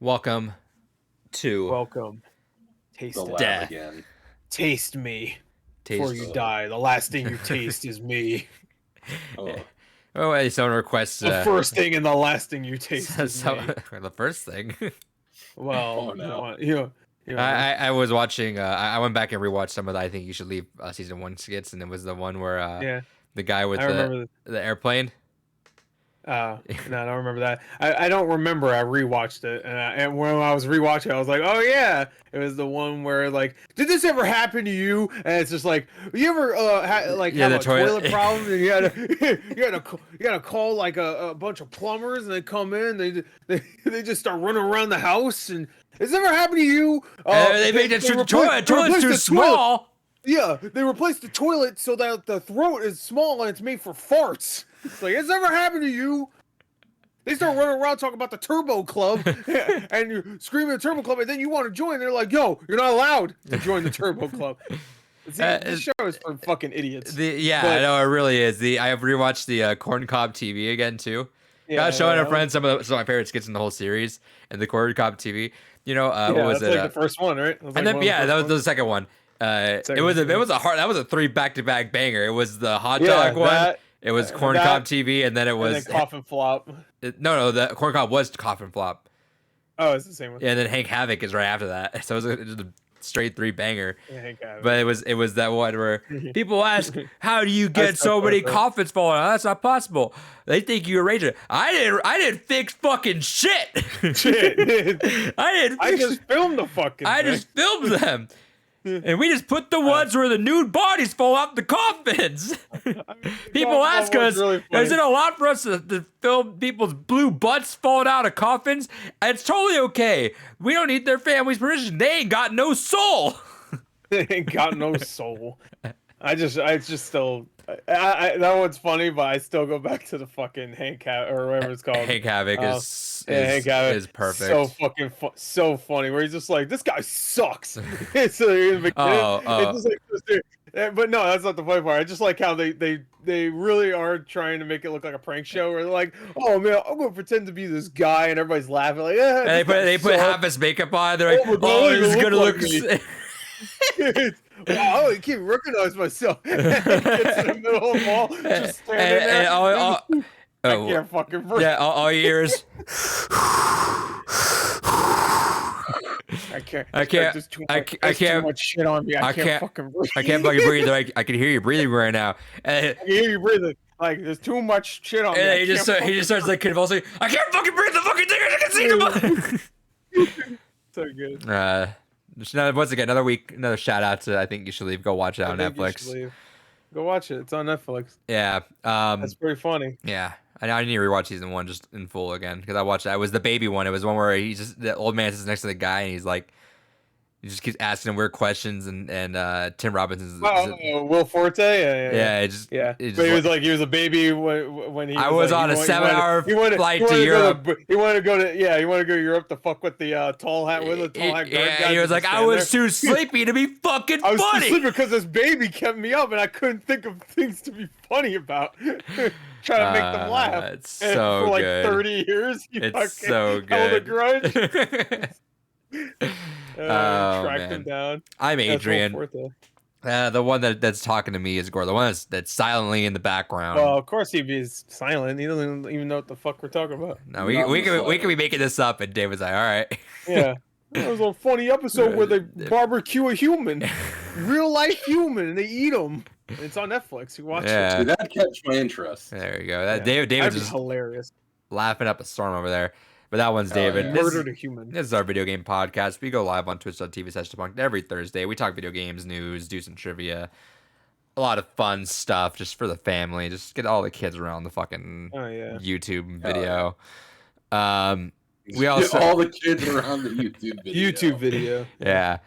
Welcome to Welcome. Taste The it. lab Death. again. Taste me before Taste. you die. The last thing you taste is me. Oh, Oh, someone requests The first thing and the last thing you taste is me. the first thing. Well, Oh, no. you know, I was watching. I went back and rewatched some of the I Think You Should Leave season 1 skits, and it was the one where yeah, the guy with I remember. the airplane. No, I don't remember that. I don't remember. I rewatched it, and when I was rewatching, I was like, oh yeah, it was the one where like, did this ever happen to you? And it's just like, you ever have a toilet problem and you had to call like a bunch of plumbers and they come in, they just start running around the house and has this ever happened to you? They made the toilet's too small. Yeah, they replaced the toilet so that the throat is small and it's made for farts. It's like, has this ever happened to you? They start running around talking about the Turbo Club, and you're screaming the Turbo Club, and then you want to join. They're like, yo, you're not allowed to join the Turbo Club. See, this show is for fucking idiots. I know, it really is. I have rewatched the Corn Cob TV again, too. Yeah, Showing our friends some of my favorite skits in the whole series, and the Corn Cob TV. You know, what was that's it? like the first one, right? And then, that was the second one. It was a 3 back-to-back banger. It was the hot dog one. It was Corn Cob TV, and then it was Coffin Flop. No, the Corn Cob was Coffin Flop. Oh, it's the same one. Yeah, and then Hank Havoc is right after that. So it was a straight 3 banger. Yeah, Hank Havoc. But it was that one where people ask, "How do you get so many coffins falling out? That's not possible." They think you arranged it. I didn't fix fucking shit. I just filmed the fucking. I just filmed them. And we just put the ones where the nude bodies fall out the coffins. People ask us, is it a lot for us to film people's blue butts falling out of coffins? It's totally okay. We don't need their family's permission. They ain't got no soul. They ain't got no soul. I still that one's funny, but I still go back to the fucking Hank or whatever it's called. Hank Havoc is perfect. So fucking so funny. Where he's just like, this guy sucks. But no, that's not the funny part. I just like how they really are trying to make it look like a prank show. Where they're like, oh man, I'm gonna pretend to be this guy, and everybody's laughing like, yeah. And they put half his makeup on. They're like, oh, this is gonna look. Wow, I can't recognize myself. Gets in the middle of the wall, just standing there. I can't fucking breathe. Yeah, all you hear is. I can't. There's too much shit on me. I can't fucking breathe. I can't fucking breathe. I can hear you breathing right now. I can hear you breathing. Like there's too much shit on me. And he just starts like convulsing. I can't fucking breathe. The fucking thing I can see them. So good. Once again, another week, another shout out to I Think You Should Leave. Go watch it on Netflix. Go watch it. It's on Netflix. Yeah. That's pretty funny. Yeah. I need to rewatch season 1 just in full again because I watched that. It was the baby one. It was one where the old man sits next to the guy and he's like, he just keeps asking him weird questions and Tim Robinson's. Will Forte. Yeah. But he was a baby when he. I was on a 7-hour flight to Europe. He wanted to go to Europe to fuck with the tall hat with the tall hat guard. Yeah, he was like, I was too sleepy to be fucking funny. I was too sleepy because this baby kept me up and I couldn't think of things to be funny about. Trying to make them laugh. It's so for like good. 30 years. It's so good. Held a grudge. Tracked him down. I'm Adrian. The one that's talking to me is Gore. The one that's silently in the background. Well, of course he's silent. He doesn't even know what the fuck we're talking about. No, we can be making this up, and David's like, all right. Yeah. There was a funny episode where they barbecue a human, real life human, and they eat them. It's on Netflix. You watch it. See, that catch my interest. There you go. David's just hilarious, laughing up a storm over there. But that one's David. Yeah. Murdered a human. This is our video game podcast. We go live on twitch.tv/debunked every Thursday. We talk video games, news, do some trivia, a lot of fun stuff just for the family. Just get all the kids around the fucking YouTube video. We also get all the kids around the YouTube video. Yeah.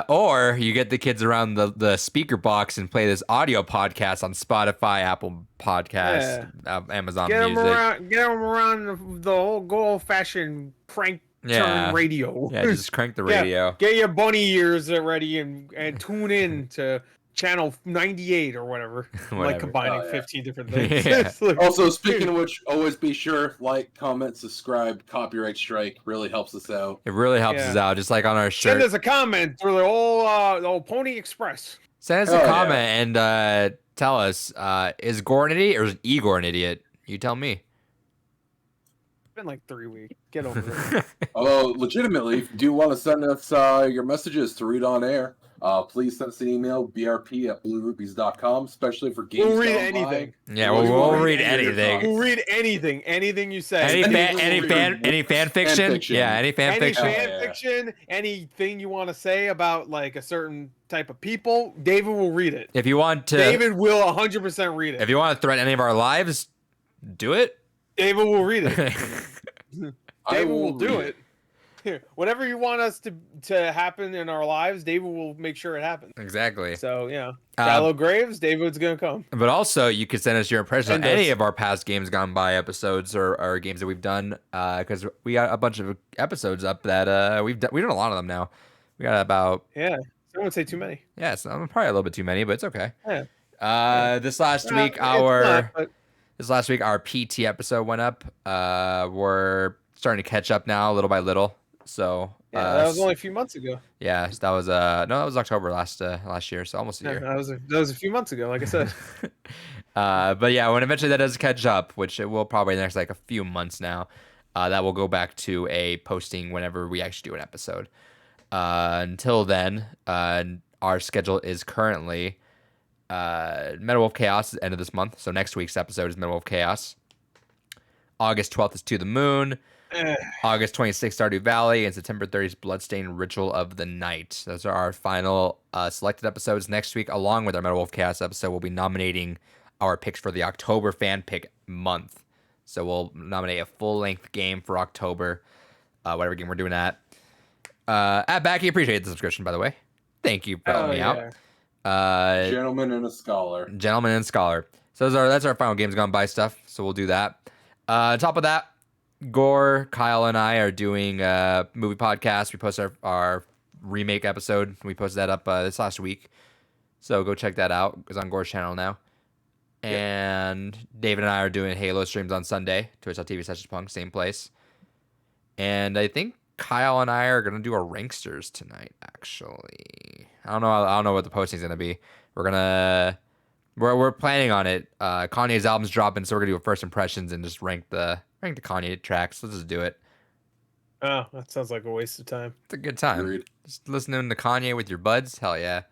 Or you get the kids around the speaker box and play this audio podcast on Spotify, Apple Podcasts, Amazon Music. Get them around the whole old-fashioned prank turn radio. Yeah, just crank the radio. Get your bunny ears ready and tune in to channel 98 or whatever. Like combining 15 different things. Yeah. Like, Also, speaking of which, always be sure, like, comment, subscribe, copyright strike really helps us out. It really helps us out, just like on our shirt. Send us a comment through the old Pony Express. Send us a comment and tell us, is Gore an idiot or is Igor an idiot? You tell me. It's been like 3 weeks. Get over it. Although, legitimately, if you do want to send us your messages to read on air, please send us an email, brp@bluerupees.com, especially for games. We'll read anything. Yeah, we'll read anything. We'll read anything. Anything you say. Any fan fiction? Yeah, any fan fiction. Any fan fiction, anything you want to say about like a certain type of people, David will read it. If you want to, David will 100% read it. If you want to threaten any of our lives, do it. David will read it. David will do it. Here, whatever you want us to happen in our lives, David will make sure it happens. Exactly. So yeah, Shallow Graves, David's gonna come. But also, you can send us your impression on any of our past games gone by episodes or games that we've done, because we got a bunch of episodes up that we've done a lot of them now. We got about I wouldn't say too many. Yeah, so probably a little bit too many, but it's okay. Yeah. This last week our PT episode went up. We're starting to catch up now, little by little. So that was only a few months ago. Yeah, that was that was October last year, so almost a year. That was a few months ago, like I said. But yeah, when eventually that does catch up, which it will probably in the next like a few months now, that will go back to a posting whenever we actually do an episode. Until then, our schedule is currently Metal Wolf Chaos is the end of this month, so next week's episode is Metal Wolf Chaos. August 12th is To the Moon. August 26th, Stardew Valley, and September 30th, Bloodstained Ritual of the Night. Those are our final selected episodes. Next week, along with our Metal Wolf Chaos episode, we'll be nominating our picks for the October fan pick month. So we'll nominate a full-length game for October, whatever game we're doing at Backy. Appreciate the subscription, by the way. Thank you for helping me out. Gentleman and a Scholar. So that's our final games gone by stuff. So we'll do that. On top of that, Gore, Kyle, and I are doing a movie podcast. We posted our remake episode. We posted that up this last week. So go check that out. It's on Gore's channel now. And David and I are doing Halo streams on Sunday. Twitch.tv/punk, same place. And I think Kyle and I are going to do a Ranksters tonight, actually. I don't know what the posting's going to be. We're planning on it. Kanye's album's dropping, so we're going to do a first impressions and just rank the Kanye tracks. Let's just do it. Oh, that sounds like a waste of time. It's a good time. Agreed. Just listening to Kanye with your buds. Hell yeah.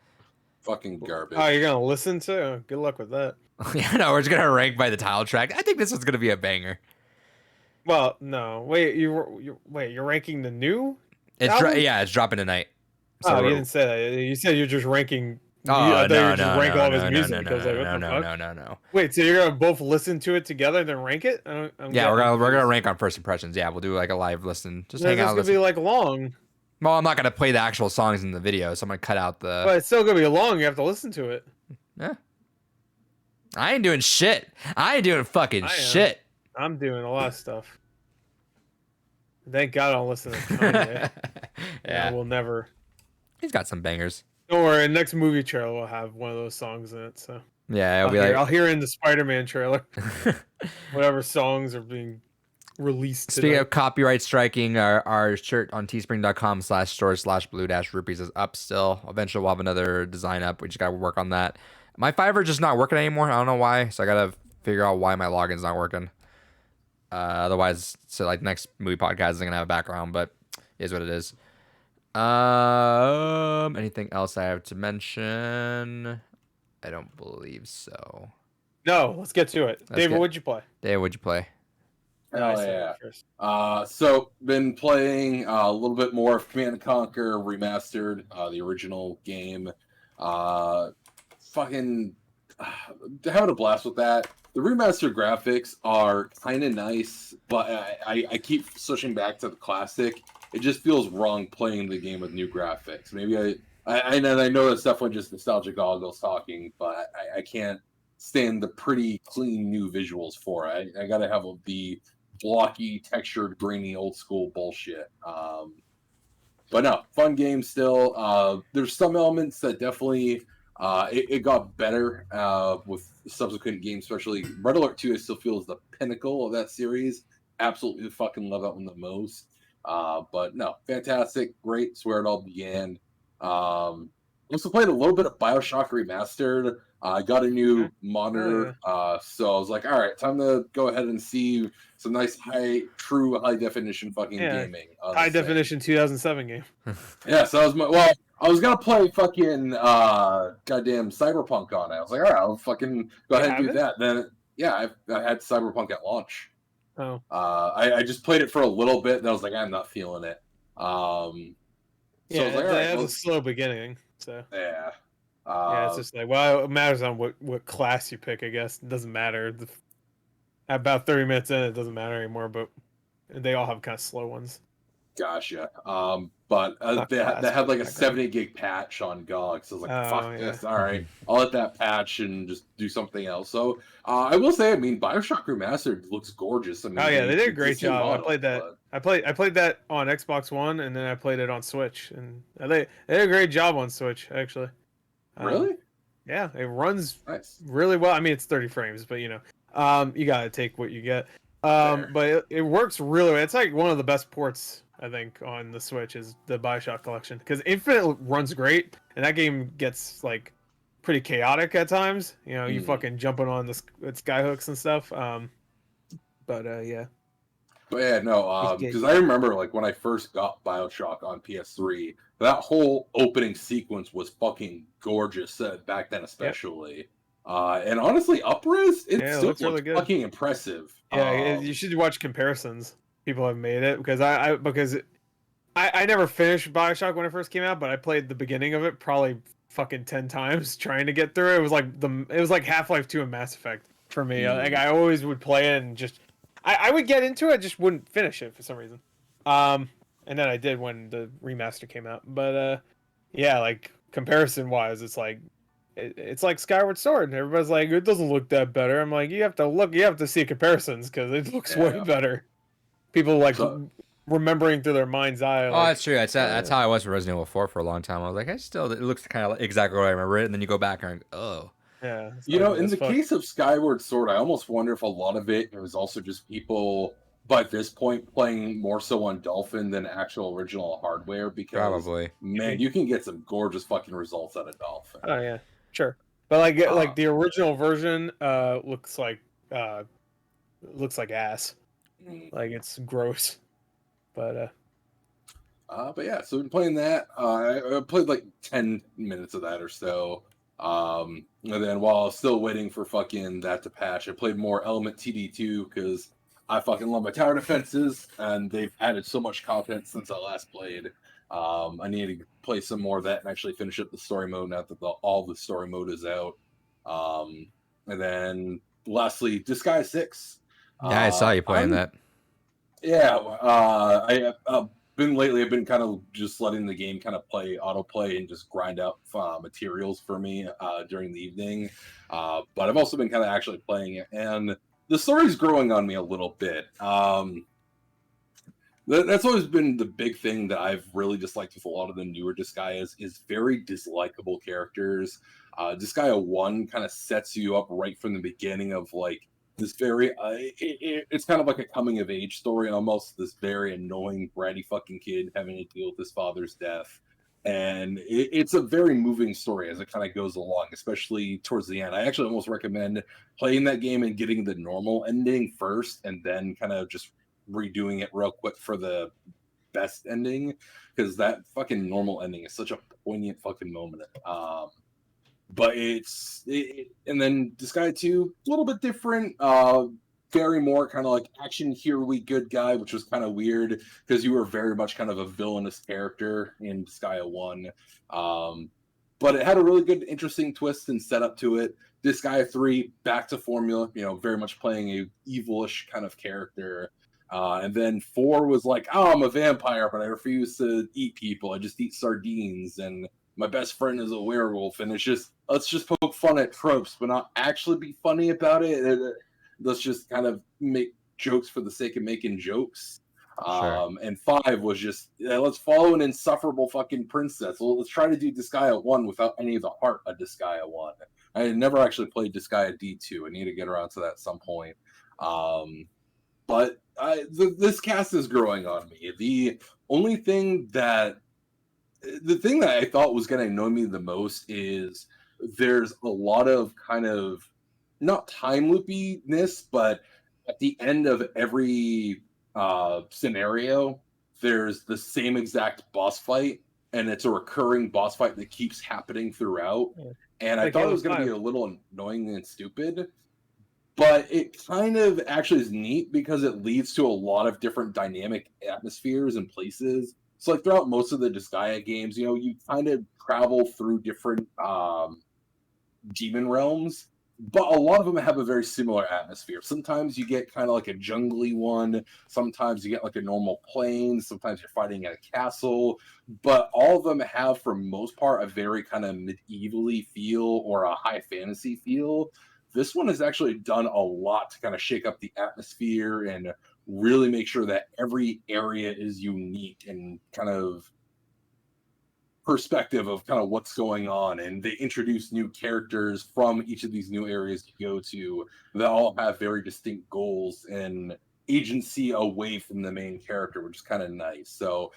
Fucking garbage. Oh, you're gonna listen to? Good luck with that. Yeah, no, we're just gonna rank by the title track. I think this is gonna be a banger. Well, no. Wait, you're ranking the new? It's dropping tonight. So you didn't say that. You said you're just ranking. No. All of his music. No. Wait, so you're gonna both listen to it together and then rank it? We're gonna rank on first impressions. Yeah, we'll do like a live listen. Just hang out. It's gonna be like long. Well, I'm not gonna play the actual songs in the video, so I'm gonna cut out the. But it's still gonna be long. You have to listen to it. Yeah. I ain't doing shit. I ain't doing fucking shit. I'm doing a lot of stuff. Thank God I don't listen to Kanye. Yeah, we'll never. He's got some bangers. Don't worry, next movie trailer will have one of those songs in it. So yeah, I'll hear it in the Spider-Man trailer. Whatever songs are being released. Speaking of copyright striking, our shirt on teespring.com/store/blue-rupees is up still. Eventually we'll have another design up. We just gotta work on that. My Fiverr just not working anymore. I don't know why, so I gotta figure out why my login's not working. Otherwise, so like next movie podcast isn't gonna have a background, but it is what it is. Anything else I have to mention? I don't believe so. No, let's get to it. David, what'd you play? Hell yeah. So been playing a little bit more of Command & Conquer Remastered, the original game. Having a blast with that. The remastered graphics are kind of nice, but I keep switching back to the classic. It just feels wrong playing the game with new graphics. Maybe I know that's definitely just nostalgia goggles talking, but I can't stand the pretty clean new visuals for it. I gotta have the blocky, textured, grainy, old school bullshit. But no, fun game still. There's some elements that definitely It got better with subsequent games, especially Red Alert 2. I still feel is the pinnacle of that series. Absolutely fucking love that one the most. But no, fantastic, great. It's where it all began. Also played a little bit of Bioshock Remastered. I got a new monitor, so I was like, all right, time to go ahead and see some nice true high definition fucking gaming. High definition 2007 game. Yeah, so I was gonna play fucking goddamn Cyberpunk on it. I was like, all right, I'll fucking go ahead and do that. Then I had Cyberpunk at launch. Oh. I just played it for a little bit, and I was like, I'm not feeling it. So I was like, all right, it has a slow beginning. So yeah. It's just like, well, it matters on what class you pick, I guess. It doesn't matter. About 30 minutes in, it doesn't matter anymore, but they all have kind of slow ones. Gotcha. But they had like a 70 gig patch on GOG, so I was like, fuck this. All right, I'll let that patch and just do something else. So I will say, I mean, Bioshock Remastered looks gorgeous. I mean, they did a great job. Model, I played that. But... I played that on Xbox One, and then I played it on Switch, and they did a great job on Switch, actually. Really? Yeah, it runs nice. Really well. I mean, it's 30 frames, but you gotta take what you get. But it works really well. It's like one of the best ports, I think, on the Switch is the Bioshock collection, because Infinite runs great, and that game gets like pretty chaotic at times. You fucking jumping on the skyhooks and stuff. But yeah. But yeah, no, because I remember like when I first got Bioshock on PS3, that whole opening sequence was fucking gorgeous back then, especially. And honestly, Upres, it still looks really good. Fucking impressive. Yeah, you should watch comparisons. People have made it because I never finished Bioshock when it first came out, but I played the beginning of it probably fucking 10 times trying to get through it. It was like Half-Life 2 and Mass Effect for me. Like I always would play it and just I would get into it, just wouldn't finish it for some reason. And then I did when the remaster came out. But yeah, like comparison wise, it's like Skyward Sword, and everybody's like, it doesn't look that better. I'm like, you have to see comparisons because it looks way better. People like remembering through their mind's eye. Like, that's true. That's how I was for Resident Evil 4 for a long time. I was like, it looks kind of exactly what I remember it, and then you go back and oh. Yeah. In the case of Skyward Sword, I almost wonder if a lot of it was also just people by this point playing more so on Dolphin than actual original hardware, because probably, man, you can get some gorgeous fucking results out of Dolphin. Oh yeah, sure. But like the original version looks like ass. Like it's gross. But yeah, so been playing that. I played like 10 minutes of that or so. And then while I was still waiting for fucking that to patch, I played more Element TD2 because I fucking love my tower defenses, and they've added so much content since I last played. I need to play some more of that and actually finish up the story mode now that all the story mode is out. And then lastly, Disguise 6. Yeah, I saw you playing that. Yeah, I've been kind of just letting the game kind of autoplay and just grind out materials for me during the evening. But I've also been kind of actually playing it, and the story's growing on me a little bit. That's always been the big thing that I've really disliked with a lot of the newer Disgaeas is very dislikable characters. Disgaea 1 kind of sets you up right from the beginning of like this very it's kind of like a coming of age story, and almost this very annoying bratty fucking kid having to deal with his father's death, and it's a very moving story as it kind of goes along, especially towards the end. I actually almost recommend playing that game and getting the normal ending first and then kind of just redoing it real quick for the best ending, because that fucking normal ending is such a poignant fucking moment. But and then Disgaea 2, a little bit different, very more kind of like action, here we good guy, which was kind of weird because you were very much kind of a villainous character in Disgaea 1. But it had a really good, interesting twist and setup to it. Disgaea 3, back to formula, very much playing a evilish kind of character. And then 4 was like, oh, I'm a vampire, but I refuse to eat people. I just eat sardines, and my best friend is a werewolf, and it's just, let's just poke fun at tropes, but not actually be funny about it. Let's just kind of make jokes for the sake of making jokes. Sure. And 5 was just let's follow an insufferable fucking princess. Well, let's try to do Disgaea 1 without any of the heart of Disgaea 1. I had never actually played Disgaea D2. I need to get around to that at some point. But this cast is growing on me. The thing that I thought was going to annoy me the most is there's a lot of kind of not time loopiness, but at the end of every scenario, there's the same exact boss fight, and it's a recurring boss fight that keeps happening throughout. Yeah. And I thought it was going to be a little annoying and stupid, but it kind of actually is neat because it leads to a lot of different dynamic atmospheres and places. So like throughout most of the Disgaea games, you know, you kind of travel through different demon realms, but a lot of them have a very similar atmosphere. Sometimes you get kind of like a jungly one. Sometimes you get like a normal plain. Sometimes you're fighting at a castle. But all of them have, for most part, a very kind of medievally feel or a high fantasy feel. This one has actually done a lot to kind of shake up the atmosphere and really make sure that every area is unique and kind of perspective of kind of what's going on, and they introduce new characters from each of these new areas you go to that all have very distinct goals and agency away from the main character, which is kind of nice. So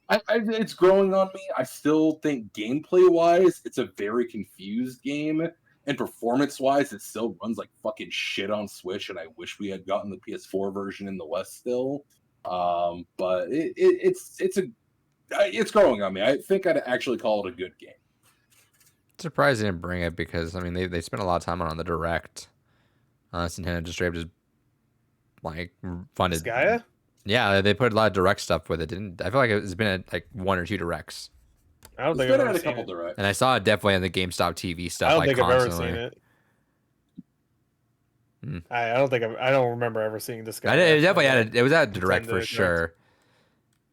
it's growing on me. I still think gameplay wise it's a very confused game, and performance wise it still runs like fucking shit on Switch, and I wish we had gotten the PS4 version in the West still. But it's growing on me. I think I'd actually call it a good game. It's surprising to bring it because I mean they spent a lot of time on the direct. Nintendo just straight up just like funded. Disgaea? Yeah, they put a lot of direct stuff with it. Didn't I feel like it's been at like 1 or 2 directs. I don't think I've ever had a seen couple it. directs. And I saw it definitely on the GameStop TV stuff. I don't like think constantly. I've ever seen it. I don't remember ever seeing this guy. It definitely had it was at direct for sure.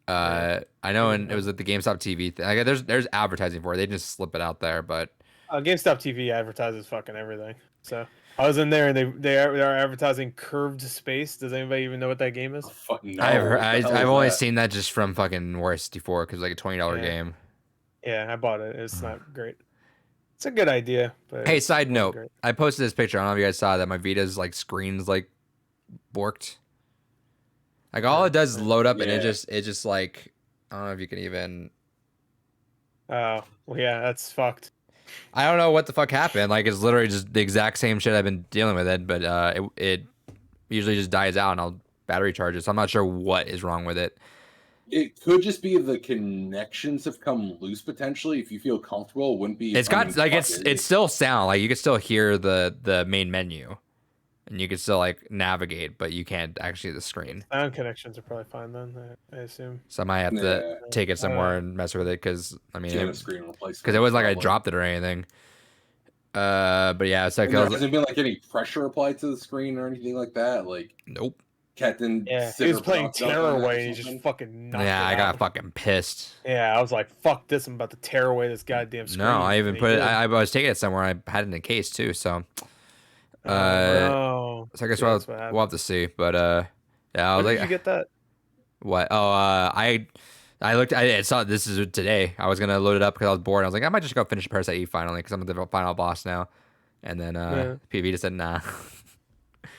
I know, and it was at the GameStop TV thing. Like, there's advertising for it. They just slip it out there, but GameStop TV advertises fucking everything. So I was in there, and they are advertising Curved Space. Does anybody even know what that game is? No, I've only seen that just from fucking War 64 because like a $20 game. Yeah, I bought it. It's not great. It's a good idea. But hey, side note, I posted this picture. I don't know if you guys saw that. My Vita's like screen's like borked. Like all it does is load up, and it just like I don't know if you can even. Oh well, yeah, that's fucked. I don't know what the fuck happened. Like it's literally just the exact same shit I've been dealing with it, but it usually just dies out, and I'll battery charge it. So I'm not sure what is wrong with it. It could just be the connections have come loose potentially. If you feel comfortable, it wouldn't be. It's got like it's still sound like you can still hear the main menu, and you can still like navigate, but you can't actually see the screen. Sound connections are probably fine then, I assume. So I might have to take it somewhere and mess with it because I mean, because it wasn't like I dropped it or anything. But yeah, it's like hasn't been like any pressure applied to the screen or anything like that. Like nope. Captain. Yeah, he was playing Tearaway and he just fucking knocked it I got out. fucking pissed. Yeah, I was like, fuck this, I'm about to tear away this goddamn screen. No, I even put it, I was taking it somewhere, I had it in a case too, so. So I guess we'll have to see, but yeah, I was When like, did you get that? What? Oh, I looked, I saw this is today. I was gonna load it up because I was bored. I was like, I might just go finish Parasite Eve finally because I'm the final boss now. And then PV just said nah.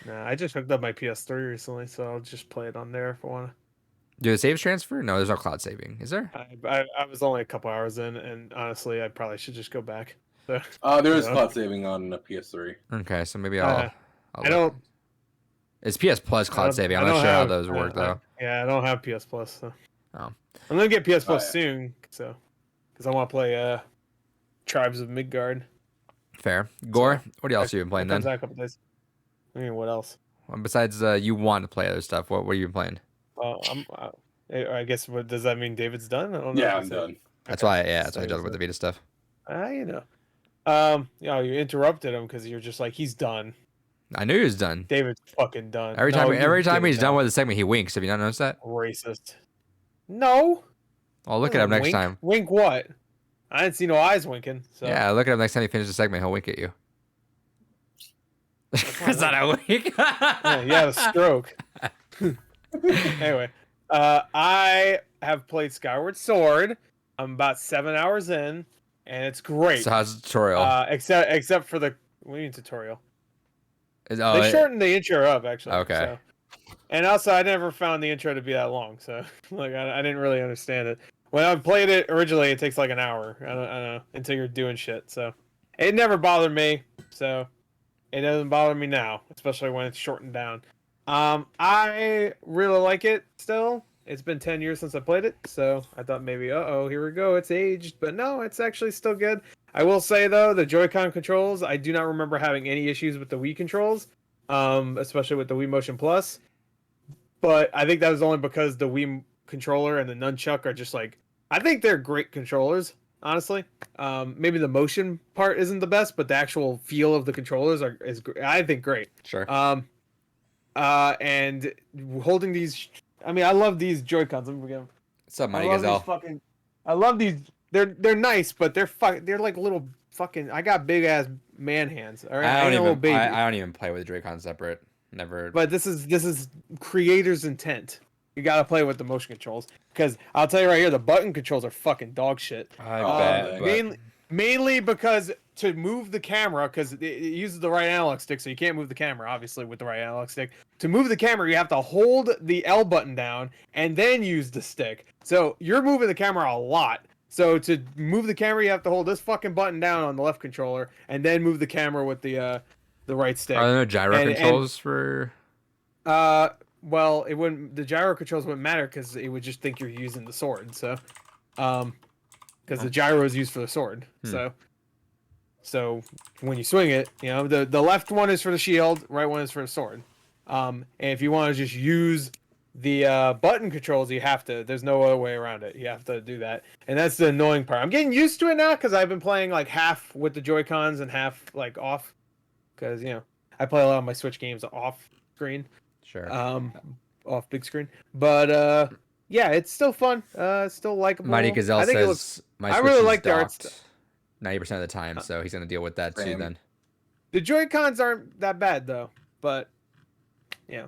Nah, I just hooked up my PS3 recently, so I'll just play it on there if I want to. Do the saves transfer? No, there's no cloud saving. Is there? I was only a couple hours in, and honestly, I probably should just go back. So, there is cloud saving on the PS3 Okay, so maybe I'll I don't. It's PS Plus cloud saving. I'm not sure how those work though. Yeah, I don't have PS Plus. So. Oh. I'm gonna get PS Plus soon, so because I want to play Tribes of Midgard. Fair. Gore, what else have you been playing then? A couple days. I mean, what else? Well, besides you want to play other stuff, what have you been playing? I guess what does that mean? David's done? I don't know. Yeah, I'm done. That's why I dealt with the Vita stuff. You know, you interrupted him because you're just like he's done. I knew he was done. David's fucking done. Every time he's done with the segment, he winks. Have you not noticed that? Racist. No. I'll look at him next time. Wink what? I didn't see no eyes winking. So. Yeah, look at him next time he finishes the segment. He'll wink at you. That's not a wink. Yeah, you had a stroke. Anyway, I have played Skyward Sword. I'm about 7 hours in, and it's great. So how's the tutorial? Except for the what do you mean tutorial? Oh, They shortened the intro up actually. Okay. So. And also, I never found the intro to be that long, so like I didn't really understand it. When I played it originally, it takes like an hour. I don't know until you're doing shit. So it never bothered me. So it doesn't bother me now, especially when it's shortened down. I really like it still. It's been 10 years since I played it, so I thought maybe, here we go, it's aged. But no, it's actually still good. I will say, though, the Joy-Con controls, I do not remember having any issues with the Wii controls, especially with the Wii Motion Plus. But I think that was only because the Wii controller and the nunchuck are just like, I think they're great controllers, honestly. Maybe the motion part isn't the best, but the actual feel of the controllers is I think great. Sure. And holding these, I mean, I love these Joy-Cons. What's up, Mighty Gazelle? I love these. They're nice, but they're like little fucking. I got big ass man hands. All right, I don't even play with the Joy-Con separate. Never. But this is creator's intent. You gotta play with the motion controls because I'll tell you right here, the button controls are fucking dog shit. I bet. Mainly because to move the camera, because it uses the right analog stick, so you can't move the camera obviously with the right analog stick. To move the camera, you have to hold the L button down and then use the stick. So you're moving the camera a lot. So to move the camera, you have to hold this fucking button down on the left controller and then move the camera with the right stick. Are there no gyro controls for? Well, it wouldn't. The gyro controls wouldn't matter because it would just think you're using the sword. So, because the gyro is used for the sword. So when you swing it, you know the left one is for the shield, right one is for the sword. And if you want to just use the button controls, you have to. There's no other way around it. You have to do that, and that's the annoying part. I'm getting used to it now because I've been playing like half with the Joy-Cons and half like off. Because I play a lot of my Switch games off screen. Sure. Off big screen. But yeah, it's still fun. It's still likable. Mighty Gazelle says I really like the art 90% of the time, so he's gonna deal with that too. Then the Joy-Cons aren't that bad though, but yeah.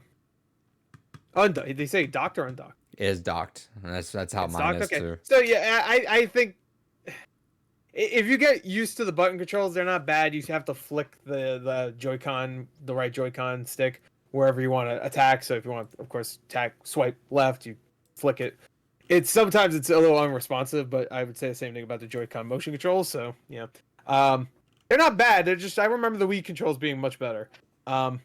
They say docked or undocked? It is docked. That's how mine is too. So yeah, I think if you get used to the button controls, they're not bad. You have to flick the Joy-Con, the right Joy-Con stick wherever you want to attack. So if you want, of course, swipe left, you flick it. Sometimes it's a little unresponsive, but I would say the same thing about the Joy-Con motion controls. So yeah, they're not bad. They're just I remember the Wii controls being much better. But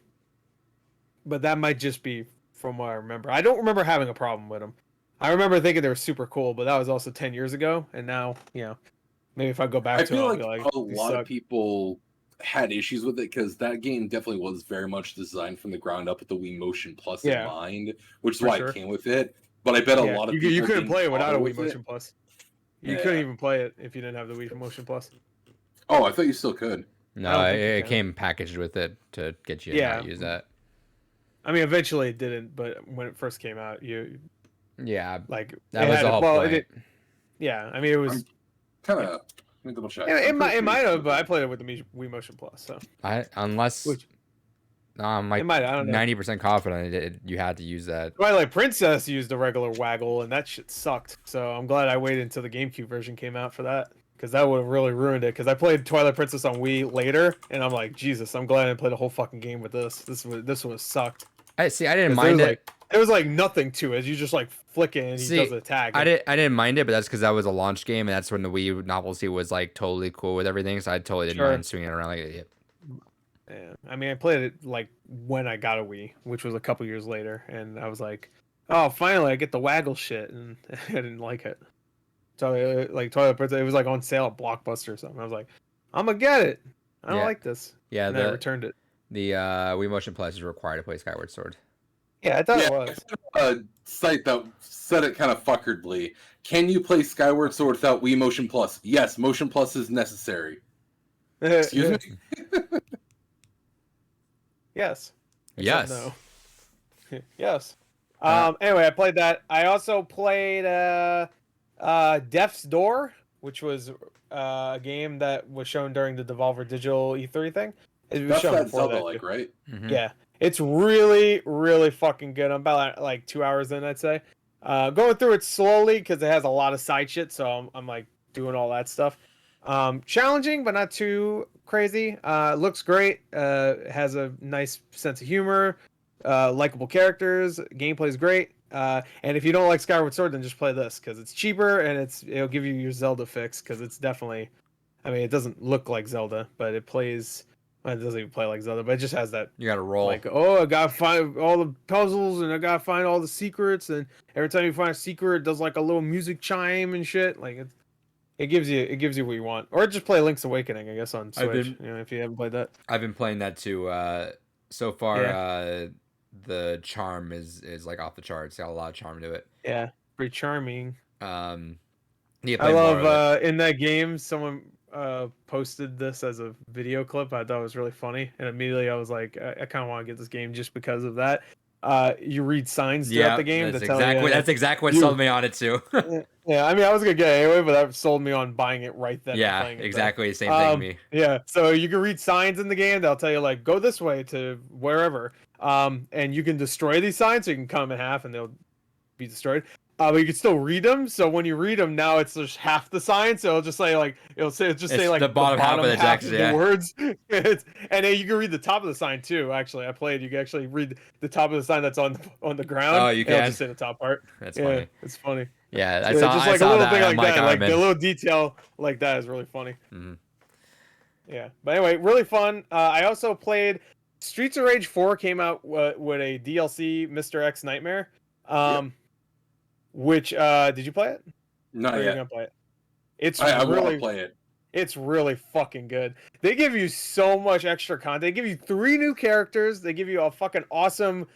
that might just be from what I remember. I don't remember having a problem with them. I remember thinking they were super cool, but that was also 10 years ago, and now maybe if I go back to it, I'll be like, a lot of people had issues with it because that game definitely was very much designed from the ground up with the Wii Motion Plus in mind, which is why it came with it. But I bet a lot of people you couldn't play it without a Wii Motion Plus. You couldn't even play it if you didn't have the Wii Motion Plus. Oh, I thought you still could. No, it came packaged with it to get you to not use that. I mean, eventually it didn't, but when it first came out, like that was the whole point. I mean, it was kind of. Let me double check. It might have, but I played it with the Wii Motion Plus. So I'm like 90% confident you had to use that. Twilight Princess used a regular waggle, and that shit sucked. So I'm glad I waited until the GameCube version came out for that, because that would have really ruined it. Because I played Twilight Princess on Wii later, and I'm like, Jesus, I'm glad I didn't play the whole fucking game with this. This one sucked. I didn't mind it. There was like nothing to it. You just like flick it and he does an attack. I didn't mind it, but that's because that was a launch game, and that's when the Wii novelty was like totally cool with everything. So I totally didn't mind swinging it around like an idiot. Yeah, I mean, I played it like when I got a Wii, which was a couple years later, and I was like, "Oh, finally, I get the waggle shit," and I didn't like it. So like Twilight Princess, it was like on sale at Blockbuster or something. I was like, "I'm gonna get it. I don't like this." Yeah, and then I returned it. The Wii Motion Plus is required to play Skyward Sword. Yeah, I thought it was. A site that said it kind of fuckeredly. Can you play Skyward Sword without Wii Motion Plus? Yes, Motion Plus is necessary. Excuse me? Yes. Yes. No. Yes. Anyway, I played that. I also played Death's Door, which was a game that was shown during the Devolver Digital E3 thing. It was shown before Zelda, that, like, right? Yeah. It's really, really fucking good. I'm about like 2 hours in, I'd say. Going through it slowly because it has a lot of side shit, so I'm like doing all that stuff. Challenging, but not too crazy. Looks great. Has a nice sense of humor. Likable characters. Gameplay is great. And if you don't like Skyward Sword, then just play this because it's cheaper and it'll give you your Zelda fix because it's definitely. I mean, it doesn't look like Zelda, but it plays. Well, it doesn't even play like Zelda, but it just has that. You gotta roll. Like, oh, I gotta find all the puzzles and I gotta find all the secrets, and every time you find a secret, it does like a little music chime and shit. Like it gives you what you want, or just play Link's Awakening, I guess, on Switch. If you haven't played that. I've been playing that too. So far, the charm is like off the charts. It's got a lot of charm to it. Yeah, pretty charming. I love in that game someone posted this as a video clip. I thought it was really funny, and immediately I was like, I kind of want to get this game just because of that. You read signs throughout the game. That's exactly what sold me on it too. Yeah, I mean, I was gonna get it anyway, but that sold me on buying it right then. Yeah, exactly. Same thing to me. Yeah, so you can read signs in the game. They'll tell you like, go this way to wherever. And you can destroy these signs. So you can cut them in half, and they'll be destroyed. But you can still read them. So when you read them, now it's just half the sign. So it'll just say like it's the bottom half of the text, the words. And then you can read the top of the sign too. Actually, I played. You can actually read the top of the sign that's on the ground. Oh, you can. It'll just say the top part. That's funny. It's funny. Yeah, I saw a little that. thing like that. Like the little detail like that is really funny. Mm-hmm. Yeah, but anyway, really fun. I also played Streets of Rage 4 came out with a DLC, Mr. X Nightmare. Which did you play it? Not yet. You're gonna play it. I want to play it. It's really fucking good. They give you so much extra content. They give you 3 new characters. They give you a fucking awesome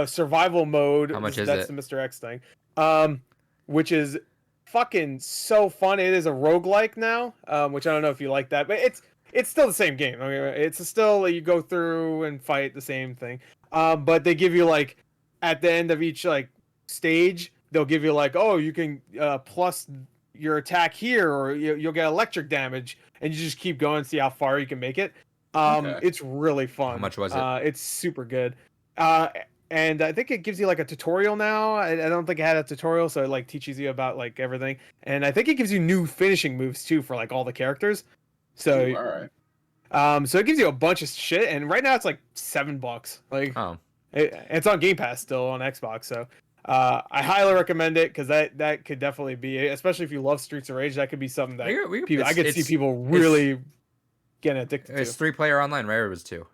survival mode. How much is That's it? the Mr. X thing. Which is fucking so fun. It is a roguelike now, which I don't know if you like that, but it's still the same game. I mean, it's still you go through and fight the same thing. But they give you like at the end of each like stage, they'll give you like, oh, you can plus your attack here, or you'll get electric damage, and you just keep going and see how far you can make it. It's really fun. How much was it? It's super good. And I think it gives you like a tutorial now. I don't think it had a tutorial, so it like teaches you about like everything. And I think it gives you new finishing moves too for like all the characters. So Ooh, all right. So it gives you a bunch of shit, and right now it's like $7. Like, it's on Game Pass still on Xbox. So I highly recommend it because that could definitely be, especially if you love Streets of Rage, that could be something that I could see people really getting addicted to. It's 3-player online, right? Or it was 2?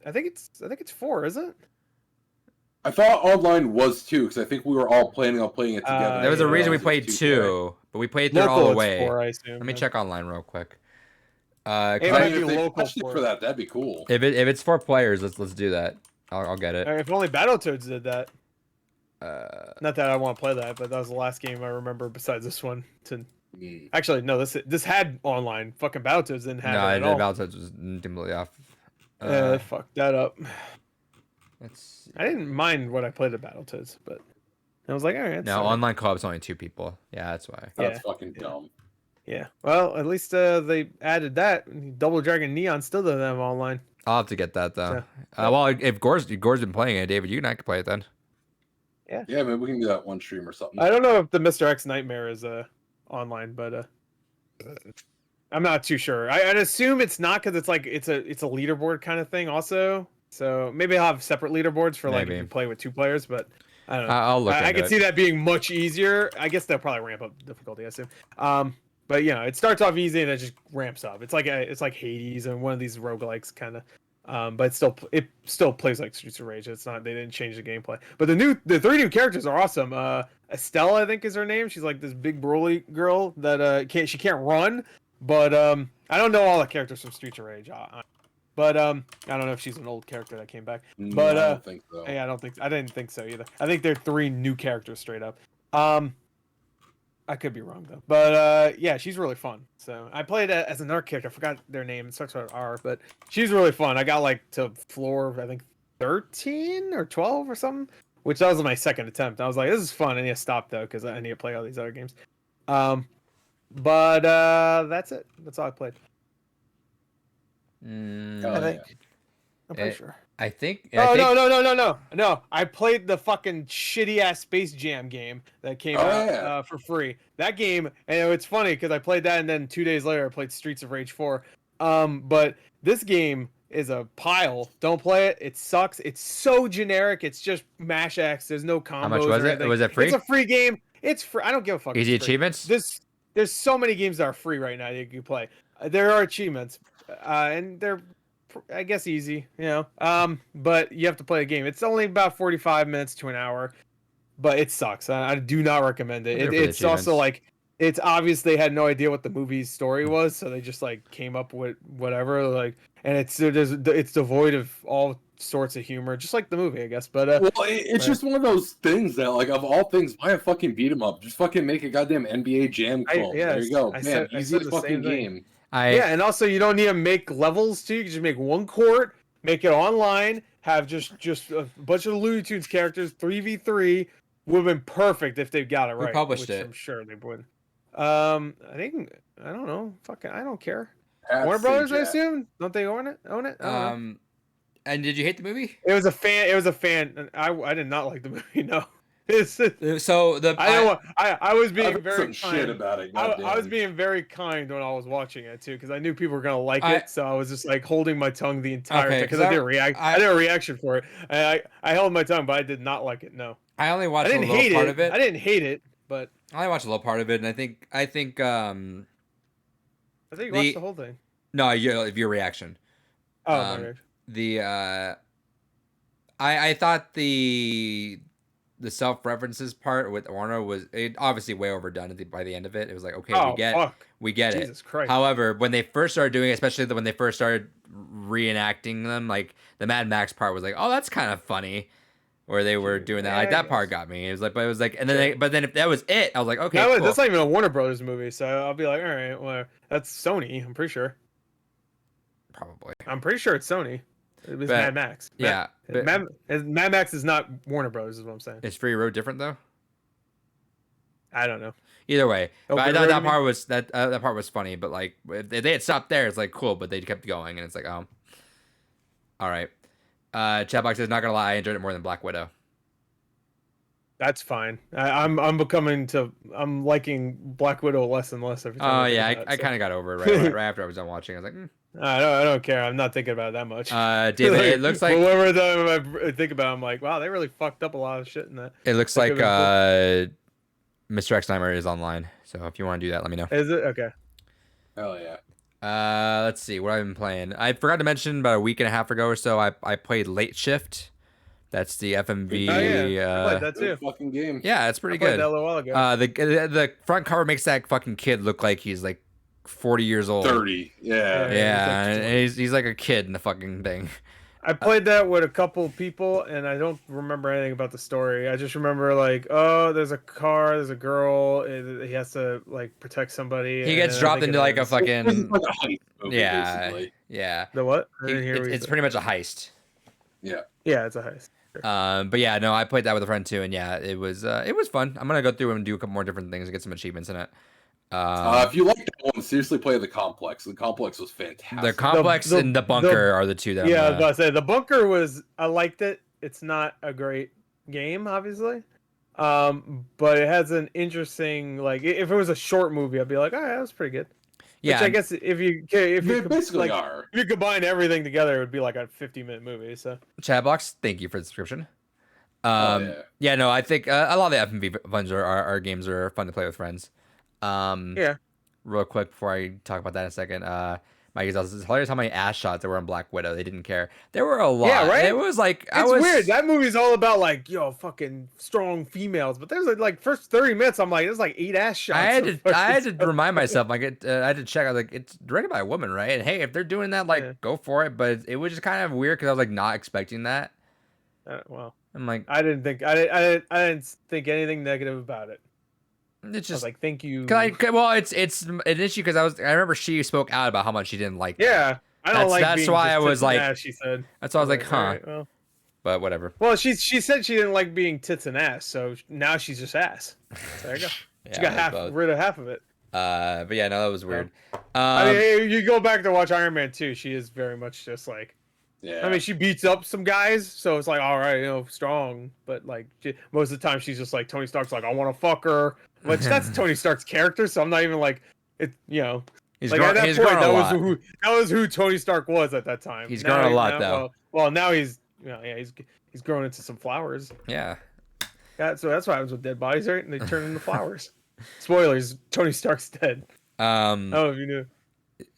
I think it's 4, is it? I thought online was 2 because I think we were all planning on playing it together. There was a reason we played 2, but we played through all the way. 4, I assume. Let me check online real quick. It might be if they local patched it for that, that'd be cool. If it's 4 players, let's do that. I'll get it. If only Battletoads did that. Not that I want to play that, but that was the last game I remember besides this one. Actually, no, this had online. Fucking Battletoads didn't have it at all. Battletoads was completely off. They fucked that up. Let's I didn't mind what I played at Battletoads, but I was like, all right. No, online co-op's only 2 people. Yeah, that's why. That's fucking dumb. Yeah. Well, at least they added that. Double Dragon Neon still doesn't have online. I'll have to get that though. Well, if Gore's been playing it, David, you and I can play it then. Yeah. Yeah, maybe we can do that one stream or something. I don't know if the Mr. X Nightmare is online, but I'm not too sure. I'd assume it's not because it's like it's a leaderboard kind of thing also. So maybe I'll have separate leaderboards for like if you play with 2 players, but I don't know. I'll look. I can see that being much easier. I guess they'll probably ramp up difficulty, I assume. But it starts off easy and it just ramps up. It's like Hades and one of these roguelikes kind of. But it still plays like Streets of Rage. It's not, they didn't change the gameplay. But the 3 new characters are awesome. Estelle, I think is her name. She's like this big burly girl that she can't run. But I don't know all the characters from Streets of Rage. But I don't know if she's an old character that came back. But I don't think so. Yeah, I didn't think so either. I think they're 3 new characters straight up. I could be wrong though. But yeah, she's really fun. So I played as another character. I forgot their name. It starts with R, but she's really fun. I got like to floor, I think 13 or 12 or something, which that was my second attempt. I was like, this is fun. I need to stop though because I need to play all these other games. But that's it. That's all I played. I think. I'm pretty sure. I think. No. I played the fucking shitty ass Space Jam game that came out for free. That game, and it's funny because I played that, and then 2 days later I played Streets of Rage 4. But this game is a pile. Don't play it. It sucks. It's so generic. It's just mash X. There's no combos. How much was it? Was it free? It's a free game. It's free. I don't give a fuck. Easy achievements. There's so many games that are free right now that you can play. There are achievements, and they're, I guess, easy, but you have to play the game. It's only about 45 minutes to an hour, but it sucks. I do not recommend it. It's also like, it's obvious they had no idea what the movie's story was, so they just like came up with whatever, like, and it's devoid of all sorts of humor, just like the movie, I guess. But it's just one of those things that, like, of all things, why a fucking beat 'em up? Just fucking make a goddamn NBA Jam clone. There you go, man. Easiest fucking game. And also you don't need to make levels too. You can just make one court, make it online, have just a bunch of Looney Tunes characters, 3v3. Would have been perfect if they got it right. Who published it? I'm sure they would. I think, I don't know. Fucking, I don't care. Warner Brothers, I assume. Don't they own it? And did you hate the movie? It was a fan. I did not like the movie. No. So I was being very kind. Shit about it. I was being very kind when I was watching it too, because I knew people were gonna like it. So I was just like holding my tongue the entire time because I didn't react. I did a reaction for it. I held my tongue, but I did not like it. No. I only watched a little part of it. I didn't hate it, but I only watched a little part of it, and I think I think you watched the whole thing. No, your reaction. Oh, I thought the self-references part with Orno was obviously way overdone by the end of it. It was like, okay, we get it. Jesus Christ. However, when they first started doing it, especially when they first started reenacting them, like the Mad Max part was like, oh, that's kind of funny. Where they were doing that, like that part got me. It was like, and then but then if that was it, I was like, okay, cool. That's not even a Warner Brothers movie, so I'll be like, all right, well, that's Sony. I'm pretty sure. Probably. I'm pretty sure it's Sony. It was Mad Max. Yeah, Mad Max is not Warner Brothers, is what I'm saying. Is Fury Road different though? I don't know. Either way, but I thought that part was that part was funny. But like, if they had stopped there, it's like cool. But they kept going, and it's like, oh, all right. Chatbox says, not gonna lie, I enjoyed it more than Black Widow. That's fine. I'm liking Black Widow less and less every time. Oh yeah, I kind of got over it right after I was done watching. I was like, I don't care. I'm not thinking about it that much. David, it looks like whenever I think about it, I'm like, wow, they really fucked up a lot of shit in that. It looks like Mr. X Nightmare is online. So if you want to do that, let me know. Is it okay? Hell yeah. Let's see what I've been playing. I forgot to mention about a week and a half ago or so. I played Late Shift. That's the FMV. Oh, yeah. I played that too. Fucking game. Yeah, it's pretty good. That a little while ago. The front cover makes that fucking kid look like he's like 40 years old. 30. Yeah. Yeah, and he's like a kid in the fucking thing. I played that with a couple people, and I don't remember anything about the story. I just remember like, oh, there's a car, there's a girl, he has to like protect somebody. He gets dropped into like a fucking It's like a heist movie, basically. yeah. The what? It's pretty much a heist. Yeah. Yeah, it's a heist. But yeah, no, I played that with a friend too, and yeah, it was fun. I'm gonna go through and do a couple more different things and get some achievements in it. If you like that one, seriously play the Complex. The Complex was fantastic. The Complex and the Bunker are the two that. Yeah, I was about to say the Bunker was. I liked it. It's not a great game, obviously, but it has an interesting like. If it was a short movie, I'd be like, oh, yeah, that was pretty good. Yeah, which I guess if you basically like, are. If you combine everything together, it would be like a 50-minute movie. So Chatbox, thank you for the subscription. Yeah, no, I think a lot of the FMV ones our games are fun to play with friends. Yeah. Real quick before I talk about that in a second, Mike is also, it's hilarious how many ass shots there were in Black Widow. They didn't care. There were a lot. Yeah, right. It was like it's weird. That movie's all about like fucking strong females, but there's like first 30 minutes. I'm like, there's like 8 ass shots. I had to remind myself. Like I had to check. I was like, it's directed by a woman, right? And hey, if they're doing that, like, go for it. But it was just kind of weird because I was like not expecting that. Well, I'm like, I didn't think think anything negative about it. It's just I was like, thank you. Well, it's an issue because I remember she spoke out about how much she didn't like. Yeah, I don't like. That's why I was like, ass, she said. That's why I was like, huh. Right, well. But whatever. Well, she said she didn't like being tits and ass, so now she's just ass. So there you go. She got rid of half of it. But yeah, no, that was weird. I mean, you go back to watch Iron Man 2. She is very much just like. Yeah. I mean, she beats up some guys, so it's like, all right, strong. But like, most of the time, she's just like Tony Stark's like, I want to fuck her. Which that's Tony Stark's character, so I'm not even like it. He's like grown, at that he's point, grown a lot. that was who Tony Stark was at that time. He's now, grown a lot, though. Well, now he's he's grown into some flowers. Yeah. Yeah, so that's what happens with dead bodies, right? And they turn into flowers. Spoilers: Tony Stark's dead. Oh, if you knew.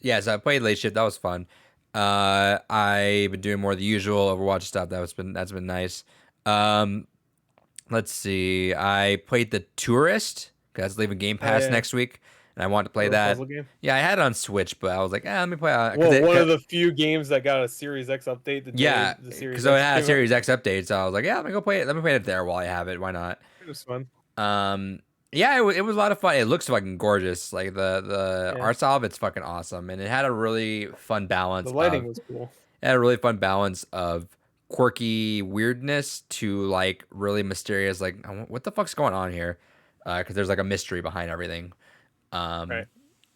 Yeah, so I played Late Shift. That was fun. I've been doing more of the usual Overwatch stuff. That's been nice. Let's see. I played The Tourist because it's leaving Game Pass next week, and I wanted to play that. Game? Yeah, I had it on Switch, but I was like, let me play. Well, one of the few games that got a Series X update. Because it had a Series X update, so I was like, let me go play it. Let me play it there while I have it. Why not? It was fun. Yeah, it was a lot of fun. It looks fucking gorgeous. Like the art style of it's fucking awesome, and it had a really fun balance. The lighting was cool. It had a really fun balance of quirky weirdness to like really mysterious. Like, what the fuck's going on here? Because there's like a mystery behind everything. Right.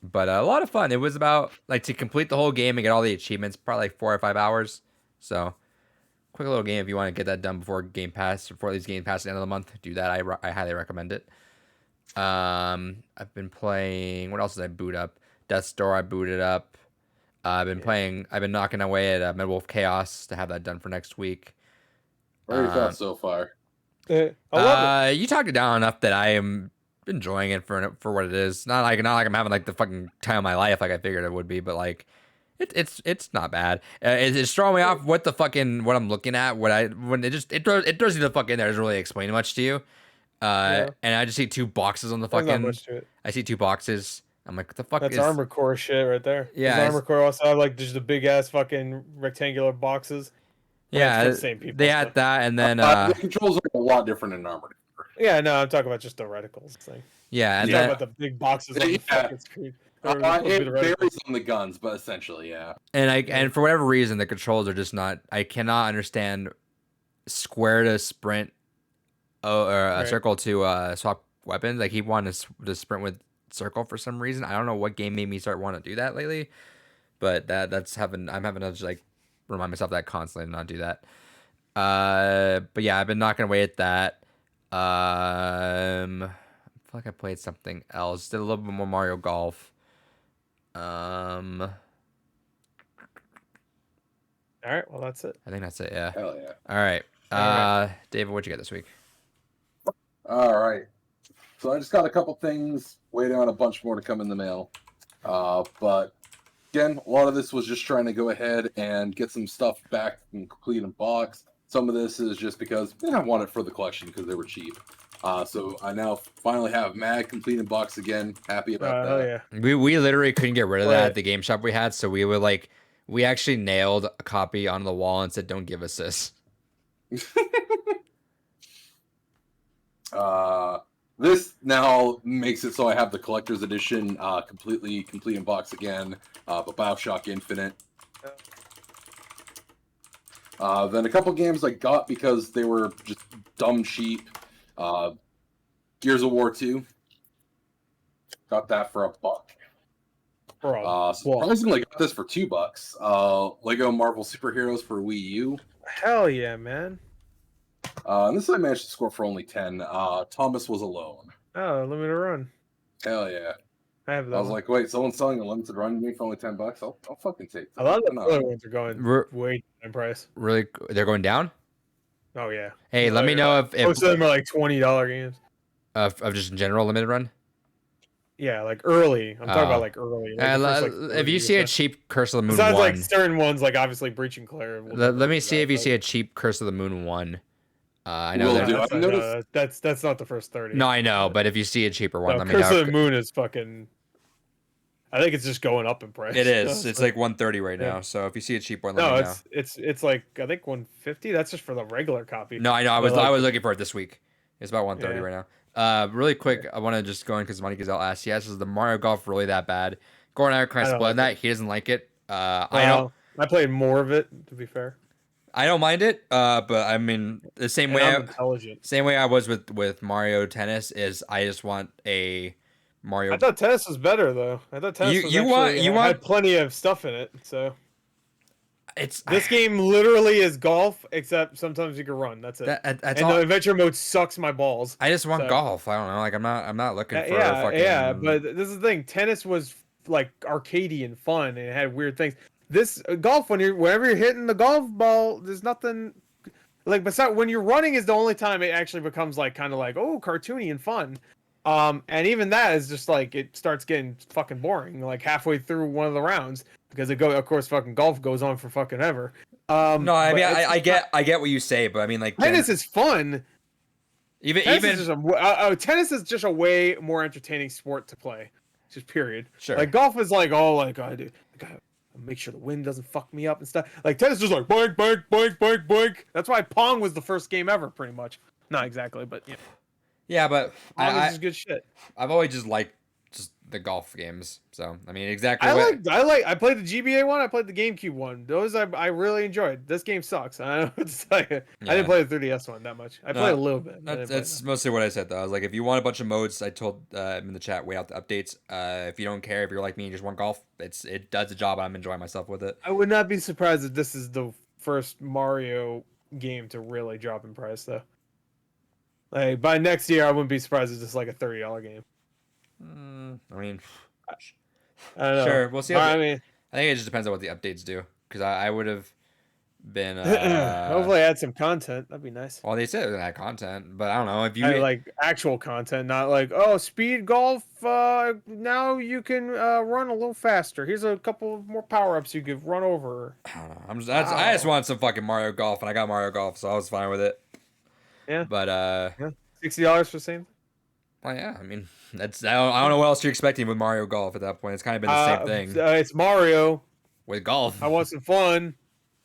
But a lot of fun. It was about like to complete the whole game and get all the achievements. Probably like 4 or 5 hours. So quick little game if you want to get that done before Game Pass, before these Game Pass at the end of the month. Do that. I highly recommend it. I've been playing. What else did I boot up? Death's Door. I booted up. I've been knocking away at Midwolf Chaos to have that done for next week. What are your thoughts so far? I love it. You talked it down enough that I am enjoying it for what it is. Not like I'm having like the fucking time of my life like I figured it would be, but like it's not bad. It's throwing me off what I'm looking at. When it throws you the fuck in there. It doesn't really explain much to you. And I just see 2 boxes on the fucking. There's not much to it. I see 2 boxes. I'm like, what the fuck? That's Armor Core shit right there. Yeah, Armor Core also have like just the big ass fucking rectangular boxes. Yeah, the same people, they had that, and then the controls are a lot different in Armored Core. Yeah, no, I'm talking about just the reticles thing. Yeah, and I'm talking about the big boxes on the fucking screen. It varies on the guns, but essentially, yeah. And for whatever reason, the controls are just not. I cannot understand square to sprint, or circle to swap weapons. I keep wanting to sprint with circle for some reason. I don't know what game made me start wanting to do that lately, but I'm having to just like remind myself that constantly to not do that. But yeah, I've been knocking away at that. I feel like I played something else. Did a little bit more Mario Golf. All right, well that's it. I think that's it. Yeah. Hell yeah. All right. David, what'd you get this week? All right. So I just got a couple things, waiting on a bunch more to come in the mail. But again, a lot of this was just trying to go ahead and get some stuff back and complete in box. Some of this is just because I want it for the collection because they were cheap. So I now finally have Mag complete in box again. Happy about that. Oh yeah. We literally couldn't get rid of that at the game shop we had, so we actually nailed a copy on the wall and said, "Don't give us this." This now makes it so I have the collector's edition completely complete in box again, but BioShock Infinite. Then a couple games I got because they were just dumb cheap. Gears of War 2. Got that for $1. Surprisingly, got this for $2. Lego Marvel Superheroes for Wii U. Hell yeah, man. And this I managed to score for only 10. Thomas Was Alone. Oh, limited run. Hell yeah. I have that. I was like, wait, someone's selling a limited run to me for only $10? I'll fucking take that. A lot of the other ones are going way down in price. Really, they're going down. Oh yeah. Hey, let me know if most of them are like $20 games. Of just in general limited run. Yeah, like early. I'm talking about like early. Like if you see a cheap Curse of the Moon besides 1, like certain ones, like obviously Breaching Clair. Let me see if you see a cheap Curse of the Moon 1. I know that's not the first 30. No, I know, but if you see a cheaper one, let me know. Curse of the Moon is fucking. I think it's just going up in price. It is. It's like 130 right now. So if you see a cheap one, let me know. It's like I think 150. That's just for the regular copy. No, I know. I was looking for it this week. It's about 130 right now. Really quick, I want to just go in because Monty Gazelle asked, yes, is the Mario Golf really that bad? Gordon and I are kind of split on that. He doesn't like it. I played more of it, to be fair. I don't mind it, but I mean the same way. Same way I was with Mario Tennis is I just want a Mario. I thought tennis was better though. I thought tennis had plenty of stuff in it. So This game literally is golf, except sometimes you can run. That's it. That's and all. the adventure mode sucks my balls. I just want So- golf. I don't know. Like I'm not looking for yeah, fucking. yeah. But this is the thing. Tennis was like arcadey and fun, and it had weird things. This golf, whenever you're hitting the golf ball, there's nothing. Like besides when you're running is the only time it actually becomes like kind of like cartoony and fun. And even that is just like it starts getting fucking boring like halfway through one of the rounds because of course fucking golf goes on for fucking ever. No, I mean I get what you say, but I mean like tennis is fun. Tennis is just a way more entertaining sport to play. Just period. Sure. Like golf is like I gotta make sure the wind doesn't fuck me up and stuff. Like tennis is just like boink boink boink boink boink. That's why Pong was the first game ever, pretty much. Not exactly, but yeah. Yeah, but Pong is good shit. I've always just liked just the golf games. So I mean, exactly. I played the GBA one. I played the GameCube one. Those I really enjoyed. This game sucks. I don't know what to tell you. I didn't play the 3DS one that much. I played a little bit. That's mostly what I said though. I was like, if you want a bunch of modes, I told in the chat, wait out the updates. If you don't care, if you're like me and just want golf, it does the job. I'm enjoying myself with it. I would not be surprised if this is the first Mario game to really drop in price though. Like by next year, I wouldn't be surprised if this is like a $30 game. I mean, I don't know. Sure, we'll see. I mean, I think it just depends on what the updates do. Because I would have been. hopefully, add some content. That'd be nice. Well, they said it had content, but I don't know if you like actual content, not like speed golf. Now you can run a little faster. Here's a couple more power ups you could run over. I don't know. I just want some fucking Mario Golf, and I got Mario Golf, so I was fine with it. Yeah. But $60 for the same. Well, yeah. I mean, I don't know what else you're expecting with Mario Golf at that point. It's kind of been the same thing. It's Mario with golf. I want some fun.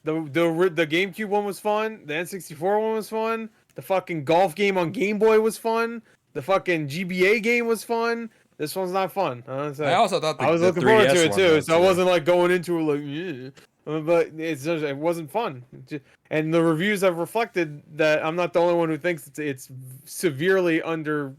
The GameCube one was fun. The N64 one was fun. The fucking golf game on Game Boy was fun. The fucking GBA game was fun. This one's not fun. I also thought I was looking forward to it too, so I wasn't like going into it like, yeah. But it wasn't fun. And the reviews have reflected that I'm not the only one who thinks it's severely under.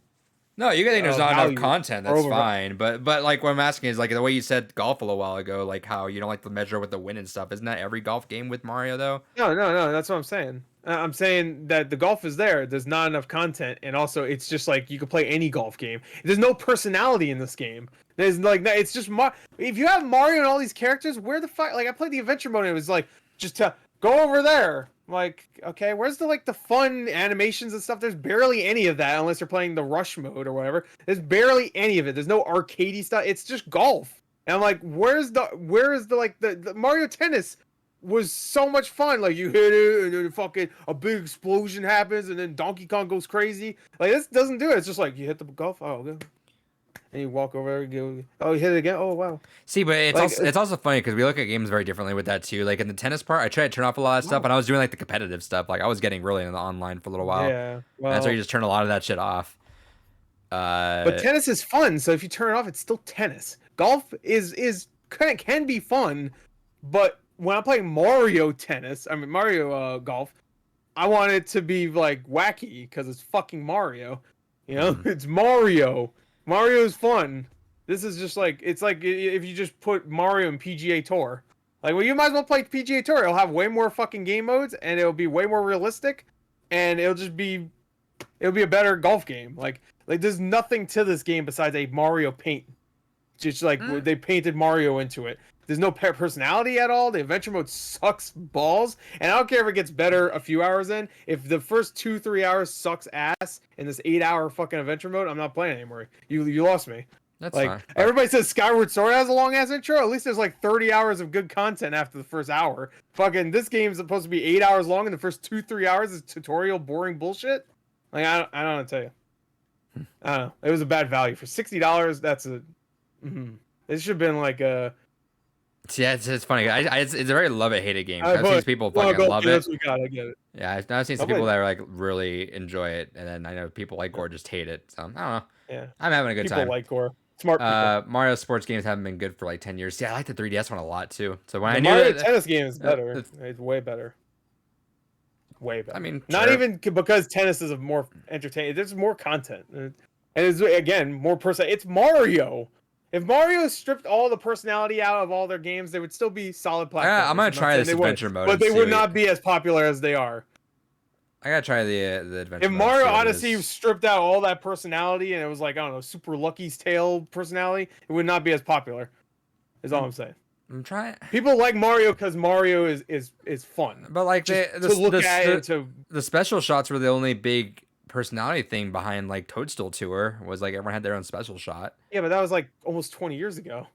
No, you think there's not enough content. That's fine. But like what I'm asking is like the way you said golf a little while ago, like how you don't like to measure with the win and stuff. Isn't that every golf game with Mario though? No. That's what I'm saying. I'm saying that the golf is there. There's not enough content, and also it's just like you can play any golf game. There's no personality in this game. There's like it's just if you have Mario and all these characters, where the fuck? Like I played the adventure mode, and it was like just to go over there. Like okay, where's the fun animations and stuff? There's barely any of that unless you're playing the rush mode or whatever. There's barely any of it. There's no arcadey stuff. It's just golf. And I'm like, where's the Mario Tennis? Was so much fun. Like you hit it and then fucking a big explosion happens and then Donkey Kong goes crazy. Like this doesn't do it. It's just like you hit the golf. Oh, good. And you walk over and go. Oh, you hit it again. Oh, wow. See, but it's also funny because we look at games very differently with that too. Like in the tennis part, I tried to turn off a lot of stuff, and I was doing like the competitive stuff. Like I was getting really into the online for a little while. Yeah. Well, and so you just turn a lot of that shit off. But tennis is fun. So if you turn it off, it's still tennis. Golf can be fun, but when I'm playing Mario Golf, I want it to be like wacky because it's fucking Mario. You know, it's Mario. Mario's fun. This is just like it's like if you just put Mario in PGA Tour. Like, well, you might as well play PGA Tour. It'll have way more fucking game modes, and it'll be way more realistic, and it'll be a better golf game. Like there's nothing to this game besides a Mario paint. Just like they painted Mario into it. There's no personality at all. The adventure mode sucks balls. And I don't care if it gets better a few hours in. If the first 2-3 hours sucks ass in this 8-hour fucking adventure mode, I'm not playing anymore. You lost me. That's like fine. Everybody says Skyward Sword has a long ass intro. At least there's like 30 hours of good content after the first hour. Fucking this game is supposed to be 8 hours long, and the first 2-3 hours is tutorial boring bullshit. Like I don't know what to tell you. I don't know. It was a bad value for $60. That's a. It should have been like a. Yeah, it's funny. It's a very love it, hate it game. I've seen people fucking love it. I get it. Yeah, I've seen some people that are like really enjoy it, and then I know people like Gore just hate it. So I don't know. Yeah, I'm having a good time. People like Gore. Smart people. Mario sports games haven't been good for like 10 years. Yeah, I like the 3DS one a lot too. So when I knew Mario that, tennis game is better. It's way better. Way better. I mean, not even because tennis is more entertaining. There's more content, and it's again more person. It's Mario. If Mario stripped all the personality out of all their games, they would still be solid platformers. Yeah, I'm gonna try this adventure mode, but they would not be as popular as they are. I gotta try the adventure if mode. Mario Odyssey stripped out all that personality and it was like, I don't know, Super Lucky's Tail personality, it would not be as popular. Is all I'm saying. I'm trying. People like Mario because Mario is fun. But like the special shots were the only big personality thing behind like Toadstool Tour, was like everyone had their own special shot. Yeah, but that was like almost 20 years ago.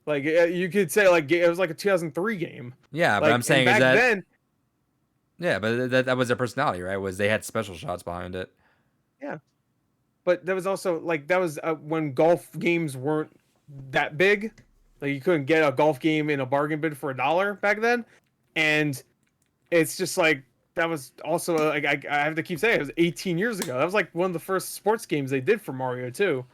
Like you could say like it was like a 2003 game. Yeah, like, but I'm saying back is that then. Yeah, but that was their personality, right? Was they had special shots behind it. Yeah, but that was also like that was when golf games weren't that big. Like you couldn't get a golf game in a bargain bin for $1 back then, and it's just like that was also like I have to keep saying it was 18 years ago. That was like one of the first sports games they did for Mario too,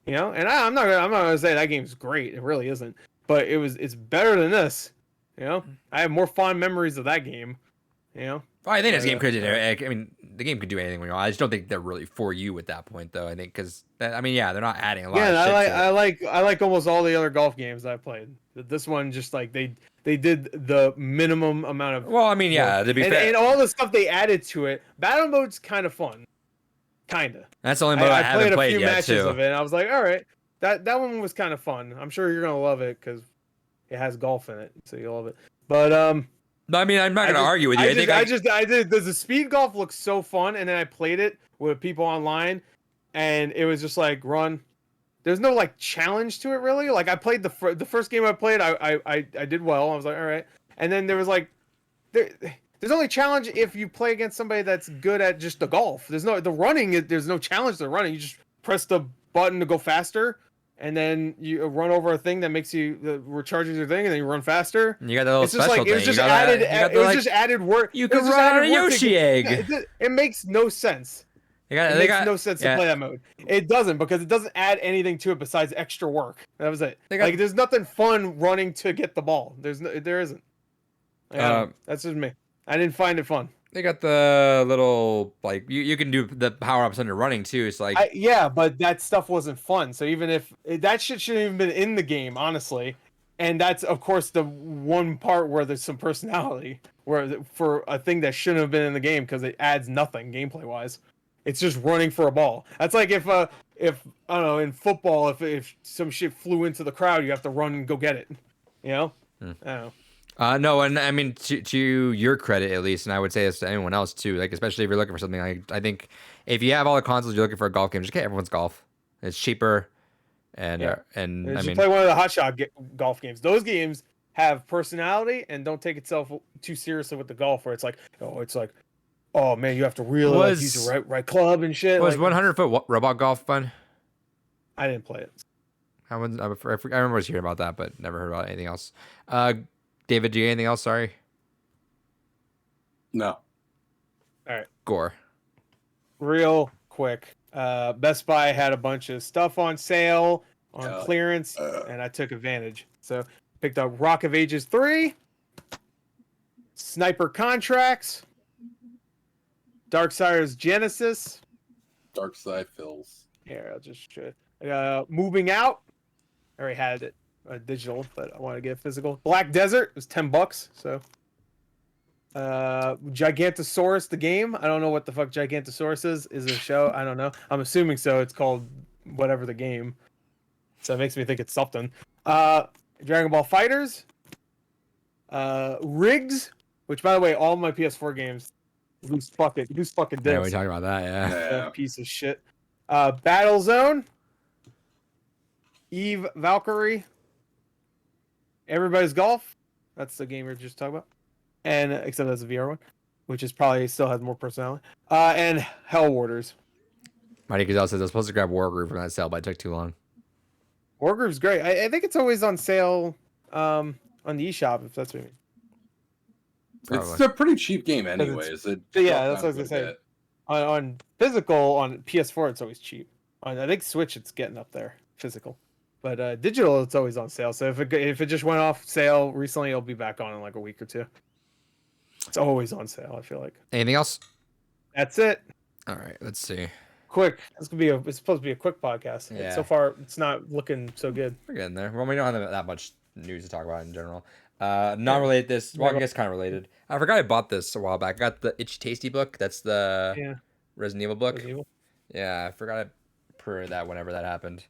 you know. And I'm not gonna say that game's great. It really isn't, but it's better than this, you know. I have more fond memories of that game, you know. Well, I think this game could do. I mean, the game could do anything we want. I just don't think they're really for you at that point, though. I think because I mean, yeah, they're not adding a lot. Yeah, of shit I like almost all the other golf games I played. This one just like they did the minimum amount of. Well, I mean, yeah, to be fair, and all the stuff they added to it. Battle mode's kind of fun, kinda. That's the only mode I haven't played yet, matches too. of it. And I was like, all right, that one was kind of fun. I'm sure you're gonna love it because it has golf in it, so you'll love it. But No, I mean, I'm not gonna argue with you. I did. Does the speed golf look so fun? And then I played it with people online, and it was just like run. There's no like challenge to it really. Like I played the first game I played, I did well. I was like, all right. And then there was like, there's only challenge if you play against somebody that's good at just the golf. There's no running. There's no challenge to running. You just press the button to go faster. And then you run over a thing that makes you recharges your thing, and then you run faster. You got the little special thing. It was just added. It was just added work. You can run on a Yoshi egg. It makes no sense. It makes no sense to play that mode. It doesn't because it doesn't add anything to it besides extra work. That was it. Like there's nothing fun running to get the ball. There isn't. That's just me. I didn't find it fun. They got the little like you can do the power ups under running too. It's like yeah, but that stuff wasn't fun. So even if that shit shouldn't even been in the game, honestly. And that's of course the one part where there's some personality, where for a thing that shouldn't have been in the game because it adds nothing gameplay wise. It's just running for a ball. That's like if I don't know, in football, if some shit flew into the crowd, you have to run and go get it. You know? I don't know. No, and I mean to your credit at least, and I would say this to anyone else too. Like especially if you're looking for something, like I think if you have all the consoles, you're looking for a golf game, just get everyone's golf. It's cheaper, and I mean play one of the hotshot golf games. Those games have personality and don't take itself too seriously with the golf, where it's like oh man, you have to really use the right club and shit. Was 100-foot robot golf fun? I didn't play it. I remember I was hearing about that, but never heard about anything else. David, do you have anything else? Sorry. No. All right. Gore. Real quick. Best Buy had a bunch of stuff on sale, on clearance, and I took advantage. So picked up Rock of Ages 3, Sniper Contracts, Darksiders Genesis. Darkside Fills. Here, I'll just show you. Moving Out. I already had it. Digital, but I want to get physical. Black Desert was $10, so Gigantosaurus the game. I don't know what the fuck Gigantosaurus is. Is it a show? I don't know. I'm assuming so. It's called whatever the game. So it makes me think it's something. Dragon Ball Fighters. Rigs, which by the way, all my PS4 games. Who's fucking dicks? Yeah, we talked about that. Yeah. Piece of shit. Battlezone. Eve Valkyrie. Everybody's Golf. That's the game we were just talking about. And except that's a VR one, which is probably still has more personality. And Hell Warders. Mighty Gazelle says I was supposed to grab Wargroove from that sale, but it took too long. Wargroove's great. I think it's always on sale on the eShop, if that's what you mean. Probably. It's a pretty cheap game anyways. Yeah, that's what I was going to say. On physical, on PS4, it's always cheap. On I think Switch, it's getting up there, physical. But digital, it's always on sale. So if it just went off sale recently, it'll be back on in like a week or two. It's always on sale, I feel like. Anything else? That's it. All right, let's see. quick. It's supposed to be a quick podcast. Yeah. So far, it's not looking so good. We're getting there. Well, we don't have that much news to talk about in general. Not related this. Well, I guess kind of related. I forgot I bought this a while back. I got the Itchy Tasty book. That's the Resident Evil book. Resident Evil. Yeah, I forgot I printed that whenever that happened.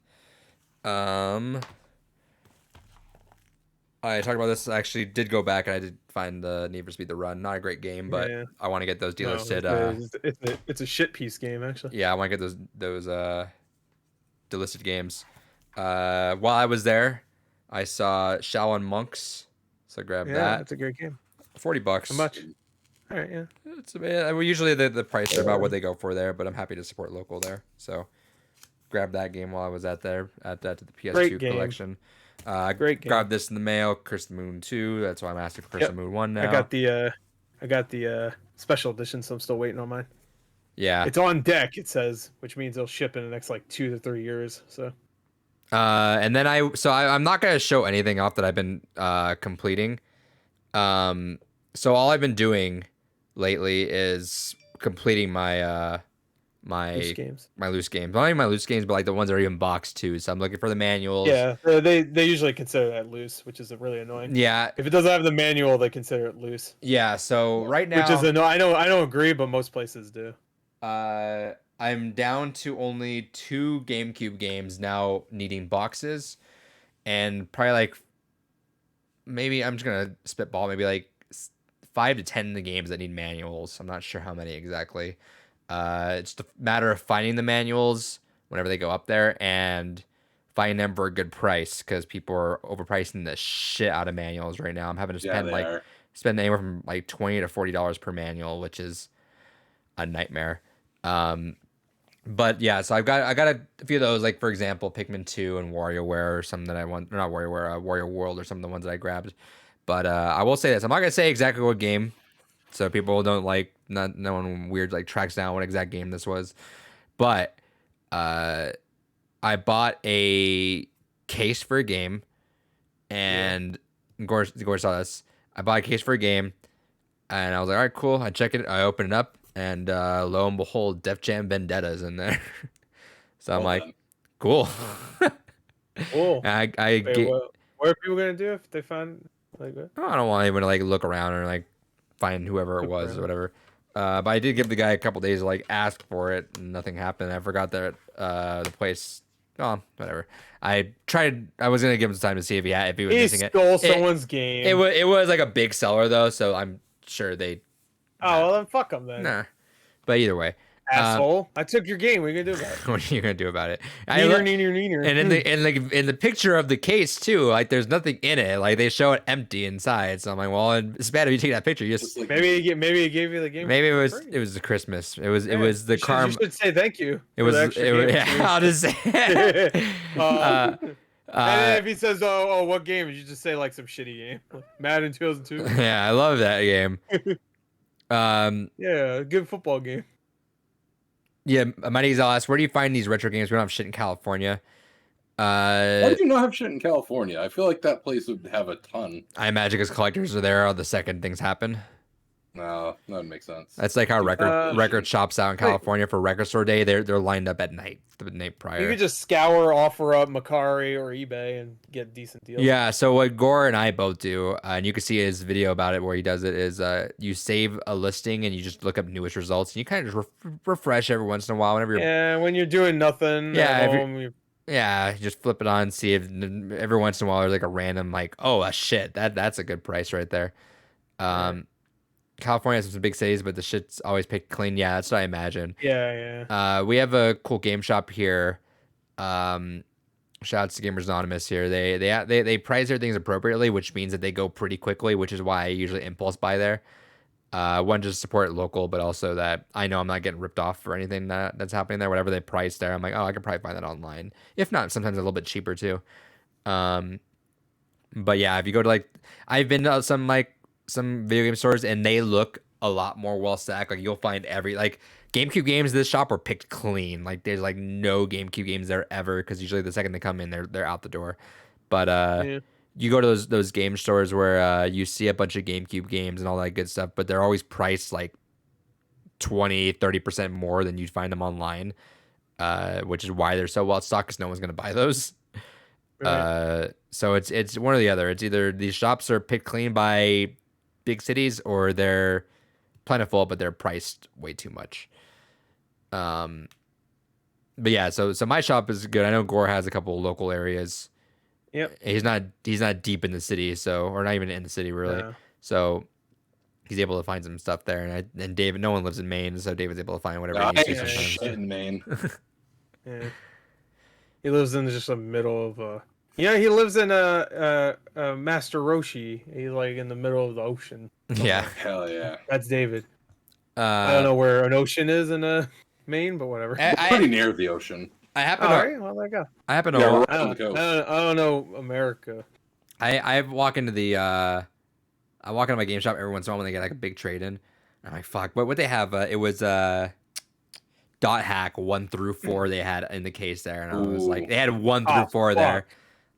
I talked about this. I actually did go back and I did find the Need for Speed The Run. Not a great game, but I want to get those delisted. No, it's a shit piece game, actually. Yeah, I want to get those delisted games. While I was there, I saw Shaolin Monks, so I grabbed that. Yeah, it's a great game. $40. How much? All right, yeah. It's usually the price are about what they go for there, but I'm happy to support local there. So grabbed that game while I was at the PS2 collection. Great game. Grabbed this in the mail. Curse of the Moon 2. That's why I'm asking for Curse of the Moon 1 now. I got the special edition, so I'm still waiting on mine. Yeah. It's on deck, it says, which means it'll ship in the next like 2 to 3 years. So. And then I'm not gonna show anything off that I've been completing. So all I've been doing lately is completing my loose games. My loose games. Not even my loose games, but like the ones that are even boxed too. So I'm looking for the manuals. Yeah, they usually consider that loose, which is really annoying. Yeah. If it doesn't have the manual, they consider it loose. Yeah. So right now, which is I don't agree, but most places do. I'm down to only 2 GameCube games now needing boxes, and probably like maybe I'm just gonna spitball maybe like 5 to 10 of the games that need manuals. I'm not sure how many exactly. It's a matter of finding the manuals whenever they go up there and finding them for a good price, because people are overpricing the shit out of manuals right now. I'm having to spend anywhere from like $20 to $40 per manual, which is a nightmare. But yeah, so I got a few of those, like for example, Pikmin 2 and WarioWare or something that I want, or not WarioWare, Wario World or some of the ones that I grabbed. But I will say this, I'm not gonna say exactly what game, so people don't no one weird like tracks down what exact game this was. But I bought a case for a game, and Gore saw this. I bought a case for a game, and I was like, all right, cool. I check it, I open it up, and lo and behold, Def Jam Vendetta's in there. So I'm like, cool. Cool. What are people gonna do if they find like that? I don't want anyone to like look around or like find whoever it was or whatever. But I did give the guy a couple days to like ask for it, and nothing happened. I forgot that the place. Oh, whatever. I was gonna give him some time to see if he was missing it. He stole someone's game. It was like a big seller though, so I'm sure they. Oh, well then fuck them then. Nah, but either way. Asshole! I took your game. What are you gonna do about it? What are you gonna do about it? Neener. And in the picture of the case too, like there's nothing in it. Like they show it empty inside. So I'm like, well, it's bad if you take that picture. You just maybe he gave you the game. Maybe it was the Christmas. It was the karma. You should say thank you. I'll just say. And then if he says, "Oh, what game?" You just say like some shitty game, Madden 2002. Yeah, I love that game. Yeah, a good football game. Yeah, my name's I'll ask, where do you find these retro games? We don't have shit in California. Why do you not have shit in California? I feel like that place would have a ton. I imagine because collectors are there the second things happen. No, that would make sense. That's like how record shops out in California for record store day. They're lined up at night, the night prior. You could just offer up Macari or eBay and get decent deals. Yeah, so what Gore and I both do, and you can see his video about it where he does it, is you save a listing and you just look up newest results, and you kind of just refresh every once in a while whenever you're when you're doing nothing. You just flip it on and see if every once in a while there's like a random like, oh shit, that's a good price right there. California has some big cities, but the shit's always picked clean. Yeah, that's what I imagine. Yeah. We have a cool game shop here. Shout out to Gamers Anonymous here. They price their things appropriately, which means that they go pretty quickly, which is why I usually impulse buy there. One, just support local, but also that I know I'm not getting ripped off for anything that's happening there. Whatever they price there, I'm like, oh, I can probably find that online. If not, sometimes a little bit cheaper too. But yeah, if you go to I've been to some video game stores and they look a lot more well stacked. Like you'll find GameCube games in this shop are picked clean. Like there's no GameCube games there ever, because usually the second they come in, they're out the door. But you go to those game stores where you see a bunch of GameCube games and all that good stuff, but they're always priced like 20-30% more than you'd find them online. which is why they're so well stocked because no one's gonna buy those. Right. So it's one or the other. It's either these shops are picked clean by big cities or they're plentiful but they're priced way too much. But yeah, so my shop is good. I know Gore has a couple of local areas. Yep. He's not deep in the city, so or not even in the city really. No. So he's able to find some stuff there. And David, no one lives in Maine, so David's able to find whatever he needs to sometimes. Shit in Maine. Yeah. He lives in just the middle of he lives in Master Roshi. He's like in the middle of the ocean. Yeah. Hell yeah. That's David. I don't know where an ocean is in Maine, but whatever. Pretty near the ocean. I happen to. Alright, well there you go. I happen to. Yeah, walk, we're on the coast. I don't know America. I walk into the. I walk into my game shop every once in a while when they get like a big trade in. I'm like, fuck. What they have? It was Dot Hack 1 through 4 they had in the case there, and I was like, they had 1 through 4 there.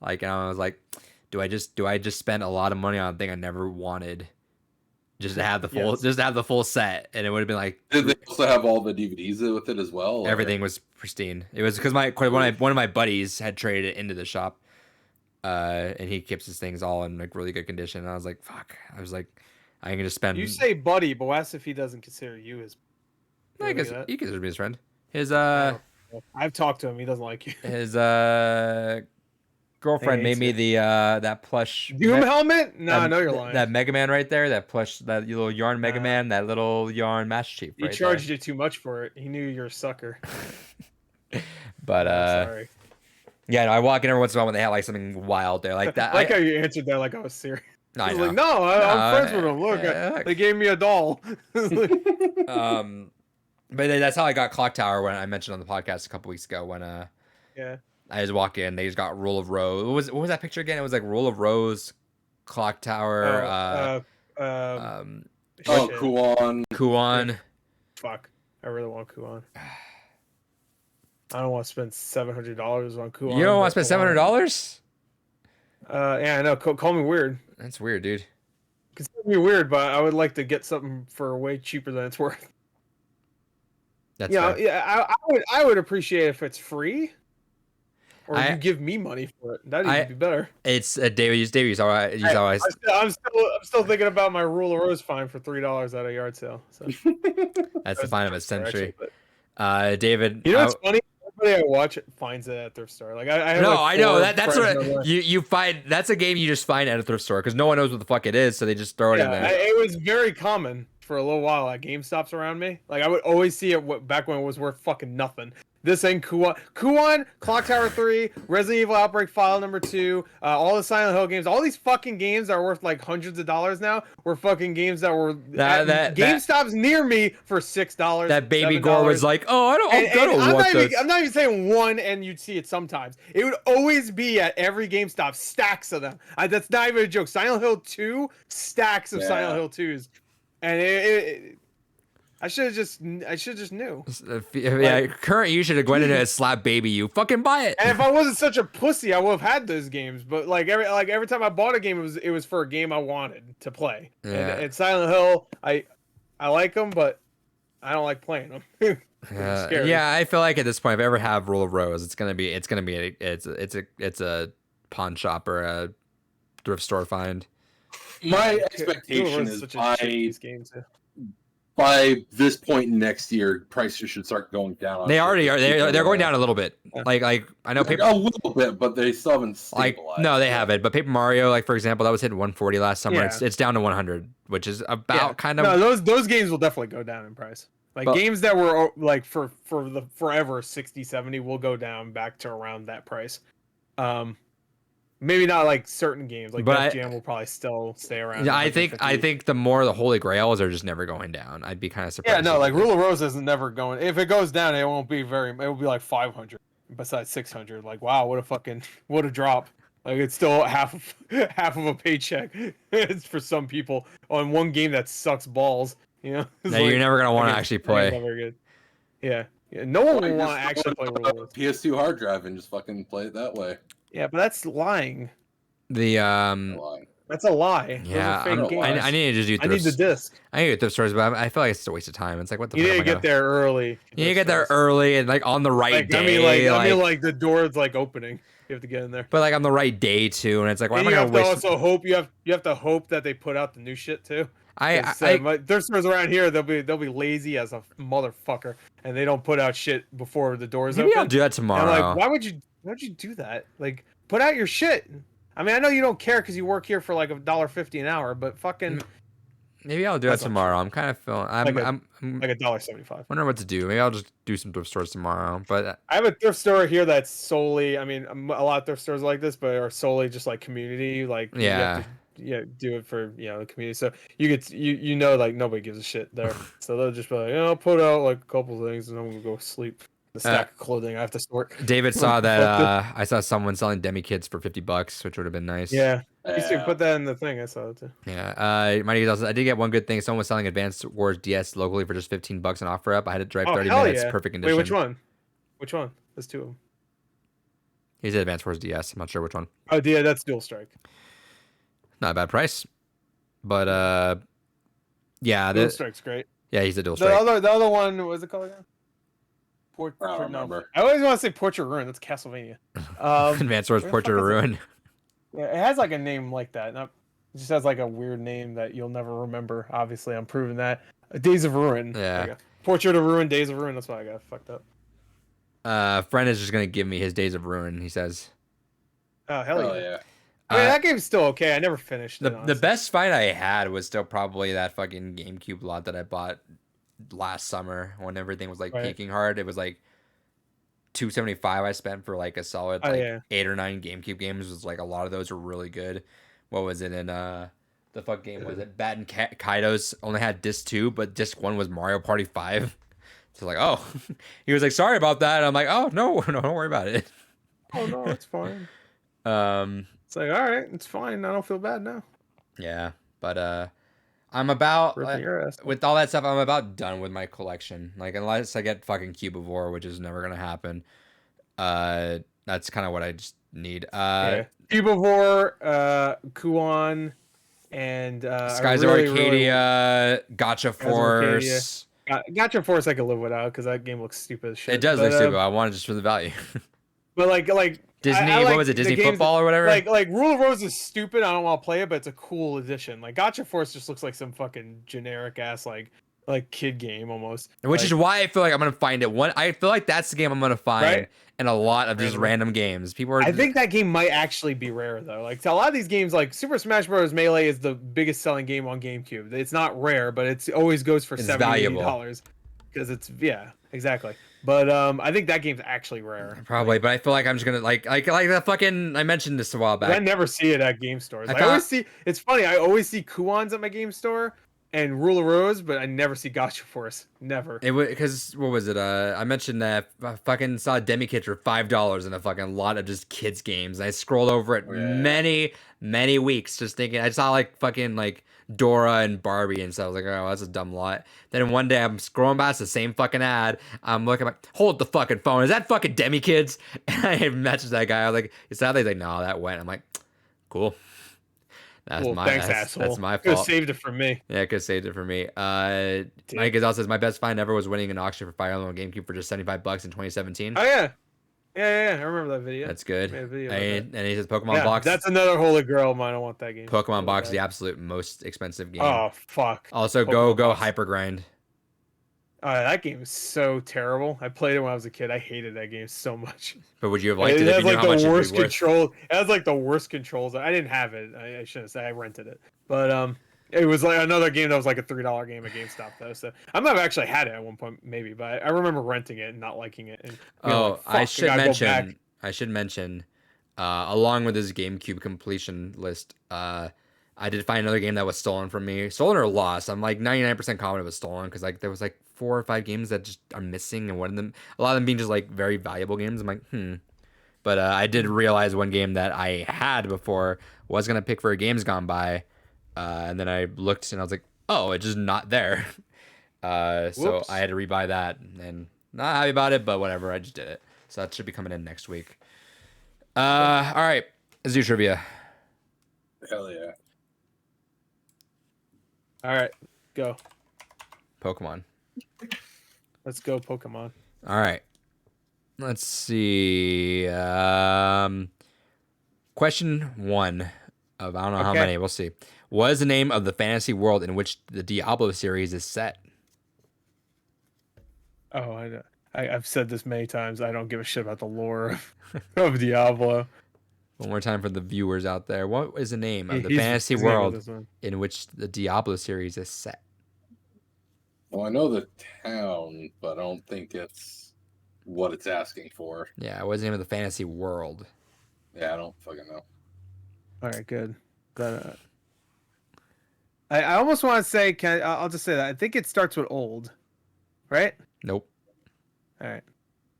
Like, and I was like, do I just spend a lot of money on a thing I never wanted? Just to have the full set, and it would have been like. Did they also have all the DVDs with it as well? Everything was pristine. It was because one of my buddies had traded it into the shop, and he keeps his things all in like really good condition. And I was like, fuck. I was like, I can just spend. You say buddy, but ask if he doesn't consider you his. I guess he considers me his friend. His I've talked to him. He doesn't like you. His girlfriend made me the that plush Doom helmet. No, I know you're lying. That Mega Man right there, that plush, that little yarn Mega Man, that little yarn Master Chief. He charged you too much for it. He knew you're a sucker. But sorry. Yeah, no, I walk in every once in a while when they have like something wild there, like that. I like how you answered that like I was serious. No, I was like, no, I'm friends with them. Look, they gave me a doll. But that's how I got Clock Tower when I mentioned on the podcast a couple weeks ago when yeah. I just walk in, they just got Rule of Rose. What was that picture again? It was like Rule of Rose, Clock Tower. Kuon. Kuon. Fuck, I really want Kuon. I don't want to spend $700 on Kuon. You don't want to spend $700? Yeah, I know. Call me weird. That's weird, dude. Consider me weird, but I would like to get something for way cheaper than it's worth. That's yeah. I would appreciate if it's free, or you give me money for it. That'd even be better. It's David. Always. I'm still thinking about my Rule of Rose fine for $3 at a yard sale. So. That's the fine of a century. David, you know what's funny? Everybody I watch finds it at thrift store. Like I know that's what you find. That's a game you just find at a thrift store because no one knows what the fuck it is, so they just throw it in there. It was very common for a little while at GameStops around me. Like I would always see it back when it was worth fucking nothing. This ain't Kuon, Clock Tower 3, Resident Evil Outbreak File Number 2, all the Silent Hill games, all these fucking games that are worth like hundreds of dollars now were fucking games that were at GameStops near me for $6. That baby $7. Gore was like, oh, I'm not even saying one, and you'd see it sometimes. It would always be at every GameStop, stacks of them. That's not even a joke. Silent Hill 2, stacks of Silent Hill 2s. And I should just knew. Yeah, current you should have went in and slapped baby you. Fucking buy it. And if I wasn't such a pussy, I would have had those games. But like every time I bought a game, it was for a game I wanted to play. Yeah. And Silent Hill, I like them, but I don't like playing them. Yeah, I feel like at this point, if I ever have Rule of Rose, it's gonna be a pawn shop or a thrift store find. My expectation is by this point next year, prices should start going down. They already are. They're going down a little bit. Like I know a little bit, but they still haven't stabilized. No, they haven't. But Paper Mario, like for example, that was hitting 140 last summer. Yeah. It's down to 100, which is about kind of. No, those games will definitely go down in price. Like games that were like for the forever 60, 70 will go down back to around that price. Maybe not like certain games, like Def Jam will probably still stay around. Yeah, I think the more the Holy Grails are just never going down. I'd be kind of surprised. Yeah, no, like Rule of Rose isn't never going. If it goes down, it won't be it will be like 500 besides 600. Like wow, what a drop. Like it's still half of a paycheck. It's for some people on one game that sucks balls. You know, no, you're never gonna want to actually play. Never good. Yeah, no one will want to actually play Rule of Rose. PS2 hard drive and just fucking play it that way. Yeah, but that's lying. That's a lie. Yeah, Those are fake games. I need to just do I need the disc. I need to get thrift stores, but I feel like it's a waste of time. It's like, what the You fuck need am to I get there early. You need to get there early and like on the right day. I mean, like the door's like opening. You have to get in there. But like on the right day too, and it's like, why am I you gonna have waste? to also hope you have to hope that they put out the new shit too. There's stores around here, they'll be lazy as a motherfucker, and they don't put out shit before the doors maybe open. I'll do that tomorrow. And I'm like, why would you do that? Like, put out your shit. I mean, I know you don't care because you work here for like $1.50 an hour, but fucking. Maybe I'll do that tomorrow. I'm kind of feeling. I'm like $1.75. Wondering what to do. Maybe I'll just do some thrift stores tomorrow. But I have a thrift store here that's solely. I mean, a lot of thrift stores like this, but are solely just like community. Like yeah. Do it for the community. So you get like nobody gives a shit there. So they'll just be like, I'll put out like a couple things and I'm gonna go sleep. The stack of clothing I have to sort. David saw that I saw someone selling demi kits for $50, which would have been nice. Yeah. You should put that in the thing. I saw it too. Yeah. I did get one good thing. Someone was selling Advanced Wars DS locally for just $15 on offer up. I had to drive 30 minutes. Perfect condition. Wait, which one? Which one? There's two of them. He said Advanced Wars DS. I'm not sure which one. Oh, yeah, that's Dual Strike. Not a bad price, but yeah, Dual Strike's great. Yeah, he's a Dual Strike. The other one, what was it called again? I don't remember. I always want to say Portrait of Ruin. That's Castlevania. Advanced Wars Portrait of Ruin. Yeah, it has like a name like that. It just has like a weird name that you'll never remember. Obviously, I'm proving that. Days of Ruin. Yeah. Portrait of Ruin, Days of Ruin. That's why I got fucked up. Friend is just gonna give me his Days of Ruin. He says. Oh hell yeah! I mean, that game's still okay. I never finished it. The best fight I had was still probably that fucking GameCube lot that I bought last summer when everything was like peaking hard. It was like $275 I spent for like a solid 8 or 9 GameCube games. Was like a lot of those were really good. What was it in the fuck game was it? Bat and Kaidos only had disc 2, but disc 1 was Mario Party 5. So like, oh, he was like, sorry about that. And I'm like, oh no, don't worry about it. Oh no, it's fine. It's like, all right, it's fine. I don't feel bad now. Yeah, but I'm about with all that stuff. I'm about done with my collection. Like unless I get fucking Cubivore, which is never gonna happen. That's kind of what I just need. Cubivore, Kuon, and Skies of Arcadia, Gotcha Force. Gotcha Force I can live without because that game looks stupid as shit. It does look stupid. I want it just for the value. But like Disney, what was it? Disney Football or whatever? Like Rule of Rose is stupid. I don't want to play it, but it's a cool addition. Like Gotcha Force just looks like some fucking generic ass like kid game almost. Which is why I feel like I'm gonna find it. I feel like that's the game I'm gonna find in a lot of just random games. I think that game might actually be rare though. Like so a lot of these games, like Super Smash Bros. Melee is the biggest selling game on GameCube. It's not rare, but it always goes for $70 because it's exactly. But I think that game's actually rare. Probably, but I feel like I'm just gonna like the fucking. I mentioned this a while back. I never see it at game stores. I always see. It's funny. I always see Kuons at my game store and Rule of Rose, but I never see Gotcha Force. Never. It was because what was it? I mentioned that I fucking saw demi kits for $5 in a fucking lot of just kids games. I scrolled over it many weeks just thinking. I saw like fucking like Dora and Barbie and stuff. I was like, oh, that's a dumb lot. Then one day I'm scrolling past the same fucking ad. I'm looking like, hold the fucking phone. Is that fucking Demi Kids? And I messaged that guy. I was like, is that? He's like, no, that went. I'm like, cool. That's asshole. That's my fault. Could have saved it for me. Yeah, could have saved it for me. Mike Gazelle says my best find ever was winning an auction for Fire Emblem on GameCube for just $75 in 2017. Oh yeah. Yeah, I remember that video. That's good. And he says Pokemon Box. That's another holy grail of mine. I want that game. Pokemon Box is the absolute most expensive game. Oh fuck. Also, go Hyper Grind. That game is so terrible. I played it when I was a kid. I hated that game so much. But would you have liked it? It has like the worst controls. It has like the worst controls. I didn't have it. I shouldn't say I rented it. But it was like another game that was like a $3 game at GameStop though. So I might have actually had it at one point, maybe. But I remember renting it and not liking it. And I should mention, along with this GameCube completion list, I did find another game that was stolen from me. Stolen or lost. I'm like 99% confident it was stolen because like there was like 4 or 5 games that just are missing, and one of them, a lot of them being just like very valuable games. I'm like, But I did realize one game that I had before was gonna pick for a Games Gone By, and then I looked and I was like, oh, it's just not there. So I had to rebuy that, and not happy about it, but whatever. I just did it. So that should be coming in next week. All right, let's do trivia. Hell yeah. All right, go. Pokemon. Let's go, Pokemon. All right. Let's see. Question 1 of I don't know how many. We'll see. What is the name of the fantasy world in which the Diablo series is set? Oh, I know. I've said this many times. I don't give a shit about the lore of Diablo. One more time for the viewers out there. What is the name of the He's fantasy name of world this one. in which the Diablo series is set? Well, I know the town, but I don't think it's what it's asking for. Yeah, what is the name of the fantasy world? Yeah, I don't fucking know. All right, good. But, I almost want to say, I'll just say that. I think it starts with old, right? Nope. All right.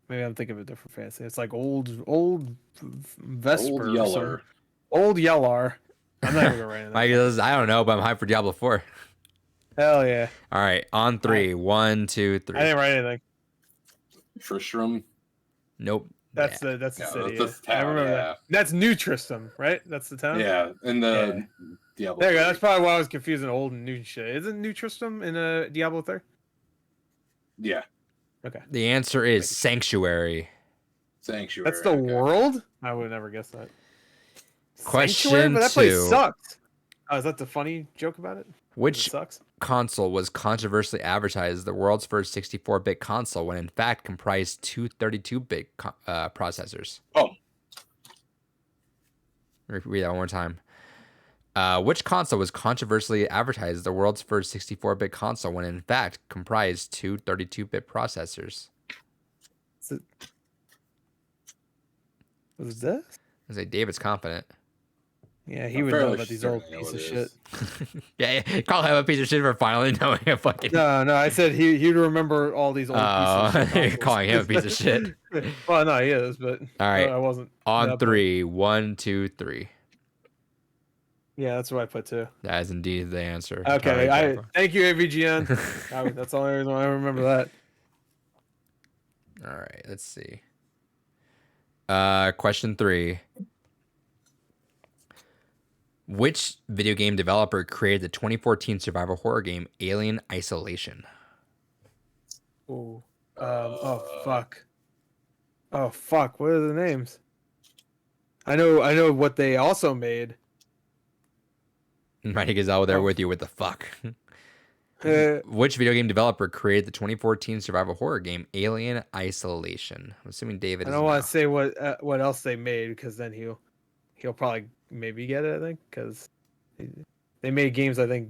Maybe I'm thinking of a different fantasy. It's like old Vesper. Old or Yeller. something. Old Yellar. I'm not even gonna write it. Mike says, I don't know, but I'm hyped for Diablo 4. Hell yeah. All right, on 3. 1, 2, 3. I didn't write anything. Tristram. Nope. That's Yeah. the city. That's the town, I remember yeah. that. That's New Tristram, right? That's the town. Yeah, in the Diablo. There you go. 3. That's probably why I was confusing old and new shit. Isn't New Tristram in Diablo 3? Yeah, Okay. The answer is Sanctuary. Sanctuary. That's the okay. world? I would never guess that. Question Sanctuary? But that place 2. sucked. Oh, is that the funny joke about it? It Which sucks. console was controversially advertised as the world's first 64-bit console when in fact comprised two 32-bit processors? Oh, Read that one more time. Which console was controversially advertised as the world's first 64-bit console when in fact comprised two 32-bit processors? What is this? I say David's confident. Yeah, he I'm would know fairly about these certain old I know piece what of it shit. is. Yeah, call him a piece of shit for finally knowing a fucking. No, I said he'd remember all these old pieces of shit. You're consoles. calling him a piece of shit. Well, no, he is, but All right. I wasn't. On that 3. 1, 2, 3. Yeah, that's what I put too. That is indeed the answer. Okay, All right, thank you, AVGN. That's the only reason why I remember that. All right, let's see. Question 3. Which video game developer created the 2014 survival horror game Alien Isolation? Oh, fuck. Oh fuck! What are the names? I know what they also made. Mighty Gazelle there with you with the fuck. Uh, Which video game developer created the 2014 survival horror game Alien Isolation? I'm assuming David I is don't now. want to say what else they made because then he'll probably maybe get it. I think because they made games I think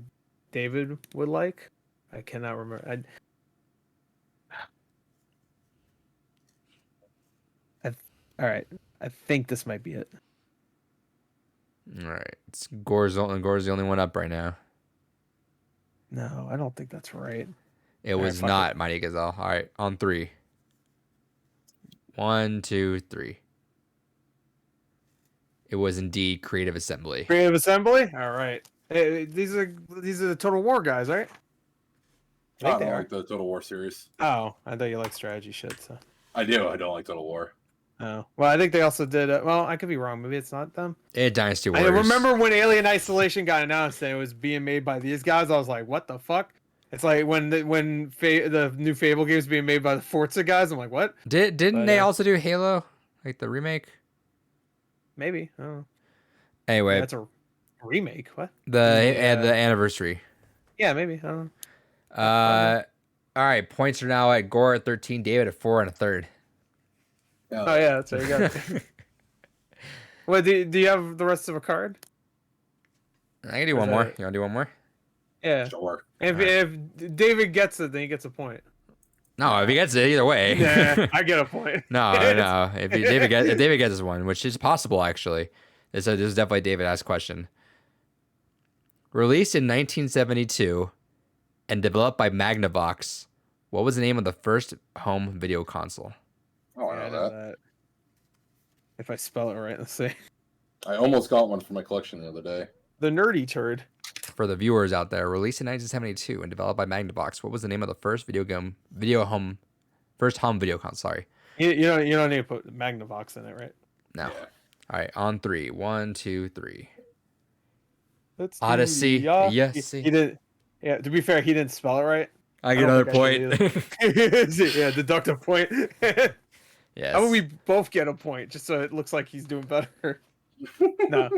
David would like. I cannot remember. All right. I think this might be it. All right, it's Gore's the only one up right now. No, I don't think that's right. It All right, was fuck not it. Mighty Gazelle. All right, on 3. 1, 2, 3. It was indeed Creative Assembly. Creative Assembly. All right. Hey, these are the Total War guys, right? I think I they don't are. like the Total War series. Oh, I thought you like strategy shit. So. I do. I don't like Total War. Oh, well, I think they also did. Well, I could be wrong. Maybe it's not them. Dynasty I Warriors. remember when Alien Isolation got announced and it was being made by these guys. I was like, "What the fuck?" It's like when the new Fable game is being made by the Forza guys. I'm like, "What?" Didn't they also do Halo, like the remake? Maybe. I don't know. Anyway, That's a remake. What? the anniversary. Yeah, maybe. I don't know. All right. Points are now at Gore at 13, David at 4 1/3. Oh yeah, that's there you go. What do you have the rest of a card? I can do one more. You want to do one more? Yeah. Sure. If David gets it, then he gets a point. No, if he gets it, either way. Yeah, I get a point. No. If David gets this one, which is possible actually, this is definitely a David asked question. Released in 1972 and developed by Magnavox, what was the name of the first home video console? Oh, I know that. If I spell it right, let's see. I almost got one for my collection the other day. The Nerdy Turd. For the viewers out there, released in 1972 and developed by Magnavox, what was the name of the first first home video console? Sorry. You don't need to put Magnavox in it, right? No. Yeah. All right, on 3. 1, 2, 3. Let's Odyssey. do the Yes. He Yeah, to be fair, he didn't spell it right. I get another point. Yeah, deductive point. Yes. How about we both get a point, just so it looks like he's doing better? No.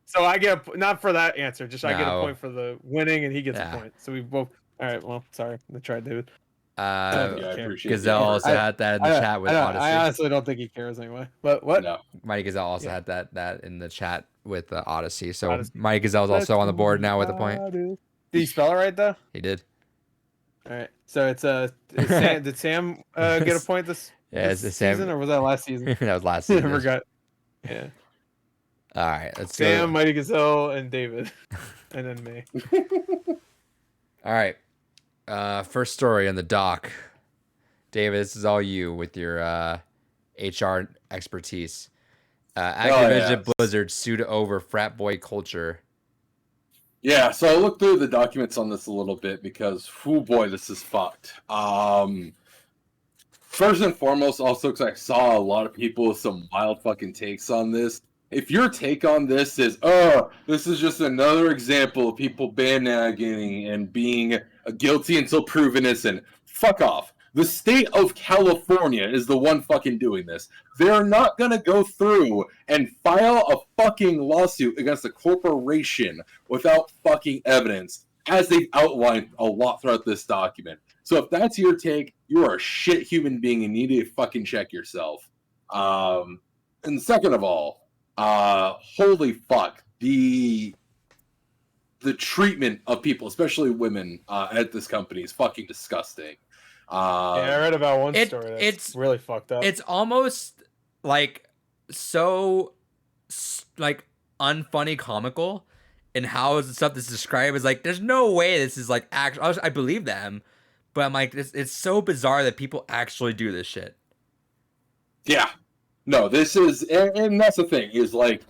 So I get not for that answer. Just I get a point for the winning, and he gets a point. So we both. All right. Well, sorry. I tried, David. I appreciate Gazelle also had that in the chat with Odyssey. I honestly don't think he cares anyway. But what? No. Mighty Gazelle also had that in the chat with Odyssey. So Mighty Gazelle is also on the board now with a point. Did he spell it right though? He did. All right. So it's Sam, did Sam get a point this season, or was that last season? That was last season. I forgot. Yeah. All right. Let's Sam, go. Mighty Gazelle, and David, and then me. All right. First story on the dock. David, this is all you with your HR expertise. Activision-Blizzard sued over frat boy culture. Yeah, so I looked through the documents on this a little bit because, oh boy, this is fucked. First and foremost, also because I saw a lot of people with some wild fucking takes on this. If your take on this is, this is just another example of people bandwagoning and being guilty until proven innocent, fuck off. The state of California is the one fucking doing this. They're not gonna go through and file a fucking lawsuit against a corporation without fucking evidence, as they've outlined a lot throughout this document. So if that's your take, you are a shit human being and need to fucking check yourself. And second of all, holy fuck, the treatment of people, especially women, at this company is fucking disgusting. I read about one story that's really fucked up. It's almost like so like unfunny comical in how the stuff that's described is like, there's no way this is like actually, I believe them, but I'm like, it's so bizarre that people actually do this shit. Yeah. No, this is, and that's the thing, is like,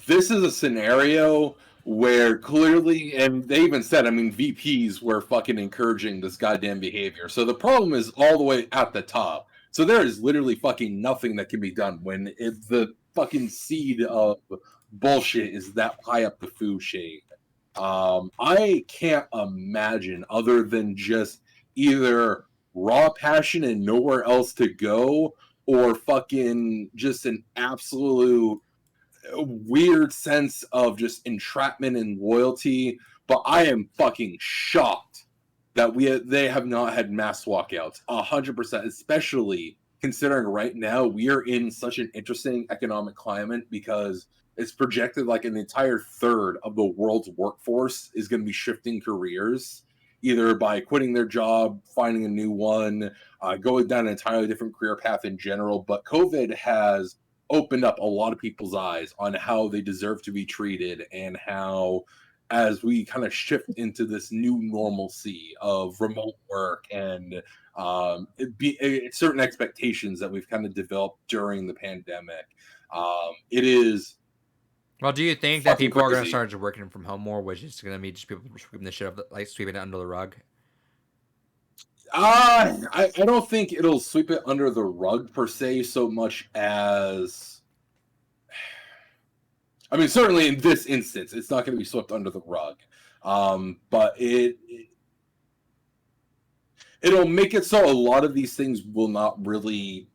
this is a scenario where clearly, and they even said, I mean, VPs were fucking encouraging this goddamn behavior. So the problem is all the way at the top. So there is literally fucking nothing that can be done when the fucking seed of bullshit is that high up the food chain. I can't imagine, other than just either raw passion and nowhere else to go, or fucking just an absolute weird sense of just entrapment and loyalty. But I am fucking shocked that they have not had mass walkouts. 100%, especially considering right now we are in such an interesting economic climate, because it's projected like an entire third of the world's workforce is going to be shifting careers, either by quitting their job, finding a new one, going down an entirely different career path in general. But COVID has opened up a lot of people's eyes on how they deserve to be treated, and how, as we kind of shift into this new normalcy of remote work and certain expectations that we've kind of developed during the pandemic, it is. Well, do you think that people are going to start working from home more, which is going to be just people sweeping the shit up, like sweeping it under the rug? I don't think it'll sweep it under the rug per se, so much as, I mean, certainly in this instance, it's not going to be swept under the rug. But it'll make it so a lot of these things will not really,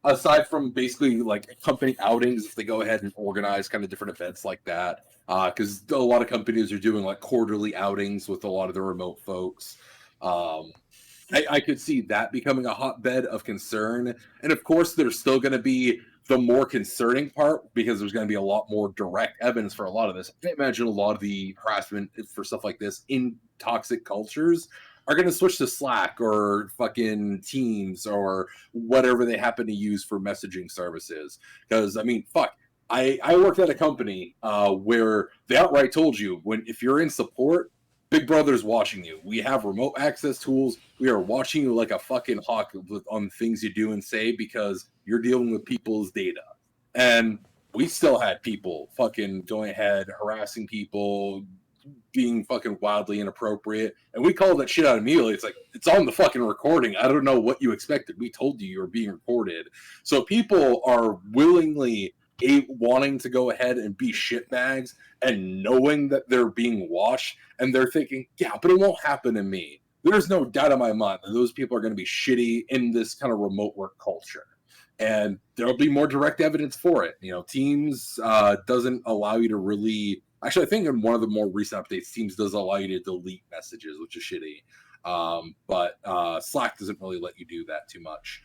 aside from basically like company outings, if they go ahead and organize kind of different events like that, because a lot of companies are doing like quarterly outings with a lot of the remote folks. I could see that becoming a hotbed of concern. And of course, there's still going to be the more concerning part, because there's going to be a lot more direct evidence for a lot of this. I imagine a lot of the harassment for stuff like this in toxic cultures are going to switch to Slack or fucking Teams or whatever they happen to use for messaging services. Because, I mean, fuck. I worked at a company where they outright told you, if you're in support, Big Brother's watching you. We have remote access tools. We are watching you like a fucking hawk on things you do and say, because you're dealing with people's data. And we still had people fucking going ahead, harassing people, being fucking wildly inappropriate. And we called that shit out immediately. It's like, it's on the fucking recording. I don't know what you expected. We told you were being recorded. So people are willingly wanting to go ahead and be shitbags and knowing that they're being watched, and they're thinking, yeah, but it won't happen to me. There's no doubt in my mind that those people are going to be shitty in this kind of remote work culture. And there'll be more direct evidence for it. Teams doesn't allow you to really... Actually, I think in one of the more recent updates, Teams does allow you to delete messages, which is shitty. But Slack doesn't really let you do that too much.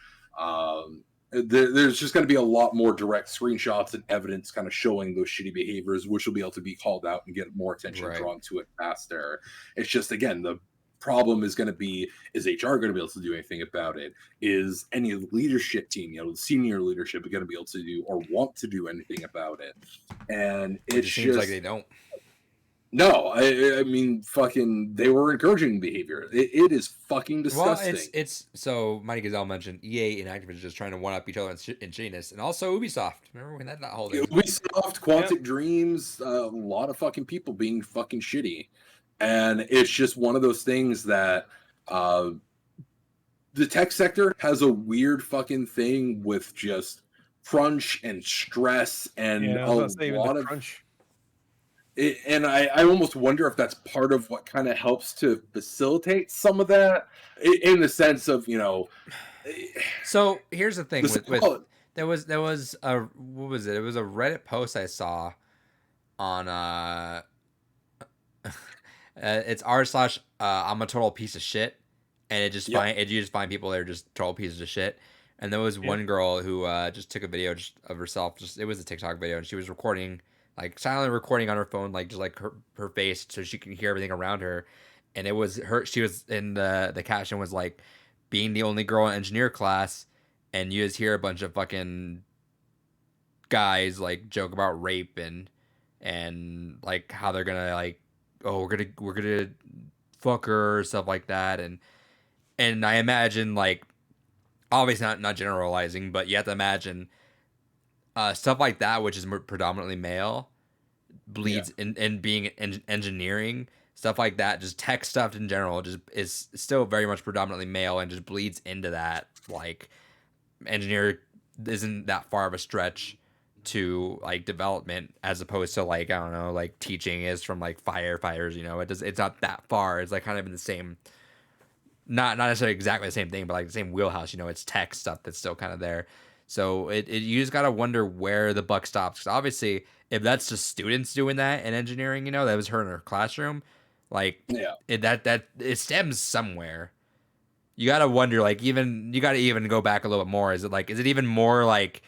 There's just going to be a lot more direct screenshots and evidence kind of showing those shitty behaviors, which will be able to be called out and get more attention drawn to it faster. It's just, again, the problem is going to be, is HR going to be able to do anything about it? Is any leadership team, the senior leadership, going to be able to do or want to do anything about it? And it seems like they don't. No, I mean, fucking, they were encouraging behavior. It is fucking disgusting. Well, it's so Mighty Gazelle mentioned EA and Activision just trying to one up each other in shittiness, and also Ubisoft. Remember when that whole thing? Ubisoft, Quantic Dreams, a lot of fucking people being fucking shitty. And it's just one of those things that the tech sector has a weird fucking thing with just crunch and stress and a lot of crunch. And I almost wonder if that's part of what kind of helps to facilitate some of that, in the sense of, So here's the thing there was a, what was it? It was a Reddit post I saw on it's r/I'm a total piece of shit, and you just find people that are just total pieces of shit. And there was one girl who just took a video of herself. It was a TikTok video, and she was recording, like silently recording on her phone, like just like her face, so she can hear everything around her. And it was her. She was in the caption was like, being the only girl in engineer class, and you just hear a bunch of fucking guys like joke about rape and like how they're gonna like, oh, we're gonna fuck her or stuff like that. And I imagine, like, obviously not generalizing, but you have to imagine stuff like that, which is predominantly male, bleeds in being engineering, stuff like that, just tech stuff in general, just is still very much predominantly male and just bleeds into that. Like, engineer isn't that far of a stretch to like development, as opposed to like, I don't know, like teaching is from like firefighters. It's not that far. It's like kind of in the same, not necessarily exactly the same thing, but like the same wheelhouse. It's tech stuff that's still kind of there. So you just gotta wonder where the buck stops, because obviously if that's just students doing that in engineering, that was her in her classroom, like it stems somewhere. You gotta wonder, like, you gotta even go back a little bit more. Is it even more like,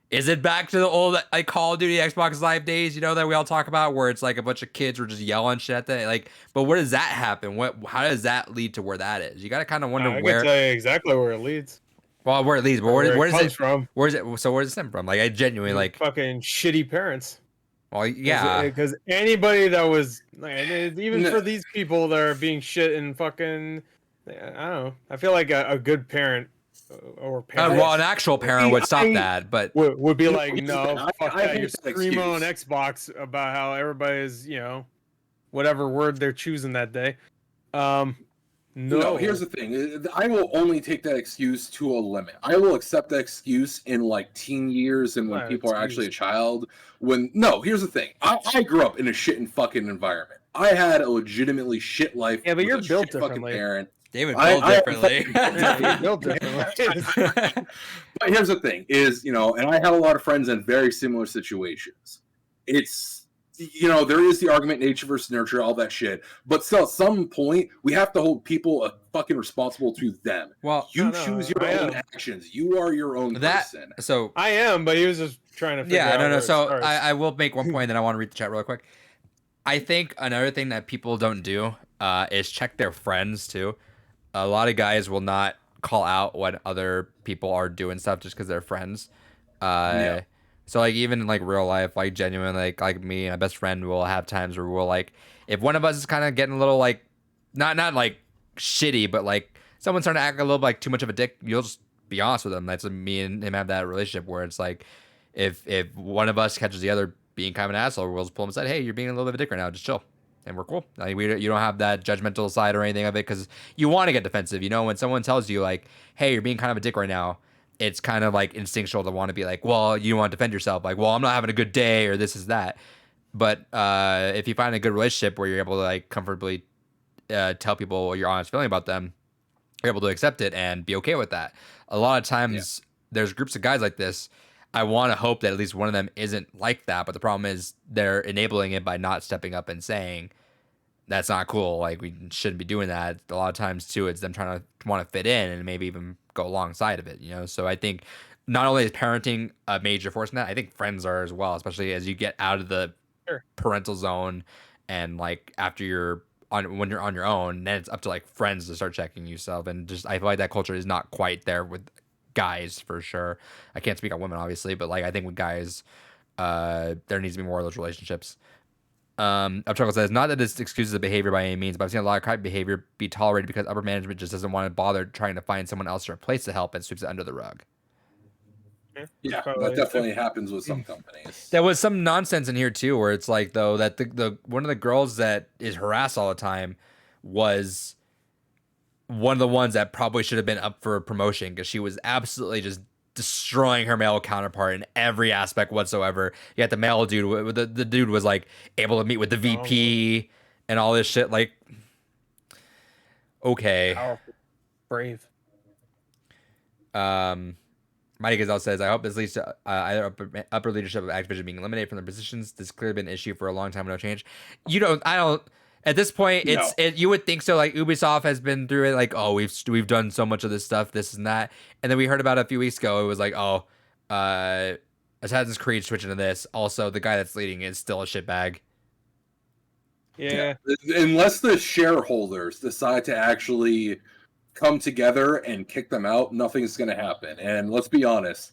is it back to the old like Call of Duty Xbox Live days, that we all talk about, where it's like a bunch of kids were just yelling shit at the, like, but where does that happen? How does that lead to where that is? You got to kind of wonder where. I can tell you exactly where it leads. Well, where it leads, but where does it from? Where is it? So where does it stem from? Like, I genuinely like fucking shitty parents. Well, yeah, because anybody that was like, even for these people that are being shit and fucking, I don't know. I feel like a good parent. Or well, an actual parent would stop that, but would be like, no, fuck that. You're screaming on Xbox about how everybody's, whatever word they're choosing that day. No, here's the thing. I will only take that excuse to a limit. I will accept that excuse in like teen years and when people are actually a child. Here's the thing. I grew up in a shit and fucking environment. I had a legitimately shit life. Yeah, but you're built differently. Parent. David built differently. But here's the thing is, and I have a lot of friends in very similar situations. It's, there is the argument, nature versus nurture, all that shit. But still, at some point, we have to hold people fucking responsible to them. Well, you choose your own actions. You are your own person. So I am, but he was just trying to figure out. No. So I will make one point, and then I want to read the chat real quick. I think another thing that people don't do is check their friends too. A lot of guys will not call out when other people are doing stuff just because they're friends. So like even in like real life, like genuinely, like me and my best friend will have times where we'll like, if one of us is kind of getting a little like, not like shitty, but like someone's starting to act a little like too much of a dick, you'll just be honest with them. That's me and him have that relationship where it's like, if one of us catches the other being kind of an asshole, we'll just pull him aside. Hey, you're being a little bit of a dick right now. Just chill. And we're cool. Like you don't have that judgmental side or anything of it, because you want to get defensive. When someone tells you like, "Hey, you're being kind of a dick right now," it's kind of like instinctual to want to be like, well, you want to defend yourself, like, well, I'm not having a good day or this is that. But if you find a good relationship where you're able to like comfortably tell people your honest feeling about them, you're able to accept it and be okay with that. A lot of times there's groups of guys like this. I want to hope that at least one of them isn't like that, but the problem is they're enabling it by not stepping up and saying that's not cool. Like, we shouldn't be doing that. A lot of times too, it's them trying to want to fit in and maybe even go alongside of it, you know? So I think not only is parenting a major force in that, I think friends are as well, especially as you get out of the parental zone and like after you're when you're on your own, then it's up to like friends to start checking yourself. And just, I feel like that culture is not quite there with guys for sure. I can't speak on women obviously, but like I think with guys, there needs to be more of those relationships. Upchuckle says, not that this excuses the behavior by any means, but I've seen a lot of crime behavior be tolerated because upper management just doesn't want to bother trying to find someone else to replace the help and sweeps it under the rug. Yeah, that definitely happens with some companies. There was some nonsense in here too, where it's like though that the one of the girls that is harassed all the time was one of the ones that probably should have been up for a promotion because she was absolutely just destroying her male counterpart in every aspect whatsoever. Yet the male dude, the dude was like able to meet with the VP and all this shit. Like, okay, powerful, brave. Mighty Gazelle says, I hope this leads to either upper leadership of Activision being eliminated from their positions. This has clearly been an issue for a long time with no change. I don't. At this point, you would think so. Like Ubisoft has been through it. Like, oh, we've done so much of this stuff, this and that, and then we heard about it a few weeks ago. It was like, oh, Assassin's Creed switching to this. Also, the guy that's leading is still a shitbag. Yeah. Unless the shareholders decide to actually come together and kick them out, nothing's gonna happen. And let's be honest,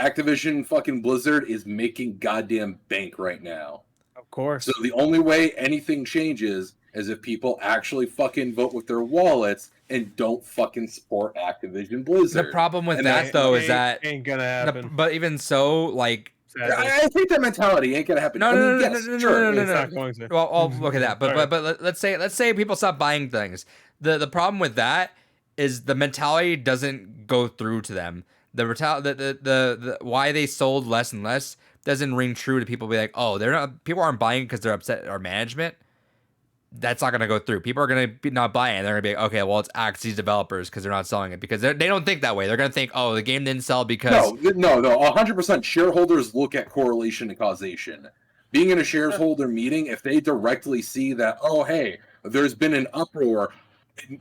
Activision fucking Blizzard is making goddamn bank right now. Of course. So the only way anything changes is if people actually fucking vote with their wallets and don't fucking support Activision Blizzard. The problem with that though is that ain't gonna happen. But even so, like, I think that mentality ain't gonna happen. No. It's not going to. Well, I'll look at that. But let's say people stop buying things. The problem with that is the mentality doesn't go through to them. The why they sold less and less doesn't ring true to people. Be like, oh, people aren't buying because they're upset at our management. That's not gonna go through. People are gonna be not buying. They're gonna be like, okay, well, it's Axie's developers because they're not selling it, because they don't think that way. They're gonna think, oh, the game didn't sell because no, 100%. Shareholders look at correlation and causation. Being in a shareholder meeting, if they directly see that, oh, hey, there's been an uproar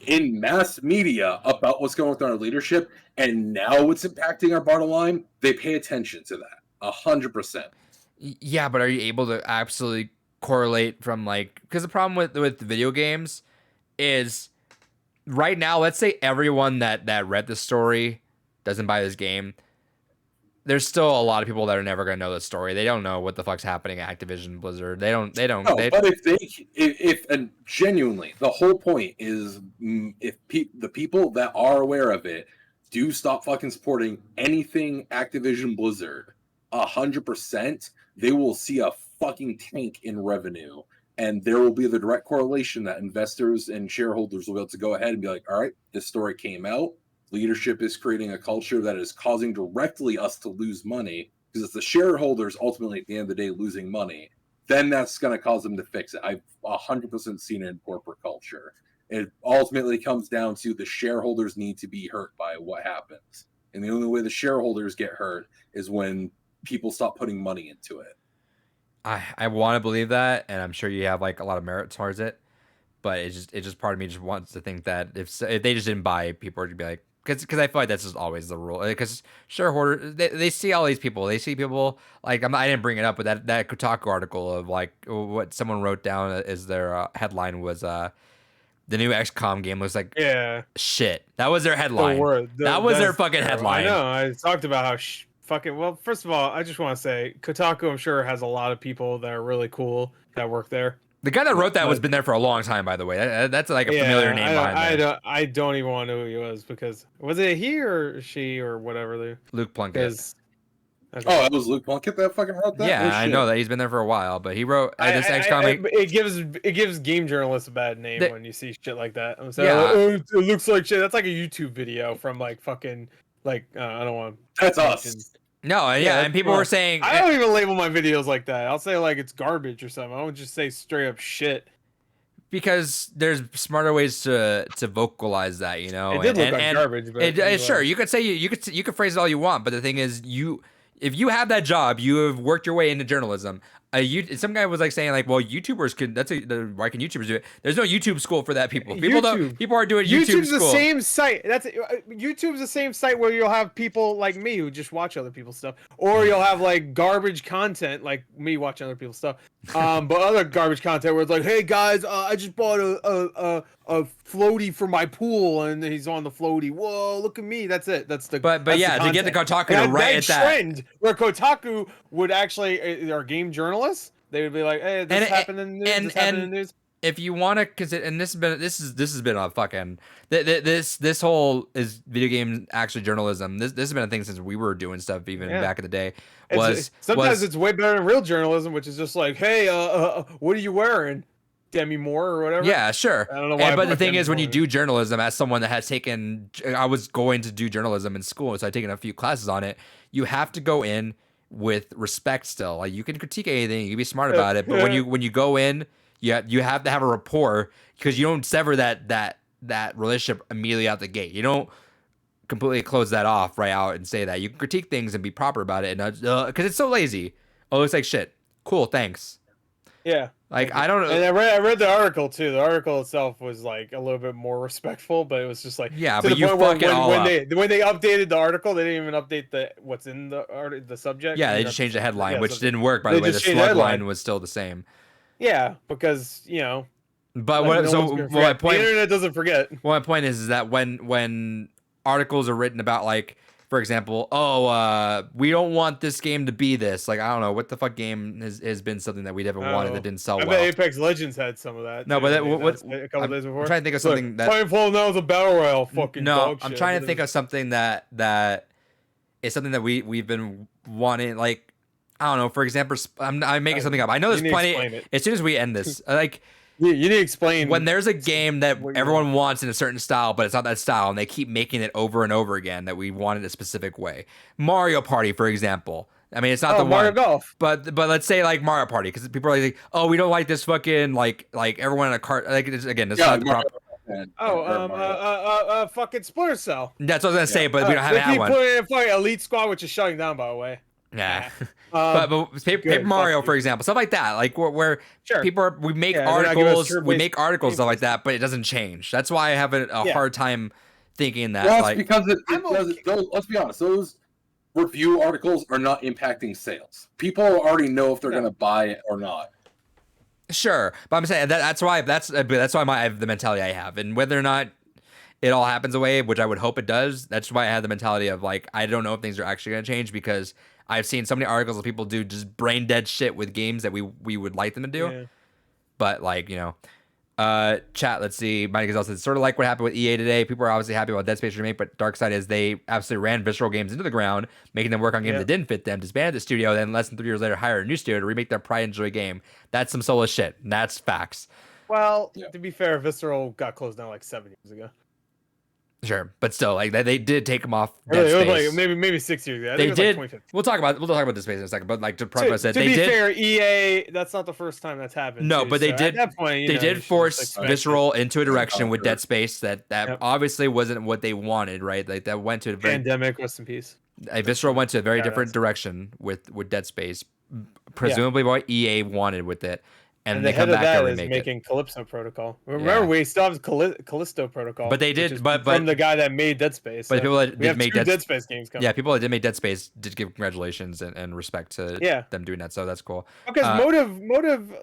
in mass media about what's going on with our leadership, and now it's impacting our bottom line, they pay attention to that 100%. Yeah, but are you able to absolutely correlate from, like, because the problem with video games is right now, let's say everyone that read the story doesn't buy this game, there's still a lot of people that are never going to know the story. They don't know what the fuck's happening at Activision Blizzard. They don't. No, but if genuinely, the whole point is if the people that are aware of it do stop fucking supporting anything Activision Blizzard, 100%, they will see a fucking tank in revenue, and there will be the direct correlation that investors and shareholders will be able to go ahead and be like, all right, this story came out. Leadership is creating a culture that is causing directly us to lose money, because it's the shareholders ultimately at the end of the day losing money. Then that's going to cause them to fix it. I've 100% seen it in corporate culture. It ultimately comes down to the shareholders need to be hurt by what happens. And the only way the shareholders get hurt is when people stop putting money into it. I want to believe that, and I'm sure you have like a lot of merit towards it, but it's just part of me just wants to think that if they just didn't buy, people would be like, because I feel like that's just always the rule. Because shareholders, they see all these people. They see people like I didn't bring it up, but that Kotaku article of like what someone wrote down as their headline was the new XCOM game looks like shit. That was their headline. That was their fucking headline. I know. I talked about how fucking well. First of all, I just want to say Kotaku, I'm sure, has a lot of people that are really cool that work there. The guy that wrote that was been there for a long time, by the way. That's like a familiar name behind there. I don't even want to know who he was it he or she or whatever? Luke Plunkett. Okay. Oh, it was Luke Plunkett that fucking wrote that? Yeah, I know that. He's been there for a while, but he wrote this XCOM. It gives game journalists a bad name when you see shit like that. So, it looks like shit. That's like a YouTube video from like fucking Like I don't want. That's us. No, yeah, and people were saying I don't even label my videos like that. I'll say like it's garbage or something. I don't just say straight up shit. because there's smarter ways to vocalize that, you know. It did look like garbage, but sure, you could say you could phrase it all you want, but the thing is, if you have that job, you have worked your way into journalism. Some guy was like saying like, well, YouTubers can. Why can YouTubers do it? There's no YouTube school for that. People are doing YouTube's school. the same site. YouTube's the same site where you'll have people like me who just watch other people's stuff, or you'll have like garbage content like me watching other people's stuff. But other garbage content where it's like, hey guys, I just bought a floaty for my pool, and he's on the floaty. Whoa, look at me. That's it. That's the. But yeah, to get the Kotaku to write at that trend where Kotaku would actually are game journalists. They would be like, hey, this happened in the news. This happened in the news. If you want to consider, and this has been a fucking this whole is video game actually journalism. This has been a thing since we were doing stuff even back in the day. Sometimes it's way better than real journalism, which is just like, hey, what are you wearing, Demi Moore or whatever? Yeah, sure. I don't know why. But the thing is, when you do journalism, as someone that has taken, I was going to do journalism in school, so I've taken a few classes on it. You have to go in with respect still. Like you can critique anything, you can be smart about it, but when you go in, you have to have a rapport, because you don't sever that relationship immediately out the gate. You don't completely close that off right out and say that. You can critique things and be proper about it, and because it's so lazy. Oh, it's like shit. Cool, thanks. Yeah. Like I don't know. And I read the article too. The article itself was like a little bit more respectful, but it was just like but you fuck it all up. When they updated the article, they didn't even update what's in the subject. Yeah, they just changed the headline, which didn't work, by the way. The slug line was still the same. Yeah, because But like, my point, the internet doesn't forget. Well, my point is that when articles are written about, like, for example, we don't want this game to be this. Like, I don't know what the fuck game has been something that we never wanted that didn't sell well. I bet Apex Legends had some of that. No, but a couple days before. I'm trying to think of something that Titanfall now is a battle royale. Fucking dog I'm shit. trying to think of something that is something that we've been wanting. Like, I don't know. For example, I'm making something up. I know there's plenty. As soon as we end this, like. You need to explain. When there's a game that everyone wants in a certain style, but it's not that style, and they keep making it over and over again that we want it a specific way. Mario Party, for example. I mean, it's not the Mario one. Golf. But let's say like Mario Party, because people are like, oh, we don't like this fucking like everyone in a cart. Like again, it's not the proper. Fucking Splinter Cell. That's what I was gonna say, but we don't have that one. They keep putting in fight Elite Squad, which is shutting down, by the way. Yeah. But Paper Mario, for example, stuff like that, like where people we make articles, stuff like that, but it doesn't change. That's why I have a hard time thinking that. Well, it's because let's be honest, those review articles are not impacting sales. People already know if they're going to buy it or not. Sure, but I'm saying that's why I have the mentality I have, and whether or not it all happens away, which I would hope it does. That's why I have the mentality of like, I don't know if things are actually going to change, because I've seen so many articles of people do just brain dead shit with games that we would like them to do. Yeah. But like, chat, let's see. Mike Gazelle said, sort of like what happened with EA today. People are obviously happy about Dead Space Remake, but dark side is they absolutely ran Visceral Games into the ground, making them work on games that didn't fit them, disbanded the studio, then less than 3 years later hired a new studio to remake their pride and joy game. That's some soulless shit. And that's facts. Well, to be fair, Visceral got closed down like 7 years ago. Sure, but still, like they did take them off Dead Space. It was like maybe 6 years ago. They did. Like we'll talk about Dead Space in a second. But like to preface it, to be fair, EA, that's not the first time that's happened. No, but they did. At that point, they did force Visceral into a direction with Dead Space that obviously wasn't what they wanted, right? Like that went to a very pandemic. Rest in peace. Visceral went to a very different direction with Dead Space, presumably what EA wanted with it. And they come back and remake making Calypso Protocol. Remember, we still have Callisto Protocol. But they did, but from the guy that made Dead Space. But people that did make Dead Space games coming. Yeah, people that did make Dead Space did give congratulations and respect to them doing that. So that's cool. Because Motive,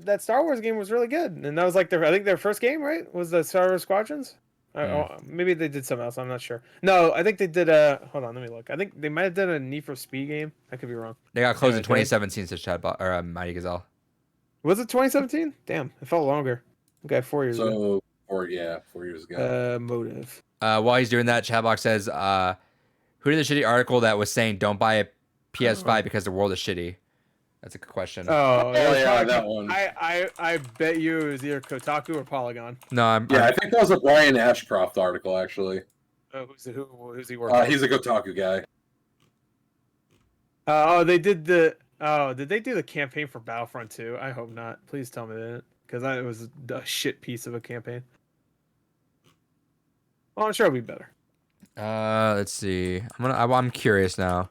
that Star Wars game was really good, and that was like I think their first game, right? Was the Star Wars Squadrons? Maybe they did something else. I'm not sure. No, I think they did hold on, let me look. I think they might have done a Need for Speed game. I could be wrong. They got closed in 2017, says Chadbot or Mighty Gazelle. Was it 2017? Damn, it felt longer. Okay, 4 years ago. 4 years ago. Motive. While he's doing that, Chatbox says, who did the shitty article that was saying don't buy a PS5 because the world is shitty? That's a good question. That one. I bet you it was either Kotaku or Polygon. No, I think that was a Brian Ashcroft article, actually. Who's he working? He's a Kotaku guy. They did the. Oh, did they do the campaign for Battlefront 2? I hope not. Please tell me they didn't, because it was a shit piece of a campaign. Well, I'm sure it'll be better. Let's see. I'm curious now.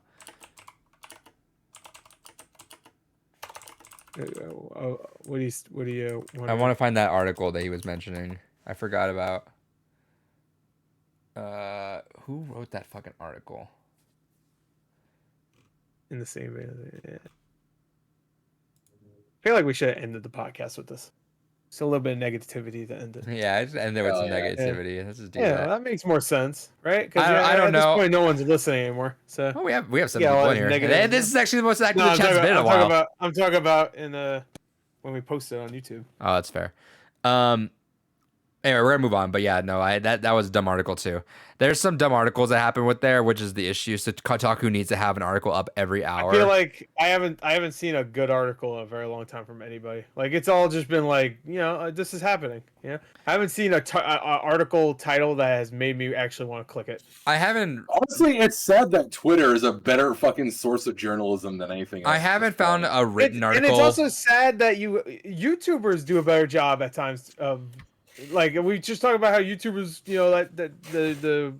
What do you? I want to find that article that he was mentioning. I forgot about. Who wrote that fucking article? In the same way. Yeah. I feel like we should have ended the podcast with this. Just a little bit of negativity to end it. Yeah, I just ended with some negativity. Let's just do that. That makes more sense, right? Because I don't know. At this point, no one's listening anymore. So we have some people in here. And this is actually the most active chat's been in a while. I'm talking about when we post it on YouTube. Oh, that's fair. Anyway, we're gonna move on, but yeah, no, that was a dumb article too. There's some dumb articles that happen with there, which is the issue. So Kotaku needs to have an article up every hour. I feel like I haven't seen a good article in a very long time from anybody. Like it's all just been like, this is happening. I haven't seen a article title that has made me actually want to click it. I haven't. Honestly, it's sad that Twitter is a better fucking source of journalism than anything else. I haven't found a written article. And it's also sad that YouTubers do a better job at times of. Like we just talked about how YouTubers,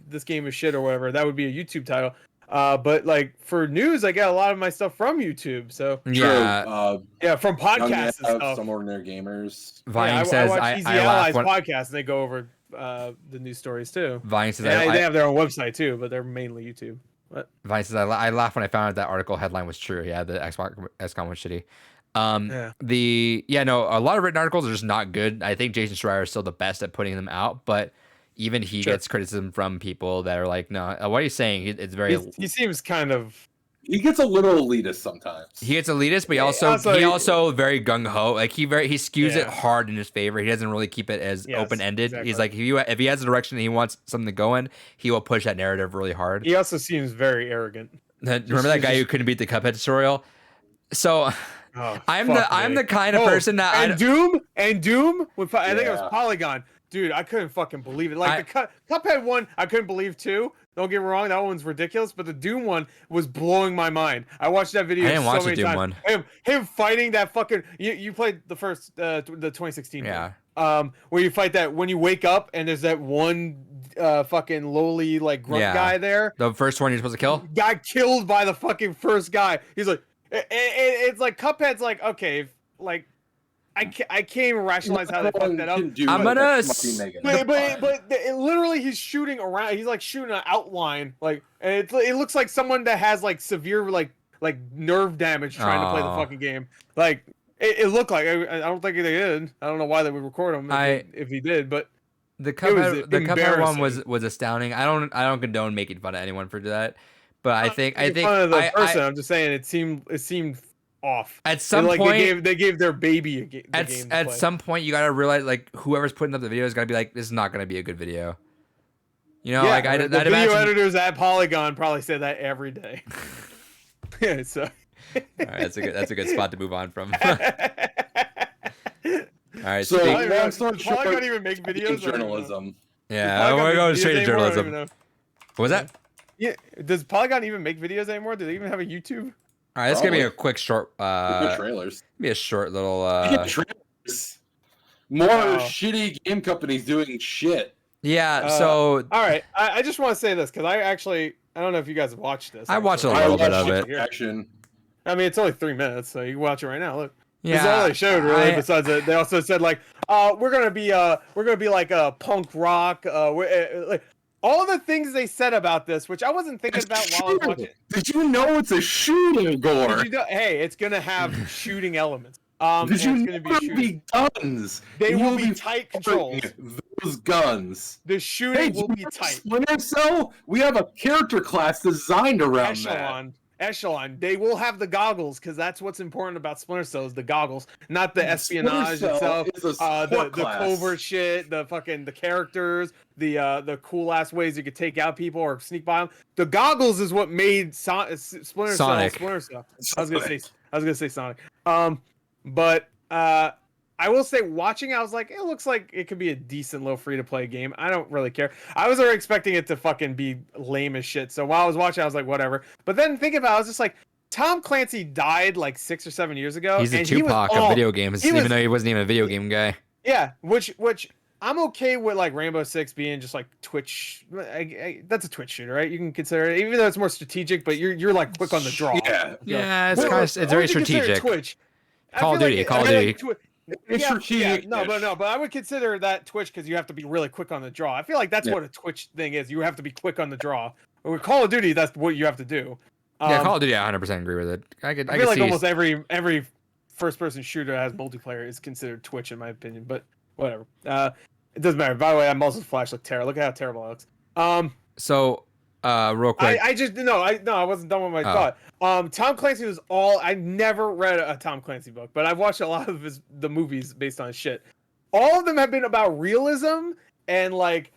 this game is shit or whatever. That would be a YouTube title. But like for news, I get a lot of my stuff from YouTube. So yeah, from podcasts and stuff. Some ordinary gamers. Vine says I watch Easy Allies podcast, and they go over the news stories too. Vine says they have their own website too, but they're mainly YouTube. What? Vine says I laughed when I found out that article headline was true. Yeah, the XCOM was shitty. A lot of written articles are just not good. I think Jason Schreier is still the best at putting them out, but even he gets criticism from people that are like, no, what are you saying? It's very. He seems kind of. He gets a little elitist sometimes. He gets elitist, but he also very gung ho. Like he skews it hard in his favor. He doesn't really keep it as open ended. Exactly. He's like if he has a direction that he wants something to go in, he will push that narrative really hard. He also seems very arrogant. Remember that guy who couldn't beat the Cuphead tutorial? So. I'm the kind of person that Doom. I think it was Polygon. Dude, I couldn't fucking believe it. Like the Cuphead one, I couldn't believe too. Don't get me wrong, that one's ridiculous. But the Doom one was blowing my mind. I watched that video. I didn't watch the Doom one. Him fighting that fucking. You played the first the 2016 one. Where you fight that when you wake up and there's that one fucking lowly like grunt guy there. The first one you're supposed to kill. Got killed by the fucking first guy. He's like. It's like Cuphead's like, okay, like I can't even rationalize how they fucked that up. I'm gonna. But literally, he's shooting around. He's like shooting an outline, like, and it looks like someone that has like severe like nerve damage trying to play the fucking game. Like it looked like. I don't think they did. I don't know why they would record him if he did, but. The Cuphead one was astounding. I don't condone making fun of anyone for that. But I think I'm just saying it seemed off. At some point they gave their baby a game. At some point you gotta realize like whoever's putting up the video is gotta be like, this is not gonna be a good video. The video editors at Polygon probably say that every day. Yeah, so all right, that's a good spot to move on from. All right, so Polygon even make videos? Journalism. Yeah, we're going straight to journalism. What was that? Yeah, does Polygon even make videos anymore? Do they even have a YouTube? All right, this is gonna be a quick short. Trailers. Be a short little. Trailers. More shitty game companies doing shit. Yeah. So. All right, I just want to say this because I don't know if you guys have watched this. I watched a little bit of it. Action. I mean, it's only 3 minutes, so you can watch it right now. Look. Yeah. That's all they showed, really. Besides that, they also said like, we're gonna be like a punk rock. All the things they said about this, which I wasn't thinking about while I was watching. Did you know it's a shooting gore? Hey, it's gonna have shooting elements. Did you know it'll be guns? They will be tight controls. Those guns. The shooting will be tight. Splinter Cell, we have a character class designed around that. Echelon. They will have the goggles because that's what's important about Splinter Cell is the goggles, not the espionage itself. The covert shit, the characters, the cool ass ways you could take out people or sneak by them. The goggles is what made Splinter Cell. I was gonna say Sonic. But I will say, watching, I was like, it looks like it could be a decent little free-to-play game. I don't really care. I was already expecting it to fucking be lame as shit. So while I was watching, I was like, whatever. But then thinking about it, I was just like, Tom Clancy died like 6 or 7 years ago. He's the Tupac of video games, even though he wasn't even a video game guy. Yeah, which I'm okay with, like Rainbow Six being just like Twitch. That's a Twitch shooter, right? You can consider it, even though it's more strategic. But you're like quick on the draw. Yeah, it's very strategic. Twitch. Call of Duty. But I would consider that Twitch because you have to be really quick on the draw. I feel like that's what a Twitch thing is. You have to be quick on the draw. But with Call of Duty, that's what you have to do. Call of Duty, I 100% agree with it. I feel like almost every first-person shooter that has multiplayer is considered Twitch, in my opinion. But whatever. It doesn't matter. By the way, that muzzle flash looked terrible. Look at how terrible it looks. Real quick, I wasn't done with my thought. Tom Clancy was I never read a Tom Clancy book, but I've watched a lot of the movies based on his shit. All of them have been about realism and like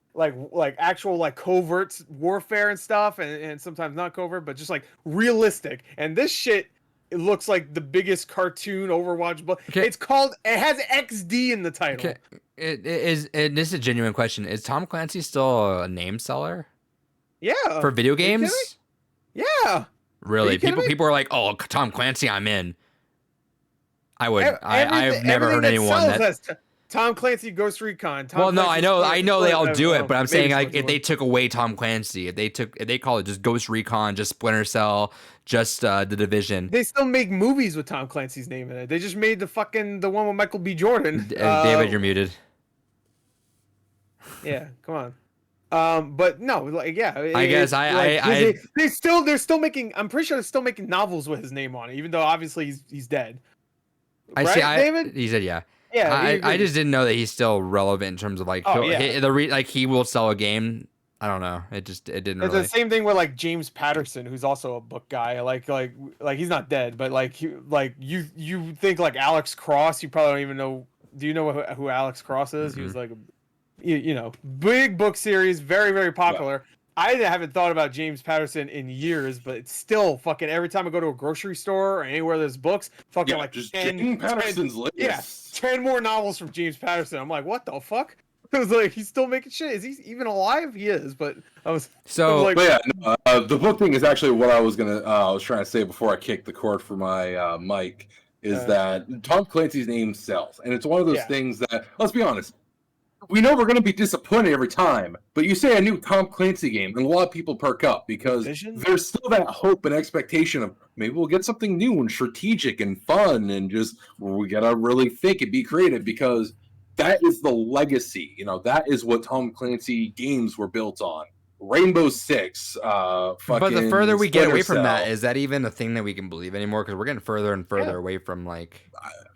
actual like covert warfare and stuff, and sometimes not covert, but just like realistic. And this shit, it looks like the biggest cartoon Overwatch book. Okay. It has XD in the title. Okay. This is a genuine question. Is Tom Clancy still a name seller? Yeah. For video games? Yeah. Really? People are like, "Oh, Tom Clancy, I'm in." I've never heard anyone that Tom Clancy Ghost Recon. I know they all do it, but I'm saying like if they took away Tom Clancy, if they call it just Ghost Recon, just Splinter Cell, just The Division. They still make movies with Tom Clancy's name in it. They just made the one with Michael B. Jordan. David, you're muted. Yeah, come on. But no, like they're still making. I'm pretty sure they're still making novels with his name on it, even though obviously he's dead. David? He said yeah. Yeah, I just didn't know that he's still relevant in terms of like he will sell a game. I don't know. It didn't. It's the same thing with like James Patterson, who's also a book guy. Like he's not dead, but you think like Alex Cross. You probably don't even know. Do you know who Alex Cross is? Mm-hmm. He was like big book series, very very popular. Yeah. I haven't thought about James Patterson in years, but it's still fucking every time I go to a grocery store or anywhere there's books, fucking like just James Patterson's list. Yeah, 10 more novels from James Patterson. I'm like, what the fuck? I was like, he's still making shit. Is he even alive? He is, but the book thing is actually what I was trying to say before I kicked the cord for my mic. Is that Tom Clancy's name sells, and it's one of those things that, let's be honest, we know we're going to be disappointed every time, but you say a new Tom Clancy game, and a lot of people perk up because there's still that hope and expectation of maybe we'll get something new and strategic and fun, and just we got to really think and be creative because that is the legacy. That is what Tom Clancy games were built on. Rainbow Six, but the further we get away from that, is that even a thing that we can believe anymore? Because we're getting further and further away from like.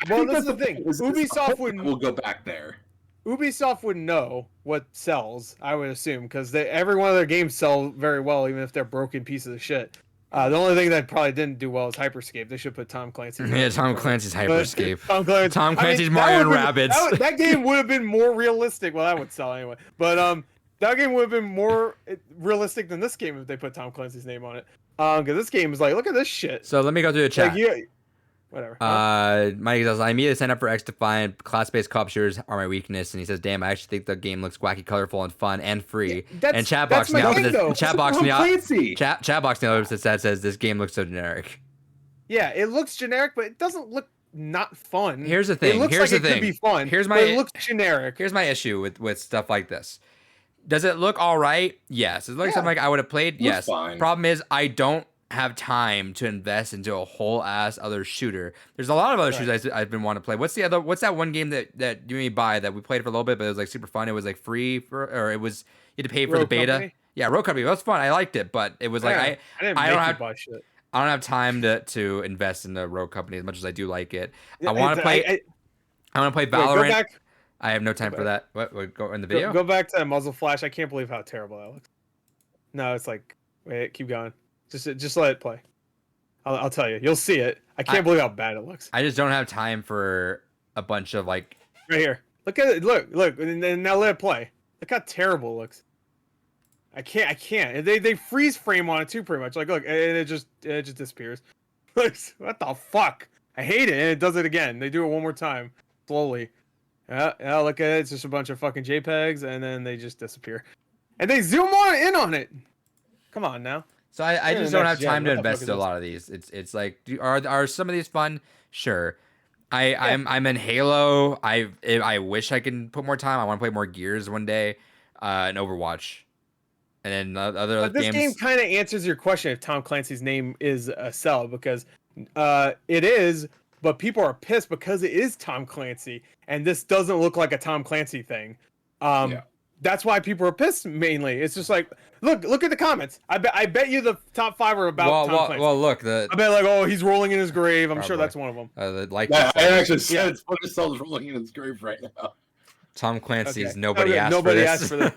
Well, that's the thing. Ubisoft we'll go back there. Ubisoft would know what sells, I would assume, because every one of their games sell very well, even if they're broken pieces of shit. The only thing that probably didn't do well is Hyperscape. They should put Tom Clancy. Yeah, Tom Clancy's Hyperscape. Tom Clancy's Mario and Rabbids. That game would have been more realistic. Well, that would sell anyway. But that game would have been more realistic than this game if they put Tom Clancy's name on it. Because this game is like, look at this shit. So let me go through the chat. Whatever. Mike says, I immediately signed up for XDefiant. Class-based co-op shooters are my weakness. And he says, damn, I actually think the game looks wacky, colorful, and fun, and free. And Chatbox says, this game looks so generic. Yeah, it looks generic, but it doesn't look not fun. Here's the thing. It looks like it could be fun, but it looks generic. Here's my issue with stuff like this. Does it look all right? Yes. It looks something like I would have played? Yes. Fine. Problem is, I don't have time to invest into a whole ass other shooter. There's a lot of other shooters I've been wanting to play. What's that one game that you may buy that we played for a little bit, but it was like super fun. It was like free you had to pay for the beta. Company? Yeah, Road Company. That was fun. I liked it, but it was like I don't have time to invest in the Road Company as much as I do like it. I want to play Valorant. I have no time for that. What go in the video? Go back to that muzzle flash. I can't believe how terrible that looks. No, it's like wait, keep going. Just let it play. I'll tell you. You'll see it. I can't believe how bad it looks. I just don't have time for a bunch of like. Right here. Look at it. Look. And now let it play. Look how terrible it looks. I can't. They freeze frame on it too, pretty much. Like, look, and it just disappears. What the fuck? I hate it. And it does it again. They do it one more time. slowly. Yeah, look at it. It's just a bunch of fucking JPEGs, and then they just disappear. And they zoom in on it. Come on now. So I just don't have time to invest in a this? lot of these. It's like, are some of these fun? Sure. I'm in Halo. I wish I could put more time. I want to play more Gears one day, and Overwatch, and then other But this games. game kind of answers your question if Tom Clancy's name is a sell, because it is, but people are pissed because it is Tom Clancy, and this doesn't look like a Tom Clancy thing. That's why people are pissed mainly. It's just like, look at the comments. I bet you the top 5 are about Tom Clancy. Well, look, I bet like, oh, he's rolling in his grave. I'm sure that's one of them. I actually said Splinter Cell's rolling in his grave right now. Tom Clancy's nobody asked for this.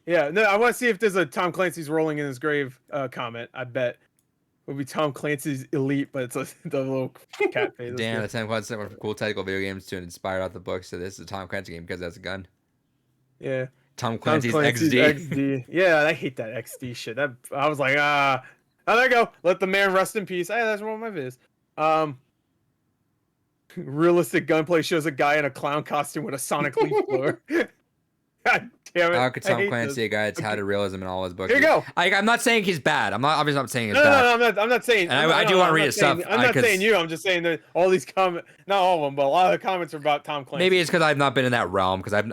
Yeah, no, I want to see if there's a Tom Clancy's rolling in his grave comment. I bet it would be Tom Clancy's Elite, but it's the little cat face. Damn, the Tom Clancy went from cool tactical video games to inspired off the book. So this is a Tom Clancy game because that's a gun. Yeah. Tom Clancy's XD. Yeah, I hate that XD shit. I was like, oh, there you go. Let the man rest in peace. Hey, that's one of my vids. Realistic gunplay shows a guy in a clown costume with a sonic leaf blower. God damn it. How could Tom Clancy, a guy that's had a realism in all his books? Here you go. I'm not saying he's bad. I'm not saying he's bad. No, I'm not saying. And I do want to read his stuff. I'm not saying you. I'm just saying that all these comments, not all of them, but a lot of the comments are about Tom Clancy. Maybe it's because I've not been in that realm, because I've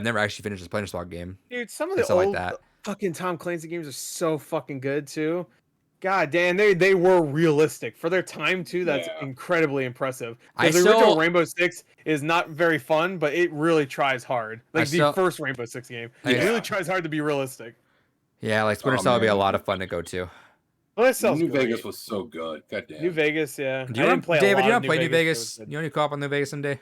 never actually finished a Splinter Cell game. Dude, some of the old fucking Tom Clancy games are so fucking good too. God damn, they were realistic for their time too. That's incredibly impressive. The original Rainbow Six is not very fun, but it really tries hard. Like the first Rainbow Six game, it really tries hard to be realistic. Yeah, like Splinter Cell would be a lot of fun to go to. Well, New Vegas was so good. God damn. New Vegas, yeah. Do you want to play David? Do you want to play New Vegas? You want to co-op on New Vegas someday?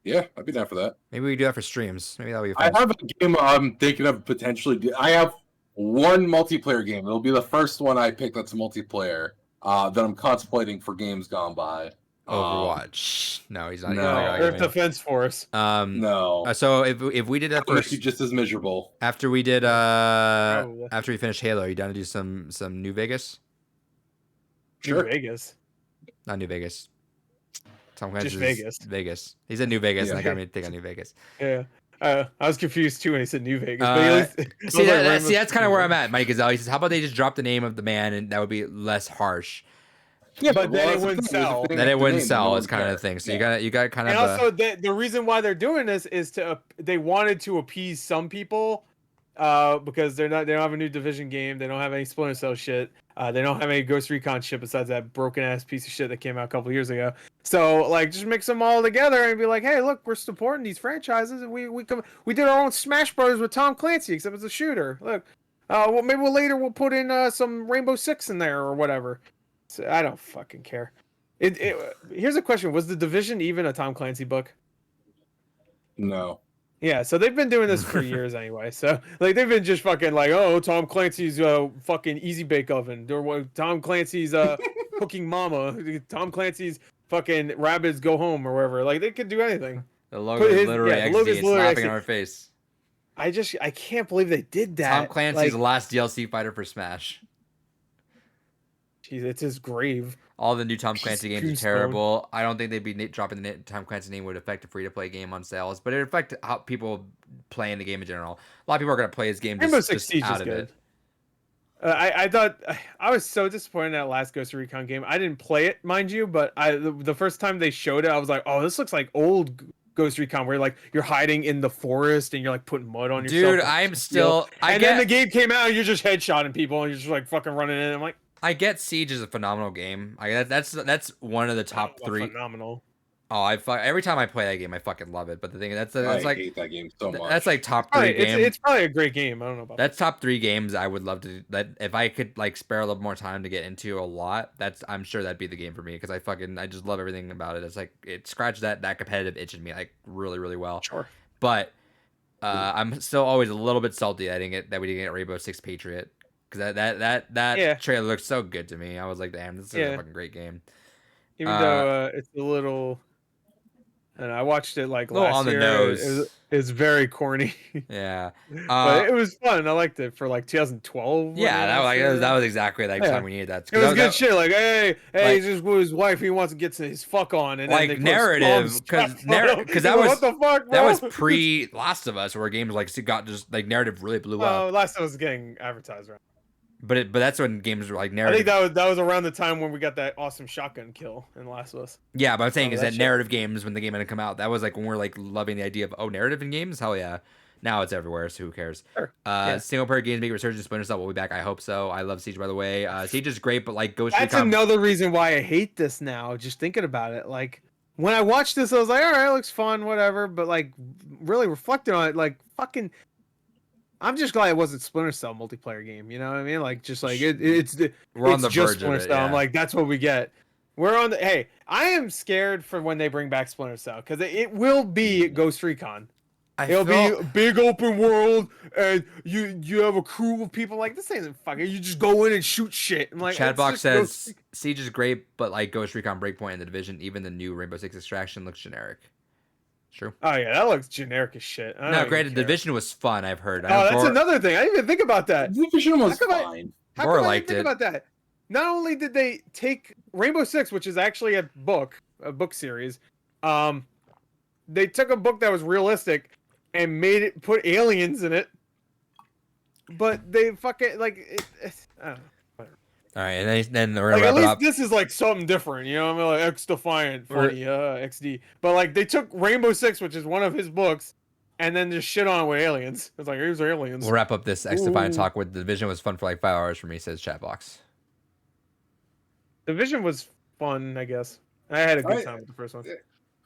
Yeah, I'd be down for that. Maybe we do that for streams. Maybe that'll be fun. I have a game I'm thinking of potentially. I have one multiplayer game. It'll be the first one I pick that's multiplayer that I'm contemplating for games gone by. Overwatch. No, he's not. No, Earth Defense Force. No. So if we did that first, just as miserable. After we did after we finished Halo, are you down to do some New Vegas? Sure. New Vegas. Not New Vegas. Tom Clancy's just Vegas. He said New Vegas, and I got me to think on New Vegas. Yeah. I was confused too when he said New Vegas. That's kind of where I'm at, Mike Gazelle. He says, "How about they just drop the name of the man, and that would be less harsh." Yeah, but then it wouldn't sell. Then it wouldn't sell. Is kind of the thing. So you got kind of. And also, the reason why they're doing this is they wanted to appease some people, because they don't have a new Division game. They don't have any Splinter Cell shit. They don't have any Ghost Recon shit besides that broken ass piece of shit that came out a couple years ago. So like, just mix them all together and be like, hey, look, we're supporting these franchises, and we did our own Smash Brothers with Tom Clancy, except it's a shooter. Look, well, maybe later we'll put in some Rainbow Six in there or whatever. So, I don't fucking care. Here's a question: was The Division even a Tom Clancy book? No. Yeah, so they've been doing this for years anyway. So like, they've been just fucking like, oh, Tom Clancy's fucking Easy Bake Oven, or Tom Clancy's Cooking Mama, Tom Clancy's fucking Rabbids Go Home, or wherever. Like, they could do anything. The logo is literally XD. It's laughing in our face. I can't believe they did that. Tom Clancy's last DLC fighter for Smash. Jeez, it's his grave. All the new Tom Clancy games are terrible. I don't think they'd be dropping the Tom Clancy name would affect a free-to-play game on sales, but it would affect how people play in the game in general. A lot of people are going to play this game just out of it. I thought I was so disappointed in that last Ghost Recon game. I didn't play it, mind you, but the first time they showed it, I was like, oh, this looks like old Ghost Recon, where like you're hiding in the forest and you're like putting mud on yourself. Dude, I'm still. Then the game came out and you're just headshotting people and you're just like fucking running in. I'm like, I get Siege is a phenomenal game. That's one of the top 3. Phenomenal. Oh, every time I play that game, I fucking love it. But the thing that's I like hate that game so much. That's like top 3 games. It's probably a great game. I don't know about that's top 3 games I would love to. That if I could like spare a little more time to get into a lot, I'm sure that'd be the game for me, because I just love everything about it. It's like it scratched that competitive itch in me like really, really well. Sure. But I'm still always a little bit salty that we didn't get Rainbow Six Patriot. Because that trailer looked so good to me. I was like, damn, this is a fucking great game. Even though it's a little and I watched it like A little last on the year. nose. It's very corny, Yeah. but it was fun. I liked it for like 2012. Yeah, that was exactly like time we needed that. It was good that, shit. Like, hey, like, he's just with his wife. He wants to get his fuck on, and like then they narrative, because that was what the fuck, bro? that was pre Last of Us, where games like got just like narrative really blew up. Last of Us was getting advertised, right? But that's when games were like narrative. I think that was around the time when we got that awesome shotgun kill in Last of Us. Yeah, but I'm saying is that shit. narrative games, when the game had to come out, that was like when we're like loving the idea of narrative in games. Hell yeah. Now it's everywhere, so who cares? Sure. Yeah. Single player games make a resurgence. Splinter Cell will be back. I hope so. I love Siege, by the way. Siege is great, but like Ghost That's Recon. another reason why I hate this now. Just thinking about it, like when I watched this, I was like, all right, looks fun, whatever. But like really reflecting on it, like fucking. I'm just glad it wasn't Splinter Cell multiplayer game. You know what I mean? Like just like we're on the just verge Splinter of it. Cell. Yeah. I'm like, that's what we get. We're on the. Hey, I am scared for when they bring back Splinter Cell because it will be Ghost Recon. It'll be a big open world, and you have a crew of people. Like, this ain't fucking. You just go in and shoot shit. I'm like, Chatbox says Siege is great, but like Ghost Recon Breakpoint and the Division, even the new Rainbow Six Extraction looks generic. True. Oh yeah, that looks generic as shit. No, granted, Division was fun. I've heard. That's another thing. I didn't even think about that. Division was fine. How come I didn't think about that? Not only did they take Rainbow Six, which is actually a book series, they took a book that was realistic and put aliens in it, but they fucking like I don't know. All right, and then we're like, gonna at wrap it least up. this is like something different, you know what I mean? Like XDefiant, funny, XD. But like they took Rainbow Six, which is one of his books, and then just shit on it with aliens. It's like, here's aliens. We'll wrap up this XDefiant talk with the Division. Was fun for like 5 hours for me, says Chatbox. Division was fun, I guess. I had a good time with the first one.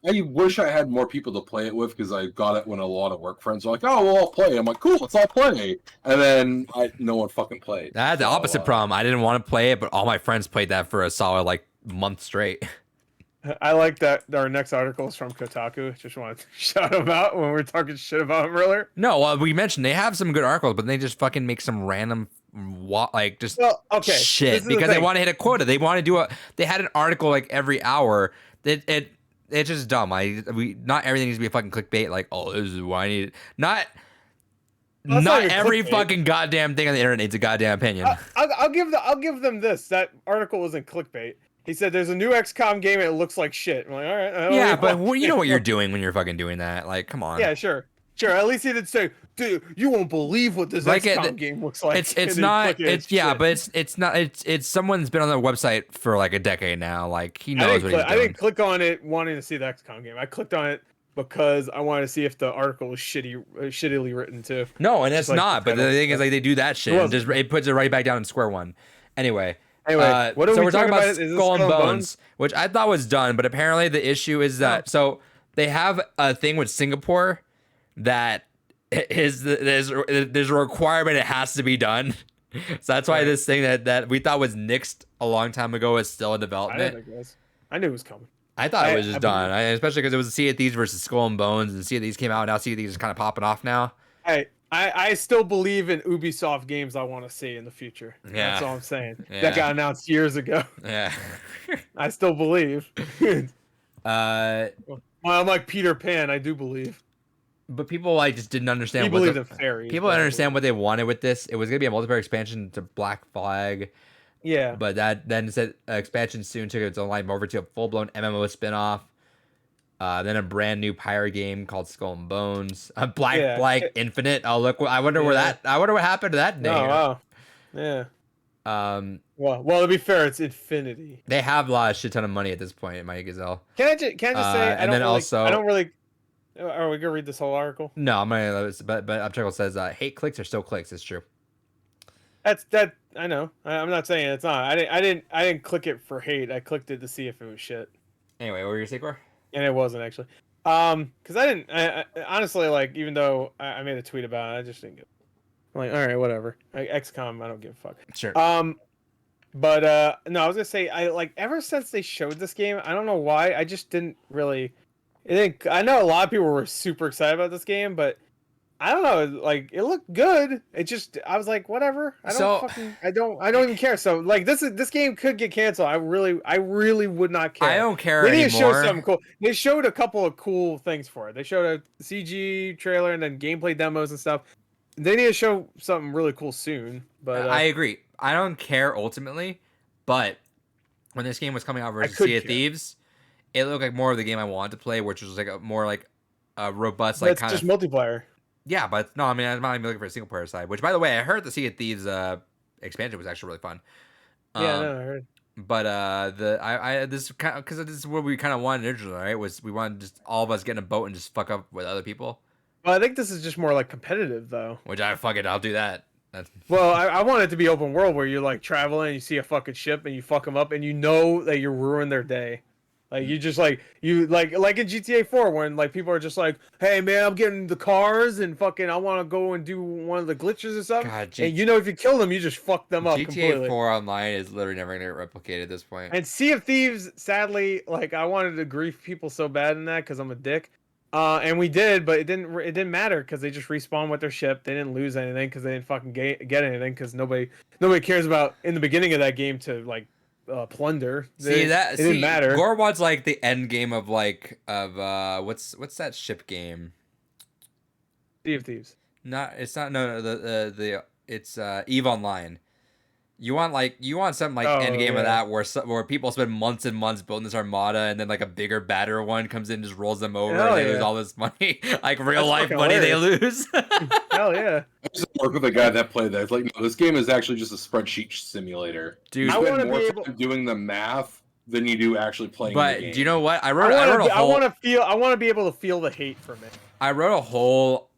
I wish I had more people to play it with because I got it when a lot of work friends were like, "Oh, we'll all play." I'm like, "Cool, let's all play." And then no one fucking played. I had the opposite problem. I didn't want to play it, but all my friends played that for a solid like month straight. I like that our next article is from Kotaku. Just want to shout them out when we were talking shit about them earlier. No, well, we mentioned they have some good articles, but they just fucking make some random shit because they want to hit a quota. They want to they had an article like every hour. It's just dumb. Not everything needs to be a fucking clickbait. Like, oh, this is why I need it. Not every fucking goddamn thing on the internet needs a goddamn opinion. I'll give them this. That article wasn't clickbait. He said there's a new XCOM game and it looks like shit. I'm like, all right. Yeah, but you know what you're doing when you're fucking doing that. Like, come on. Yeah, sure. At least he didn't say, dude, you won't believe what this XCOM game looks like. It's not. It's someone's been on their website for like a decade now. Like he knows what he's doing. I didn't click on it wanting to see the XCOM game. I clicked on it because I wanted to see if the article was shittily written too. No, and it's not. But the thing is, like, they do that shit. And it puts it right back down in square one. Anyway, what are we talking about? Skull and Bones, which I thought was done, but apparently the issue is that so they have a thing with Singapore that there's a requirement it has to be done. So that's why this thing that we thought was nixed a long time ago is still in development. I knew it was coming. I thought it was just done, especially because it was Sea of Thieves versus Skull and Bones, and Sea of Thieves came out, and now Sea of Thieves is kind of popping off now. I still believe in Ubisoft games I want to see in the future. Yeah. That's all I'm saying. Yeah. That got announced years ago. Yeah. I still believe. Well, I'm like Peter Pan, I do believe. But people like just didn't understand. People didn't understand what they wanted with this. It was gonna be a multiplayer expansion to Black Flag. Yeah. But that then said expansion soon took its own line over to a full blown MMO spinoff. Then a brand new pirate game called Skull and Bones. Black Flag Infinite. Oh look! I wonder what happened to that name. Oh wow. Yeah. Well, to be fair, it's Infinity. They have a shit ton of money at this point, Mike Gazelle. Can I just say? I don't really. Are we gonna read this whole article? No, I'm gonna. But article says hate clicks are still clicks. It's true. That I know. I'm not saying it's not. I didn't click it for hate. I clicked it to see if it was shit. Anyway, what were you gonna say, Cor? And it wasn't actually. Because I honestly, like, even though I made a tweet about it, I just didn't get it. I'm like, all right, whatever. XCOM, I don't give a fuck. Sure. But no, I was gonna say, ever since they showed this game, I don't know why, I just didn't really. I know a lot of people were super excited about this game, but I don't know, like it looked good. It just I was like, whatever. I don't even care. So like this game could get canceled. I really would not care. I don't care They need anymore. to show something cool. They showed a couple of cool things for it. They showed a CG trailer and then gameplay demos and stuff. They need to show something really cool soon. But I agree. I don't care ultimately, but when this game was coming out versus Sea of Thieves, it looked like more of the game I wanted to play, which was like a more like a robust, like kind of just multiplayer. Yeah, but no, I mean I'm not even looking for a single player side. Which, by the way, I heard the Sea of Thieves expansion was actually really fun. Yeah, no, I heard. But this kind because this is what we kind of wanted originally, right? Was we wanted just all of us get in a boat and just fuck up with other people. Well, I think this is just more like competitive though. Which I'll do that. Well, I want it to be open world where you're like traveling, and you see a fucking ship, and you fuck them up, and you know that you ruin their day. Like you just like in GTA 4 when like people are just like, hey man, I'm getting the cars and fucking I want to go and do one of the glitches or something. God, and you know if you kill them, you just fuck them up. GTA 4 online is literally never gonna get replicated at this point. And Sea of Thieves, sadly, like I wanted to grief people so bad in that because I'm a dick. And we did, but it didn't matter because they just respawned with their ship. They didn't lose anything because they didn't fucking get anything because nobody cares about in the beginning of that game to like plunder. It didn't matter. Gore wants like the end game of what's that ship game? Sea of Thieves. It's EVE Online. You want something like end game of that where people spend months and months building this armada and then like a bigger, badder one comes in and just rolls them over and they lose all this money, like real life money they lose. Hell yeah! I used to work with a guy that played that. It's like, no, this game is actually just a spreadsheet simulator. Dude, you spend more time doing the math than you do actually playing the game. But do you know what? I want to be able to feel the hate from it. I wrote a whole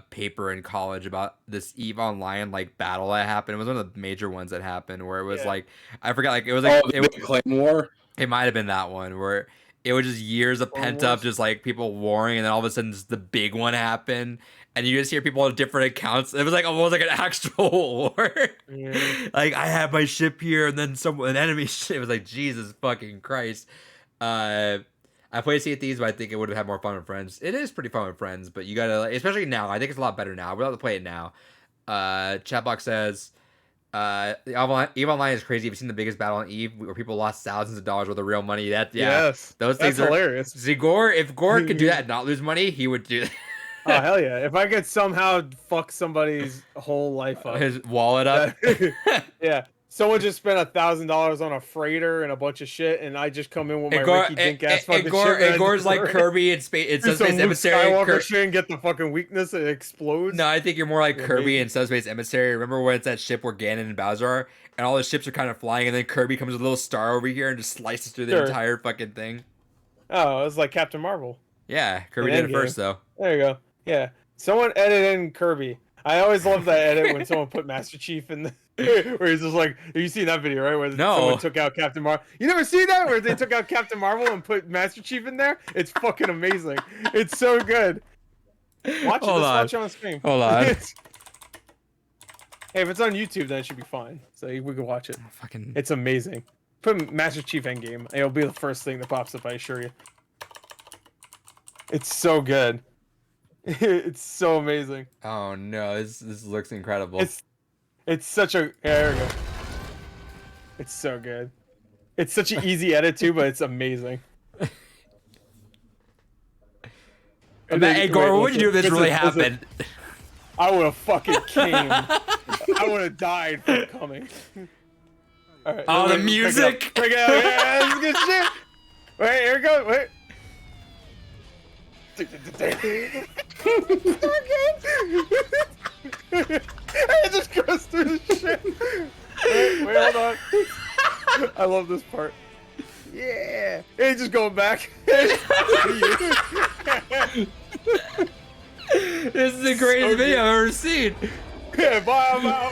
paper in college about this EVE Online like battle that happened. It was one of the major ones that happened where it was like I forgot, like it was like the Claim War. It might have been that one where it was just years of pent up, just like people warring, and then all of a sudden just the big one happened, and you just hear people on different accounts. It was like almost like an actual war. Yeah. Like I have my ship here, and then an enemy ship. It was like Jesus fucking Christ. I played Sea of Thieves, but I think it would have had more fun with friends. It is pretty fun with friends, but you gotta, especially now. I think it's a lot better now. We'll have to play it now. Chatbox says, EVE Online is crazy. Have you seen the biggest battle on EVE where people lost thousands of dollars worth of real money? Yes, those things are hilarious. See, if Gore could do that and not lose money, he would do that. Oh hell yeah! If I could somehow fuck somebody's whole life up, his wallet up, yeah. Someone just spent $1,000 on a freighter and a bunch of shit, and I just come in with my Ricky Dink ass fucking shit. And Gore's like Kirby and Space Emissary. Skywalker shit and get the fucking weakness and it explodes. No, I think you're more like Kirby and Subspace Emissary. Remember when it's that ship where Ganon and Bowser are, and all the ships are kind of flying, and then Kirby comes with a little star over here and just slices through the entire fucking thing. Oh, it was like Captain Marvel. Yeah, Kirby did it first though. There you go. Yeah, someone edit in Kirby. I always love that edit when someone put Master Chief in the where he's just like, you seen that video, right? Where someone took out Captain Marvel. You never see that? Where they took out Captain Marvel and put Master Chief in there? It's fucking amazing. It's so good. Watch it on screen. Hold on. Hey, if it's on YouTube, then it should be fine. So we can watch it. It's amazing. Put Master Chief Endgame. It'll be the first thing that pops up, I assure you. It's so good. It's so amazing. Oh no, this looks incredible. It's such a there we go. It's so good. It's such an easy edit too, but it's amazing. Hey Gore, what would you do if this really happened? I would have fucking came. I would have died for coming. All right, oh, the music! Break it up. Yeah, this is good shit. Wait, here we go. Wait. It just goes through the shit. Wait, hold on. I love this part. Yeah. It's just going back. This is the greatest video I've ever seen. Yeah, bye, I'm out.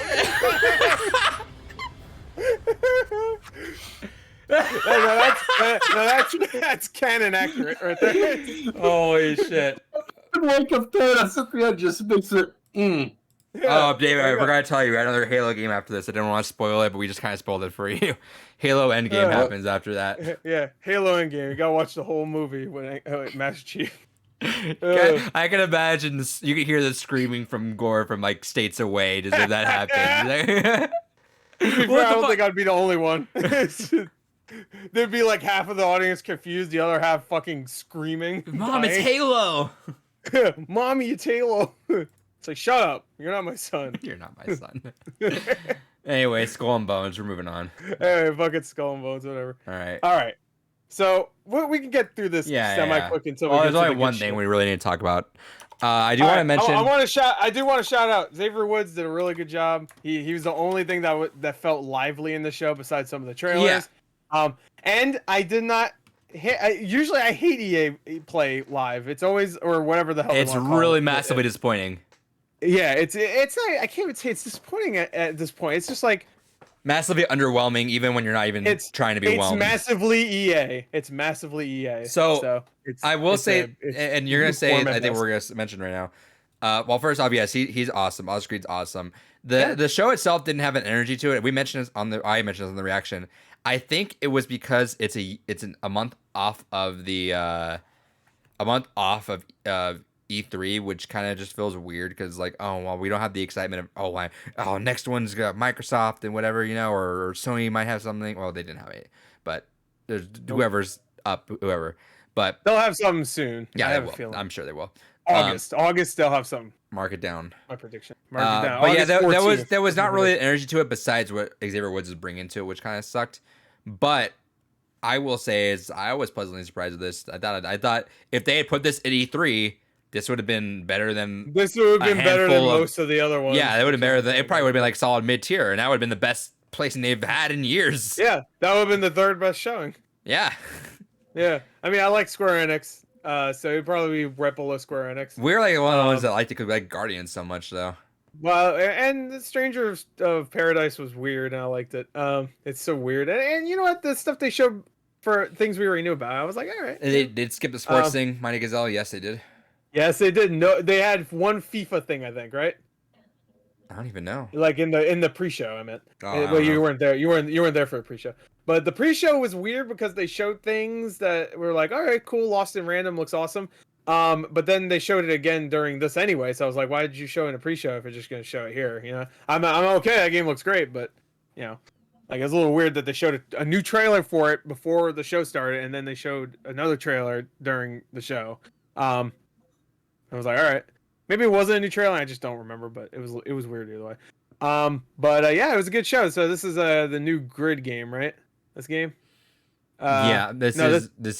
That's canon accurate right there. Holy shit. Wake up there, Activision just makes it. Oh, David, I forgot to tell you, we had another Halo game after this. I didn't want to spoil it, but we just kind of spoiled it for you. Halo Endgame happens after that. Yeah, Halo Endgame. You gotta watch the whole movie with Master Chief. I can imagine this, you can hear the screaming from Gore from like states away just if that happens. To be fair, I don't think I'd be the only one. There'd be like half of the audience confused, the other half fucking screaming. Mom, dying. it's Halo. Mommy, it's Halo. It's like, shut up. You're not my son. You're not my son. Anyway, Skull and Bones. We're moving on. Hey, fucking Skull and Bones, whatever. All right. All right. So we can get through this semi-quick until we get there's to only the one good thing shit. we really need to talk about. I do want to mention. I do want to shout out Xavier Woods did a really good job. He was the only thing that felt lively in the show besides some of the trailers. Yeah. And I did not. Usually I hate EA play live. It's always or whatever the hell. It's really massively disappointing. Yeah, it's not, I can't even say it's disappointing at this point. It's just like massively underwhelming, even when you're not even trying to be whelmed. It's massively EA. It's massively EA. So it's, I will say, and you're gonna say, I think mess. we're gonna mention right now. Well, first off, yes, he's awesome. Oscreed's awesome. The show itself didn't have an energy to it. I mentioned this on the reaction. I think it was because it's a month off of the E3, which kind of just feels weird because like, oh well, we don't have the excitement of next one's got Microsoft and whatever, or Sony might have something. Well, they didn't have it, but there's whoever's up, whoever. But they'll have something soon. Yeah, I have they a feeling. I'm sure they will. August they'll have something. Mark it down. My prediction. Mark it down. But August there was not really energy to it besides what Xavier Woods is bringing to it, which kind of sucked. But I will say I was pleasantly surprised with this. I thought if they had put this at E3, this would have been better than. This would have been better than most of the other ones. Yeah, that would have been better than. It probably would have been like solid mid tier, and that would have been the best placing they've had in years. Yeah, that would have been the third best showing. Yeah. Yeah, I mean, I like Square Enix, so it'd probably be right below Square Enix. We're like one of the ones that like to like Guardians so much, though. Well, and the Stranger of Paradise was weird, and I liked it. It's so weird, and you know what? The stuff they showed for things we already knew about, I was like, all right. They did skip the sports thing, Mighty Gazelle. Yes, they did. Yes, they did. No, they had one FIFA thing, I think, right? I don't even know. Like in the pre-show, I meant. Well, you weren't there. You weren't there for the pre-show. But the pre-show was weird because they showed things that were like, all right, cool, Lost in Random looks awesome. But then they showed it again during this anyway, so I was like, why did you show it in a pre-show if you're just gonna show it here? I'm okay. That game looks great, but like it's a little weird that they showed a new trailer for it before the show started, and then they showed another trailer during the show. I was like, all right, maybe it wasn't a new trailer. I just don't remember, but it was weird either way. But yeah, it was a good show. So this is the new Grid game, right? This game. This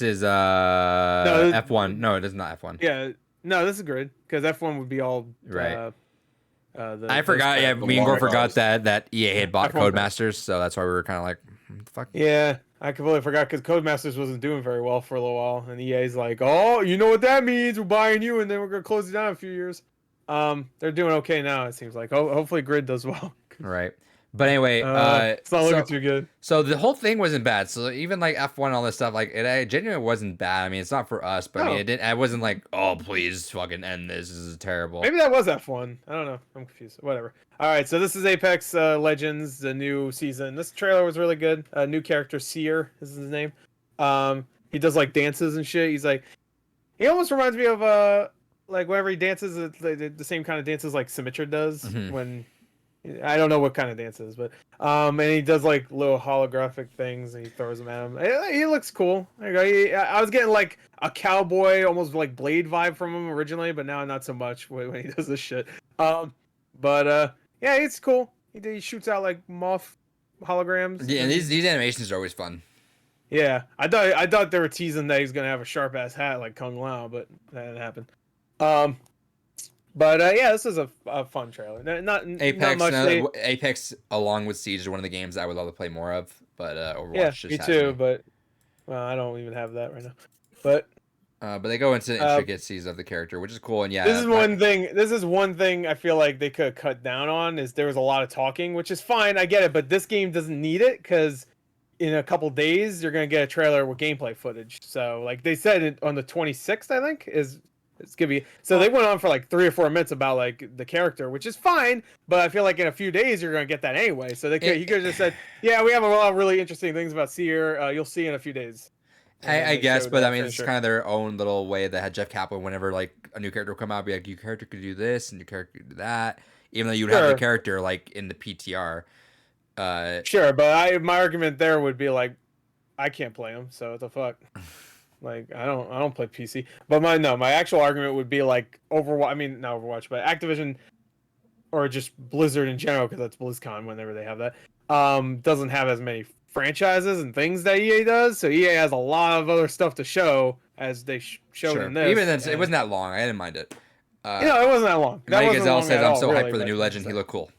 is F1. No, it is not F1. Yeah, no, this is Grid because F1 would be all right. I forgot. Yeah, me and Gore forgot that EA had bought Codemasters, so that's why we were kind of like, what the fuck? Yeah, I completely forgot because Codemasters wasn't doing very well for a little while, and EA's like, oh, you know what that means? We're buying you, and then we're gonna close it down in a few years. They're doing okay now. It seems like. Hopefully, Grid does well. Right. But anyway, it's not looking too good. So the whole thing wasn't bad. So even like F1 and all this stuff, like it genuinely wasn't bad. I mean, it's not for us, but I mean, I wasn't like, oh, please fucking end this. This is terrible. Maybe that was F1. I don't know. I'm confused. Whatever. All right. So this is Apex Legends, the new season. This trailer was really good. New character Seer is his name. He does like dances and shit. He almost reminds me of like whenever he dances, the same kind of dances like Symmetra does when. I don't know what kind of dances, but and he does like little holographic things and he throws them at him. He looks cool. I was getting like a cowboy, almost like Blade vibe from him originally, but now not so much when he does this shit. But yeah, it's cool. He shoots out like moth holograms. Yeah, and these animations are always fun. Yeah, I thought they were teasing that he's gonna have a sharp ass hat like Kung Lao, but that didn't happen. But yeah, this is a fun trailer. Not Apex. Not much Apex, along with Siege, is one of the games I would love to play more of. But Overwatch yeah, just me too. But well, I don't even have that right now. But they go into the intricacies of the character, which is cool. And yeah, this is one thing I feel like they could cut down on is there was a lot of talking, which is fine. I get it, but this game doesn't need it because in a couple days you're gonna get a trailer with gameplay footage. So like they said it on the 26th, I think it's gonna be. So they went on for like 3 or 4 minutes about like the character, which is fine. But I feel like in a few days you're gonna get that anyway. So he could have just said, "Yeah, we have a lot of really interesting things about Seer. You'll see in a few days." I guess, but I mean, it's kind of their own little way that had Jeff Kaplan. Whenever like a new character would come out, be like, your character could do this and your character could do that, even though you'd have the character like in the PTR. Sure, but my argument there would be like, I can't play him, so what the fuck? Like I don't play PC. But my actual argument would be like Overwatch. I mean, not Overwatch, but Activision or just Blizzard in general, because that's BlizzCon whenever they have that. Doesn't have as many franchises and things that EA does, so EA has a lot of other stuff to show as they showed in this. Even then, it wasn't that long. I didn't mind it. It wasn't that long. Mike Gazelle says, "I'm so hyped for the new Legend. He looked cool."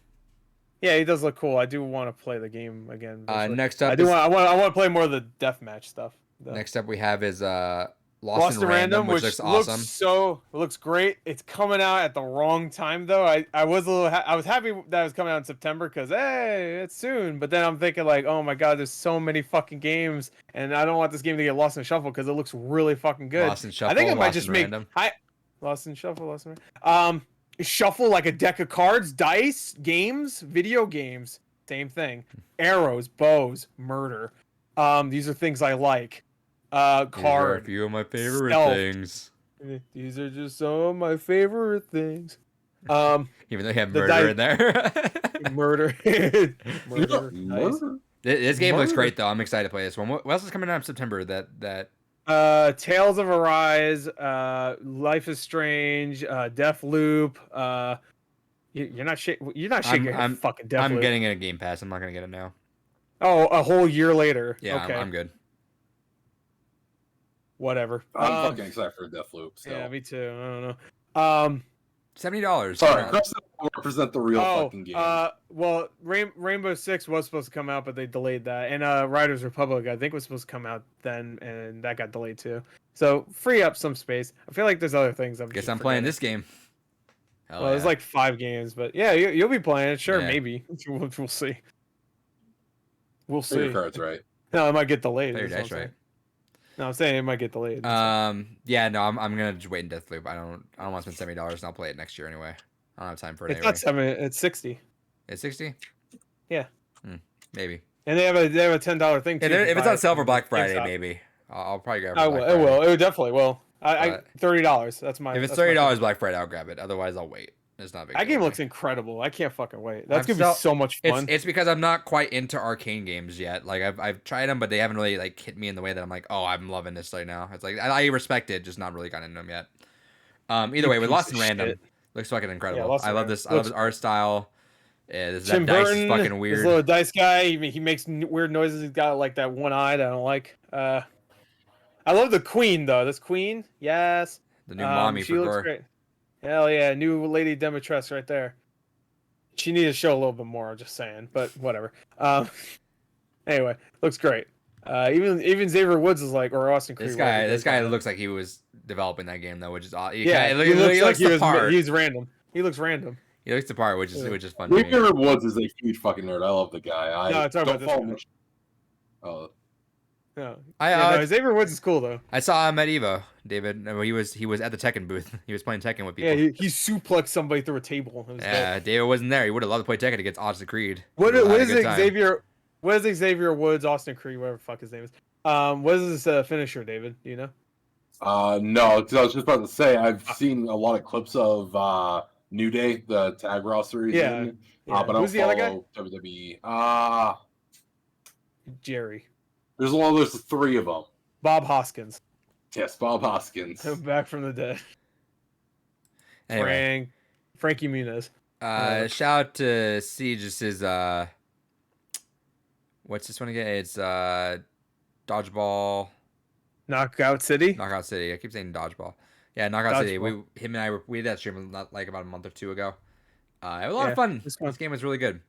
Yeah, he does look cool. I do want to play the game again. Next up, I want to play more of the deathmatch stuff. Next up, we have is Lost in Random, which looks awesome. It looks great. It's coming out at the wrong time though. I was happy that it was coming out in September because hey, it's soon. But then I'm thinking like, oh my god, there's so many fucking games, and I don't want this game to get lost in shuffle because it looks really fucking good. Lost in Shuffle. I think it might just make Lost in Shuffle. Shuffle like a deck of cards, dice, games, video games, same thing. Arrows, bows, murder. These are things I like. Card. These are a few of my favorite things. These are just some of my favorite things. Even though you have murder in there. Murder. This game looks great though. I'm excited to play this one. What else is coming out in September? That Tales of Arise, Life is Strange, Deathloop. You're not shaking your fucking Deathloop. I'm getting it a Game Pass. I'm not gonna get it now. Oh, a whole year later. Yeah, okay. I'm good. Whatever. I'm fucking excited for Deathloop. So. Yeah, me too. I don't know. $70. Sorry, represent the real fucking game. Well, Rainbow Six was supposed to come out, but they delayed that. And Riders Republic, I think, was supposed to come out then, and that got delayed too. So free up some space. I feel like there's other things. Guess I'm playing this game. There's like 5 games, but yeah, you'll be playing it. Sure, maybe. We'll see. We'll see. Your cards right. No, it might get delayed. Play your dice right. No, I'm saying it might get delayed. Yeah, no, I'm gonna just wait in Deathloop. I don't want to spend $70, and I'll play it next year anyway. I don't have time for it. It's not 7. It's 60. It's 60. Yeah. Maybe. And they have a $10 thing too. If it's on sale for Black Friday, maybe I'll probably grab it. It will. It definitely will. $30. That's my. If it's $30 Black Friday, I'll grab it. Otherwise, I'll wait. It's not big. That game looks incredible. I can't fucking wait. That's gonna be so much fun. It's because I'm not quite into arcane games yet. Like I've tried them, but they haven't really like hit me in the way that I'm like, oh, I'm loving this right now. It's like I respect it, just not really gotten into them yet. Either way, with Lost in Random, looks fucking incredible. I love this. I love his art style. Yeah, Tim that Burton dice is fucking weird. This little dice guy. He makes weird noises. He's got like that one eye that I don't like. I love the Queen though. This Queen, yes. The new mommy she for looks Gore. great. Hell yeah, new Lady Demetress right there. She needs to show a little bit more, just saying, but whatever. Anyway, looks great. Even Xavier Woods is like, or Austin Creed. This guy looks like he was developing that game though, which is odd. He looks like he's random. He looks random. He looks the part, which is fun. Xavier Woods is a huge fucking nerd. I love the guy. No, talk about this. Oh. No. Xavier Woods is cool though. I saw him at Evo, David. He was at the Tekken booth. He was playing Tekken with people. Yeah, he suplexed somebody through a table. Yeah, dope. David wasn't there. He would have loved to play Tekken against Austin Creed. What is Xavier Woods, Austin Creed, whatever the fuck his name is? What is his finisher, David? Do you know? No, because I was just about to say I've seen a lot of clips of New Day, the tag roster. Yeah. But Who's the other guy? WWE. Jerry. There's 3 of them. Bob Hoskins. Yes, Bob Hoskins. Back from the dead. Anyway. Frankie Muniz. Shout out to Siege's what's this one again? It's Dodgeball. Knockout City. Knockout City. I keep saying Dodgeball. Yeah, Knockout City. Him and I we did that stream like about a month or 2 ago. It was a lot of fun. This game was really good.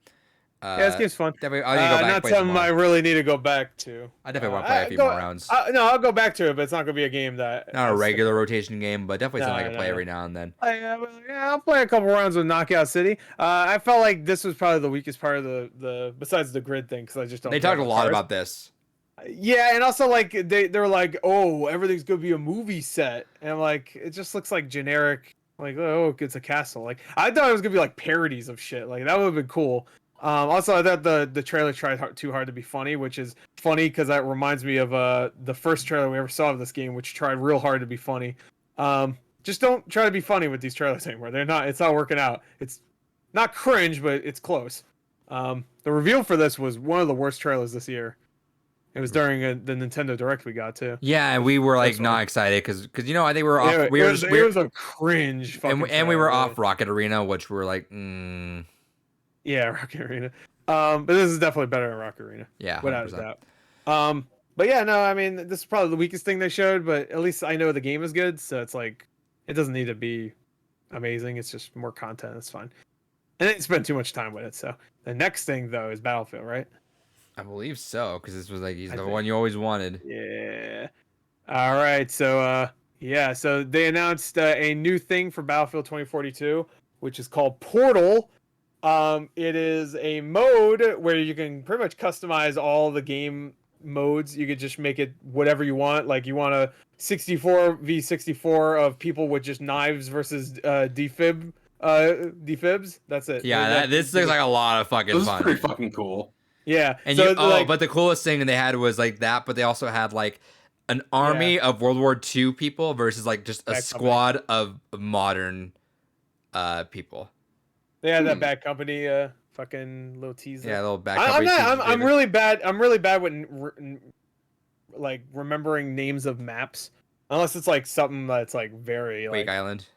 This game's fun. Definitely, I need to go back. Not something I really need to go back to. I definitely want to play a few more rounds. No, I'll go back to it, but it's not gonna be a game that. Not a regular rotation game, but definitely something I can play every now and then. I'll play a couple rounds with Knockout City. I felt like this was probably the weakest part of the besides the grid thing because I just don't. They talked a lot about this. Yeah, and also like they're like, oh, everything's gonna be a movie set, and I'm like, it just looks like generic. Like, oh, it's a castle. Like I thought it was gonna be like parodies of shit. Like that would have been cool. Also, I thought the trailer tried too hard to be funny, which is funny because that reminds me of the first trailer we ever saw of this game, which tried real hard to be funny. Just don't try to be funny with these trailers anymore. They're not. It's not working out. It's not cringe, but it's close. The reveal for this was one of the worst trailers this year. It was during the Nintendo Direct we got too. Yeah, and we were like not excited because I think we were off. It was a cringe fucking. And we were off Rocket Arena, which we were like, Yeah, Rocket Arena. But this is definitely better than Rocket Arena. Yeah, 100%. Without a doubt. But yeah, no, I mean, this is probably the weakest thing they showed, but at least I know the game is good, so it's like, it doesn't need to be amazing. It's just more content. It's fine. And they didn't spend too much time with it. So the next thing though is Battlefield, right? I believe so, because this was like the one you always wanted. Yeah. All right. So so they announced a new thing for Battlefield 2042, which is called Portal. It is a mode where you can pretty much customize all the game modes. You could just make it whatever you want. Like you want a 64v64 of people with just knives versus defibs. That's it. Yeah, this looks like a lot of fucking fun. This is pretty fucking cool. Yeah. And so, but the coolest thing they had was like that, but they also had like an army of World War II people versus like just a squad of modern people. They had that Bad Company fucking little teaser. Yeah, little Bad Company. I'm really bad. I'm really bad with like remembering names of maps, unless it's like something that's like very Wake Island.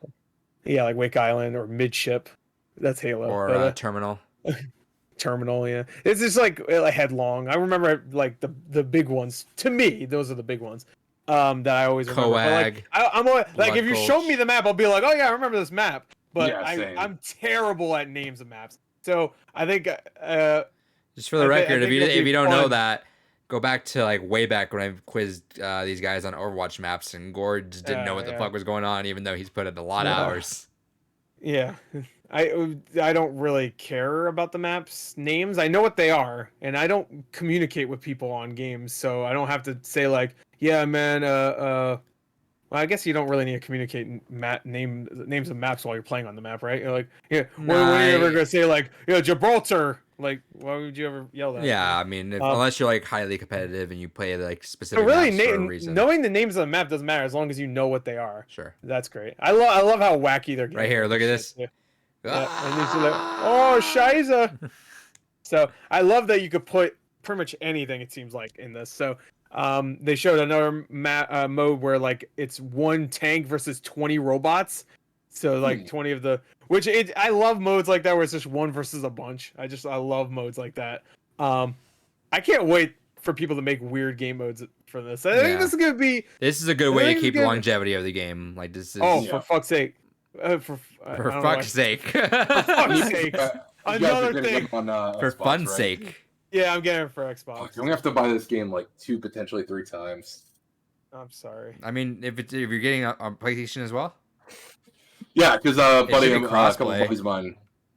Yeah, like Wake Island or Midship. That's Halo. Or Terminal. Terminal, yeah. It's just like Headlong. I remember like the big ones. To me, those are the big ones. That I always remember. Coag. I'm always, like if you show me the map, I'll be like, oh yeah, I remember this map. But yeah, I'm terrible at names of maps. So I think just for the record, if you don't know that, go back to like way back when I quizzed these guys on Overwatch maps, and Gord just didn't know what the fuck was going on, even though he's put in a lot of hours. Yeah. I don't really care about the maps names. I know what they are, and I don't communicate with people on games, so I don't have to say like, yeah, man. Well, I guess you don't really need to communicate names of maps while you're playing on the map, right? You're like, yeah, when are you ever gonna say like, yeah, Gibraltar? Like, why would you ever yell that? Yeah, I mean, unless you're like highly competitive and you play like specific really, maps for a reason. Knowing the names of the map doesn't matter as long as you know what they are. Sure, that's great. I love how wacky they're getting. Right here, look at this. Yeah. And these are like, oh, Shiza. So I love that you could put pretty much anything, it seems like, in this. So they showed another mode where like it's one tank versus 20 robots. So like 20 of the, I love modes like that where it's just one versus a bunch. I love modes like that. I can't wait for people to make weird game modes for this. I think this is gonna be. This is a good way to keep the longevity of the game. Like this is. Oh, for fuck's sake. For fuck's sake. For fuck's sake. Another thing. For fun's sake. Yeah, I'm getting it for Xbox. Fuck, I'm gonna have to buy this game like 2, potentially 3 times. I'm sorry. I mean, if you're getting on PlayStation as well. Yeah, because buddy, a couple crossplay. buddies of mine.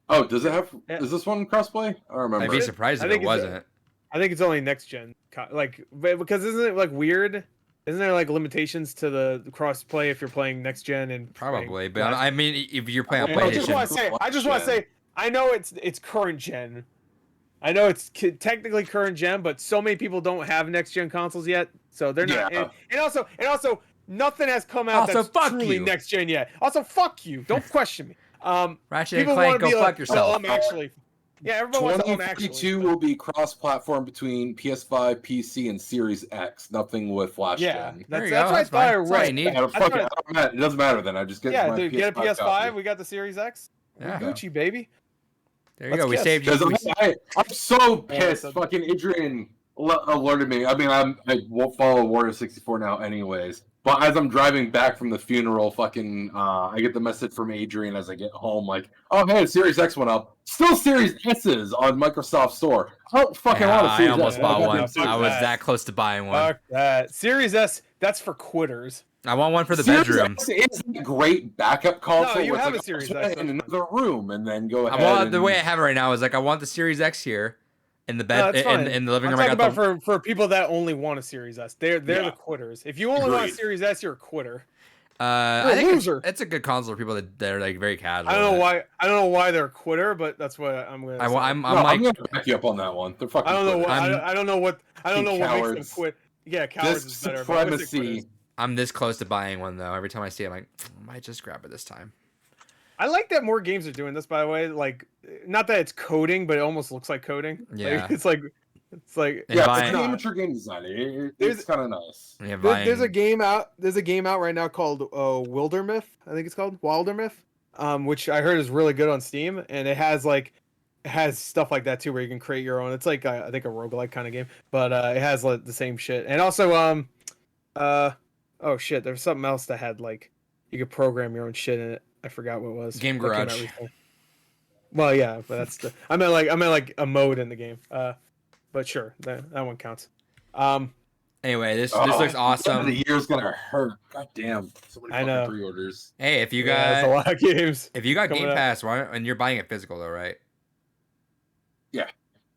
Oh, does it have? Yeah. Is this one crossplay? I don't remember. I'd be surprised if it wasn't. I think it's only next gen. Like, because isn't it like weird? Isn't there like limitations to the crossplay if you're playing next gen and probably? But I mean, if you're playing on PlayStation, I just want to say, I know it's current gen. I know it's technically current gen, but so many people don't have next gen consoles yet, so they're not. And also, nothing has come out that's truly next gen yet. Also, fuck you. Don't question me. Ratchet and Clank, go fuck yourself. Actually. Yeah, everyone 2022 will be cross-platform between PS5, PC, and Series X. Nothing with flash gen. That's what I thought I read. It doesn't matter then. I just get my dude, get a PS5. Copy. We got the Series X. Yeah. Gucci, baby. There you go. We saved you. I'm so pissed. Fucking Adrian alerted me. I mean, I won't follow Warrior 64 now, anyways. But as I'm driving back from the funeral, I get the message from Adrian as I get home, like, oh, hey, Series X went up. Still Series S's on Microsoft Store. I don't fucking want a Series I almost S. bought one. I was that close to buying one. Fuck that. Series S, that's for quitters. I want one for the Series bedroom. X is a great backup console. No, you have a Series X. In another room, and then go ahead. Well, the way I have it right now is like, I want the Series X here. In the bed, in the living room. I'm talking about for people that only want a Series S. They're the quitters. If you only want a Series S, you're a quitter. I think loser. it's a good console for people that are like very casual. I don't know why they're a quitter, but that's what I'm gonna. I'm I'm gonna back you up on that one. They're fucking. I don't know what quitters. I don't know what Cowards. makes them quit. Yeah, cowards This is better. supremacy. I'm this close to buying one though. Every time I see it, I'm like, I might just grab it this time. I like that more games are doing this. By the way, like, not that it's coding, but it almost looks like coding. Yeah. Like, it's like And Yeah, buying- it's an amateur game designer. It's kind of nice. Yeah, there's a game out. There's a game out right now called Wildermyth. I think it's called Wildermyth. Which I heard is really good on Steam, and it has stuff like that too, where you can create your own. It's like I think a roguelike kind of game, but it has like the same shit. And also oh shit, there's something else that had like you could program your own shit in it. I forgot what it was. Game Garage. Well, yeah, but that's the I meant like a mode in the game. But sure, that one counts. Anyway, this looks awesome. The year's gonna hurt. God damn. So many I know. fucking pre-orders. Hey, if you That's a got lot of games. if you got coming Game up. Pass, and you're buying it physical though, right? Yeah.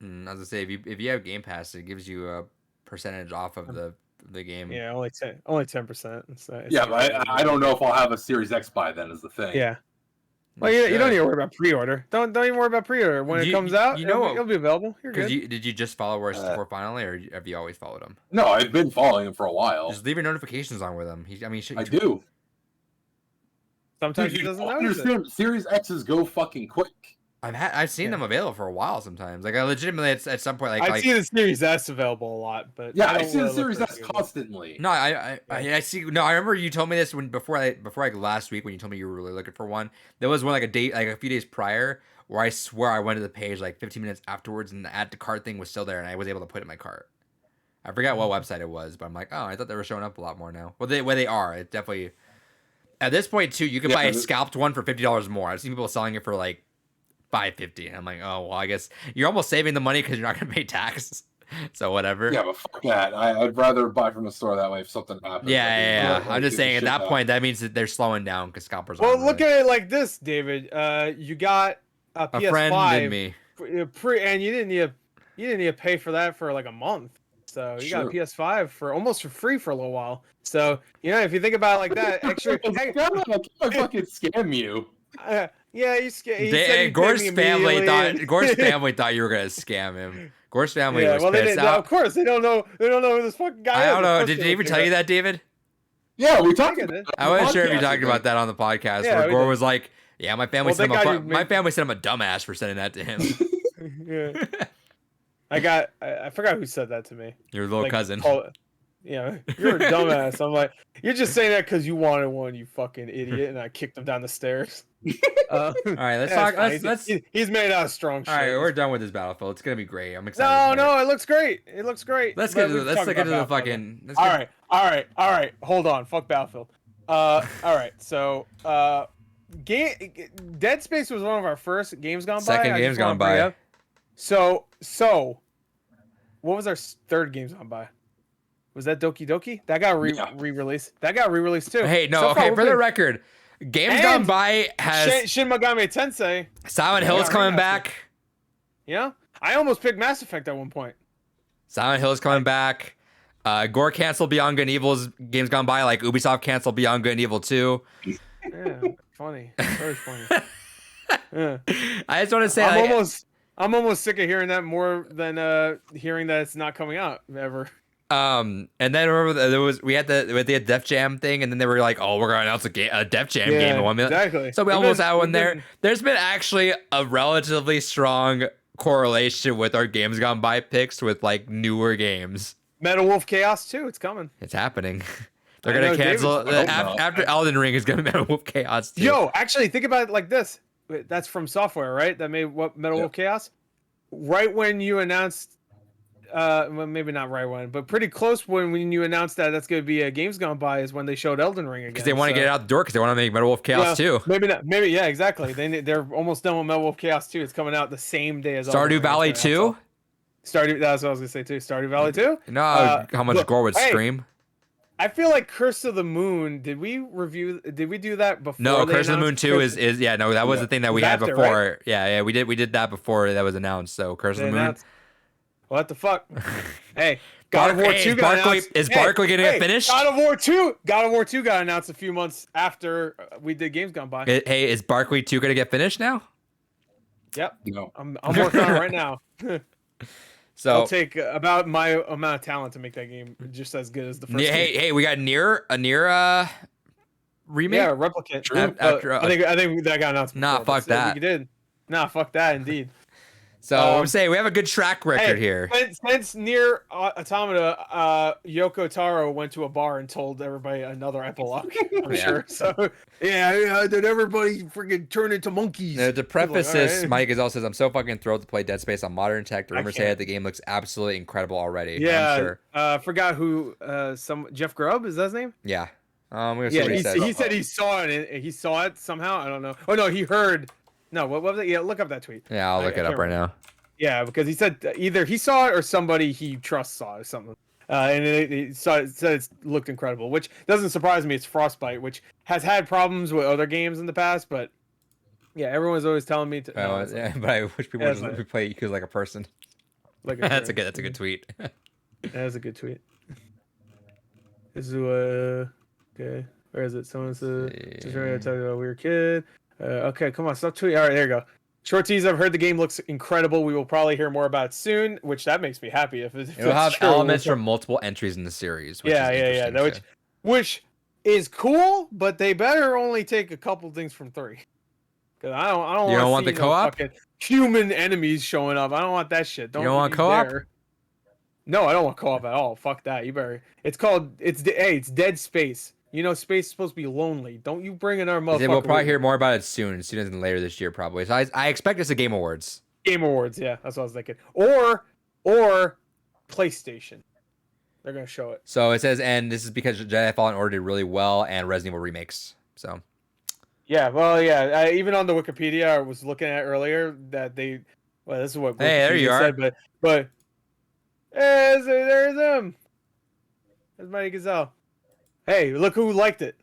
I was gonna say if you have Game Pass, it gives you a percentage off of the game. Yeah, only 10%. Yeah, but I don't know if I'll have a Series X by then. Is the thing. Yeah. Well, you don't need to worry about pre-order. Don't even worry about pre-order. When it comes out, it'll be available. You're good. Did you just follow Worst 4 finally, or have you always followed him? No, I've been following him for a while. Just leave your notifications on with him. I do. Sometimes Dude, he doesn't you notice it. understand? Series X's go fucking quick. I've seen them available for a while sometimes. Like I legitimately at some point I see the Series S available a lot, but yeah, I see the Series S constantly. No, I see. No, I remember you told me this before last week when you told me you were really looking for one. There was one like a few days prior where I swear I went to the page like 15 minutes afterwards and the add to cart thing was still there and I was able to put it in my cart. I forgot what website it was, but I'm like, oh, I thought they were showing up a lot more now. Well, they are. It definitely. At this point too, you can buy a scalped one for $50 more. I've seen people selling it for like $5.50, and I'm like, oh well, I guess you're almost saving the money because you're not gonna pay tax. So whatever. Yeah, but fuck that. I'd rather buy from the store that way if something happens. Yeah. I'm just saying at that point, that means that they're slowing down because scalpers. Well, look at it like this, David. You got a PS5. A friend in me. And you didn't need to pay for that for like a month. So you got a PS5 for almost for free for a little while. So if you think about it like that, extra. I fucking scam you. Yeah, Gore's family thought you were gonna scam him. Gore's family was pissed out. Of course, they don't know who this fucking guy is. I don't know. Did they even tell you that, David? Yeah, we talked about it. I wasn't sure if you talked about that on the podcast. Yeah, where Gore was like, "Yeah, my family said my family said I'm a dumbass for sending that to him." Yeah. I forgot who said that to me. Your little cousin. Yeah, you're a dumbass. I'm like, you're just saying that because you wanted one, you fucking idiot, and I kicked him down the stairs. All right, let's talk. He's made out of strong shit. All right, we're done with this Battlefield. It's gonna be great. I'm excited. No, it looks great. It looks great. Let's get into the fucking. All right. Hold on. Fuck Battlefield. All right. So, Dead Space was one of our first games gone by. Second games gone by. So, what was our third games gone by? Was that Doki Doki? That got re-released. That got re-released too. Hey, no, okay. For the record, games gone by has Shin Megami Tensei. Silent Hill is coming back. Yeah, I almost picked Mass Effect at one point. Silent Hill is coming back. Gore canceled Beyond Good and Evil's games gone by, like Ubisoft canceled Beyond Good and Evil 2. Yeah, funny. Very funny. Yeah. I just want to say, I'm almost sick of hearing that more than hearing that it's not coming out ever. And then remember we had the Def Jam thing, and then they were like, "Oh, we're gonna announce a Def Jam game in 1 minute." Exactly. So we almost had one there. There's been actually a relatively strong correlation with our games gone by picks with like newer games. Metal Wolf Chaos 2, it's coming. It's happening. They're gonna cancel after Elden Ring is gonna be Metal Wolf Chaos 2. Yo, actually, think about it like this. That's from Software, right? That made Metal Wolf Chaos. Right when you announced. Well, maybe not right when, but pretty close when you announced that that's going to be a Games Gone By is when they showed Elden Ring again. Because they want to get it out the door because they want to make Metal Wolf Chaos 2. Maybe not. Maybe, yeah, exactly. They're almost done with Metal Wolf Chaos 2. It's coming out the same day as Stardew Valley 2? That's what I was going to say too. Stardew Valley 2? No, how much Gore would scream. I feel like Curse of the Moon, did we do that before? No, Curse of the Moon 2 is that was the thing that we had before. Right? Yeah, we did that before that was announced. So Curse of the Moon. What the fuck? Hey, God of War 2 got announced. Is Barkley gonna get finished? God of War 2 got announced a few months after we did Games Gone By. Hey, is Barkley 2 gonna get finished now? Yep. No. I'm working on it right now. So I'll take about my amount of talent to make that game just as good as the first game. Hey, we got a near remake. Yeah, Replicant. True. I think that got announced. Nah, before, fuck that. We did. Nah, fuck that. Indeed. So I'm saying we have a good track record here. Since Nier Automata, Yoko Taro went to a bar and told everybody another epilogue. I'm sure. So yeah, did everybody freaking turn into monkeys? Now, to preface Like, this, right. Mike is also says, I'm so fucking thrilled to play Dead Space on modern tech. The rumors say that the game looks absolutely incredible already. Yeah, I'm sure. Forgot who. Jeff Grubb, is that his name? Yeah. He said he saw it. He saw it somehow. I don't know. Oh no, he heard. No, what was it? Yeah, look up that tweet. Yeah, I'll look it up right now. Yeah, because he said either he saw it or somebody he trusts saw it or something. And it said it looked incredible, which doesn't surprise me. It's Frostbite, which has had problems with other games in the past, but yeah, everyone's always telling me to. But I wish people would just play Yakuza like a person. That's a good tweet. That's a good tweet. This is okay. Where is it? Someone said, "Just ready to tell you about a weird kid." Okay, come on, stop tweeting. All right, there you go. Short tease, I've heard the game looks incredible. We will probably hear more about it soon, which that makes me happy. If it'll have elements from multiple entries in the series. Which is which is cool, but they better only take a couple things from 3. Because I don't. You don't want the co-op? Human enemies showing up. I don't want that shit. You don't want co-op? No, I don't want co-op at all. Fuck that. You better. It's Dead Space. You know, space is supposed to be lonely. Don't you bring another motherfucker. We'll probably hear more about it sooner than later this year, probably. So I expect this at Game Awards. Game Awards, yeah, that's what I was thinking. Or PlayStation. They're gonna show it. So it says, and this is because Jedi Fallen Order did really well, and Resident Evil remakes. So. Yeah, well, yeah. Even on the Wikipedia, I was looking at earlier that they. Well, this is what. Wikipedia there you said, are. But. There's him. There's Mighty Gazelle. Hey, look who liked it.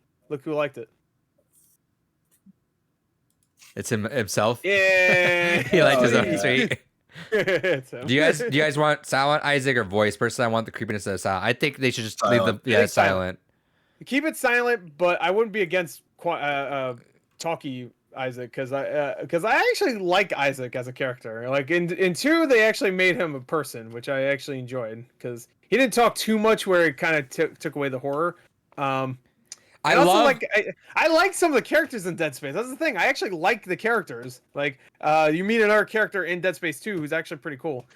It's himself. Yeah. He liked his own tweet. Do you guys want silent Isaac or voice? Personally, I want the creepiness of the silent. I think they should just leave the silent. Keep it silent, but I wouldn't be against talky Isaac because I actually like Isaac as a character. Like in 2, they actually made him a person, which I actually enjoyed because he didn't talk too much, where it kind of took away the horror. I like some of the characters in Dead Space. That's the thing. I actually like the characters. Like, you meet another character in Dead Space 2 who's actually pretty cool.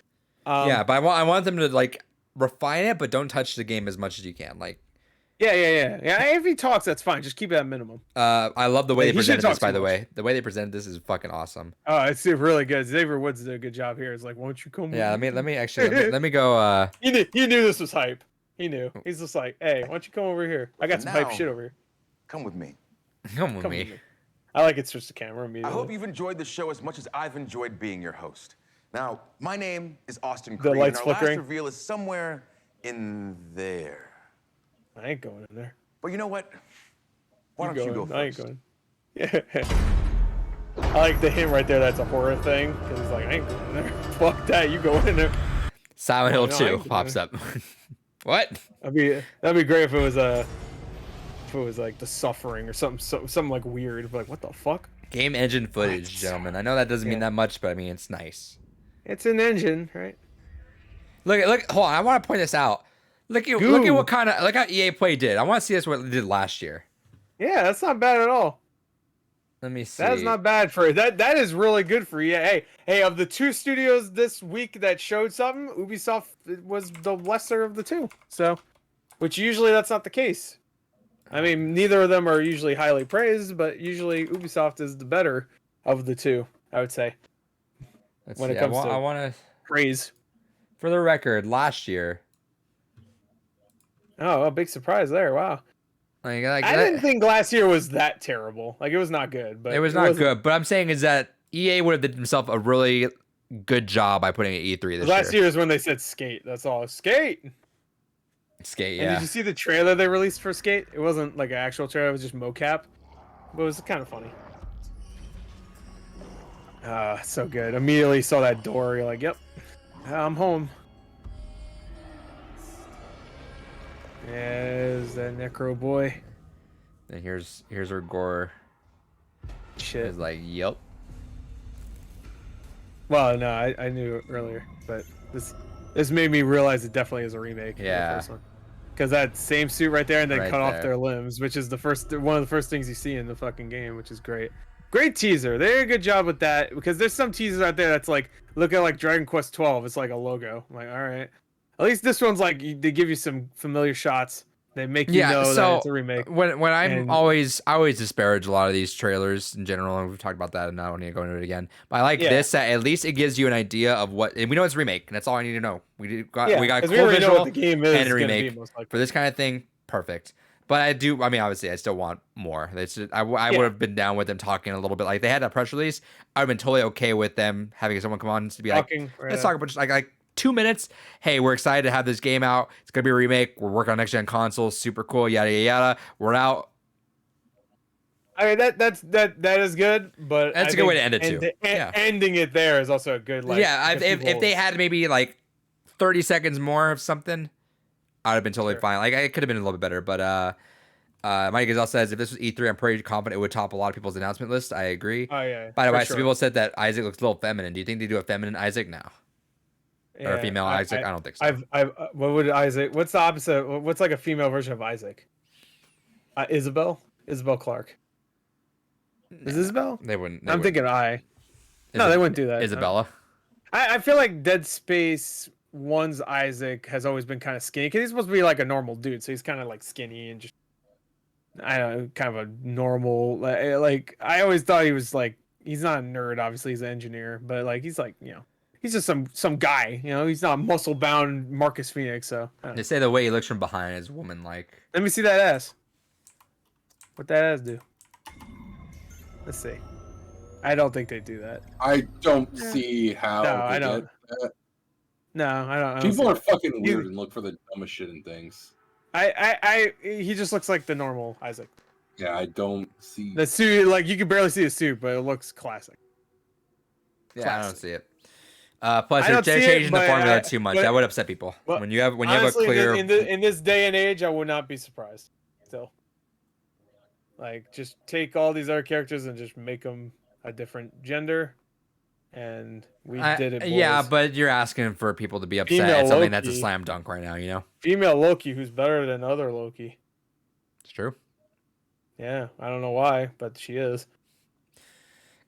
Yeah, but I want them to like refine it, but don't touch the game as much as you can. Like, yeah. If he talks, that's fine. Just keep it at minimum. I love the way they presented this. By the way, the way they presented this is fucking awesome. Oh, it's really good. Xavier Woods did a good job here. It's like, won't you come? Yeah, let me go. He knew this was hype. He knew. He's just like, hey, why don't you come over here? I got some hype shit over here. Come with me. Come with me. I like it switch the camera immediately. I hope you've enjoyed the show as much as I've enjoyed being your host. Now, my name is Austin Creed, and our last reveal is somewhere in there. I ain't going in there. But you know what? Why don't you go first? I ain't going. Yeah. I like the hint right there. That's a horror thing because he's like, I ain't going in there. Fuck that. You go in there. Silent Hill 2 pops up. What? That'd be great if it was like The Suffering or something like weird. But like, what the fuck? Game engine footage, gentlemen. I know that doesn't mean that much, but I mean it's nice. It's an engine, right? Look. Hold on. I want to point this out. Look at what kind of how EA Play did. I want to see this what they did last year. Yeah, that's not bad at all. Let me see. That is not bad for that. That is really good for EA. Hey, of the 2 studios this week that showed something, Ubisoft was the lesser of the 2. So, which usually that's not the case. I mean, neither of them are usually highly praised, but usually Ubisoft is the better of the 2. I would say. When it comes to I want to praise. For the record, last year. Oh, a big surprise there! Wow. I didn't think last year was that terrible. Like, it was not good, but it was not good. But I'm saying is that EA would have did themselves a really good job by putting an E3 this year. Last year is when they said Skate. That's all. Skate. Skate, yeah. And did you see the trailer they released for Skate? It wasn't like an actual trailer. It was just mocap. But it was kind of funny. So good. Immediately saw that door. You're like, yep, I'm home. There's that necro boy. And here's her gore. Shit. It's like, yep. Well, no, I knew it earlier, but this made me realize it definitely is a remake. Yeah. The first one. Because that same suit right there, and then Right cut off there. their limbs, which is one of the first things you see in the fucking game, which is great. Great teaser. They did a good job with that, because there's some teasers out there that's like, look at like Dragon Quest 12. It's like a logo. I'm like, all right. At least this one's like they give you some familiar shots. They make you know that it's a remake. When I always disparage a lot of these trailers in general, and we've talked about that, and I don't need to go into it again. But I like this that at least it gives you an idea of what, and we know it's a remake, and that's all I need to know. We got a cool visual the game is and a remake for this kind of thing. Perfect. But I mean, obviously, I still want more. I would have been down with them talking a little bit. Like they had a press release, I've been totally okay with them having someone come on to be like, let's talk about just like 2 minutes. Hey, we're excited to have this game out. It's gonna be a remake. We're working on next gen consoles. Super cool. Yada yada yada. We're out. I mean that is good, but that's a good way to end it too. Ending it there is also a good like. Yeah, if they had maybe like 30 seconds more of something, I'd have been totally fine. Like it could have been a little bit better, but Mike Gazelle says if this was E3, I'm pretty confident it would top a lot of people's announcement list. I agree. Oh yeah. By the way, some people said that Isaac looks a little feminine. Do you think they do a feminine Isaac now? Or a female Isaac? I don't think so. What would Isaac? What's the opposite? What's like a female version of Isaac? Isabel Clark. Is Isabel? They wouldn't. I'm thinking No, they wouldn't do that. Isabella. I feel like Dead Space 1's Isaac has always been kind of skinny because he's supposed to be like a normal dude, so he's kind of like skinny and just I don't know, kind of a normal. Like I always thought he was like he's not a nerd. Obviously, he's an engineer, but like he's like he's just some guy. He's not muscle bound Marcus Phoenix. So they say the way he looks from behind is woman like. Let me see that ass. What that ass do? Let's see. I don't think they do that. I don't see how. No, I don't. No, I don't. People are fucking weird and look for the dumbest shit in things. He just looks like the normal Isaac. Yeah, I don't see the suit. Like you can barely see the suit, but it looks classic. Yeah, I don't see it. Plus, they're changing the formula too much. That would upset people. When you have a clear. In this day and age, I would not be surprised. Still, like just take all these other characters and just make them a different gender, and we did it. Boys. Yeah, but you're asking for people to be upset at something that's a slam dunk right now. Female Loki, who's better than other Loki. It's true. Yeah, I don't know why, but she is.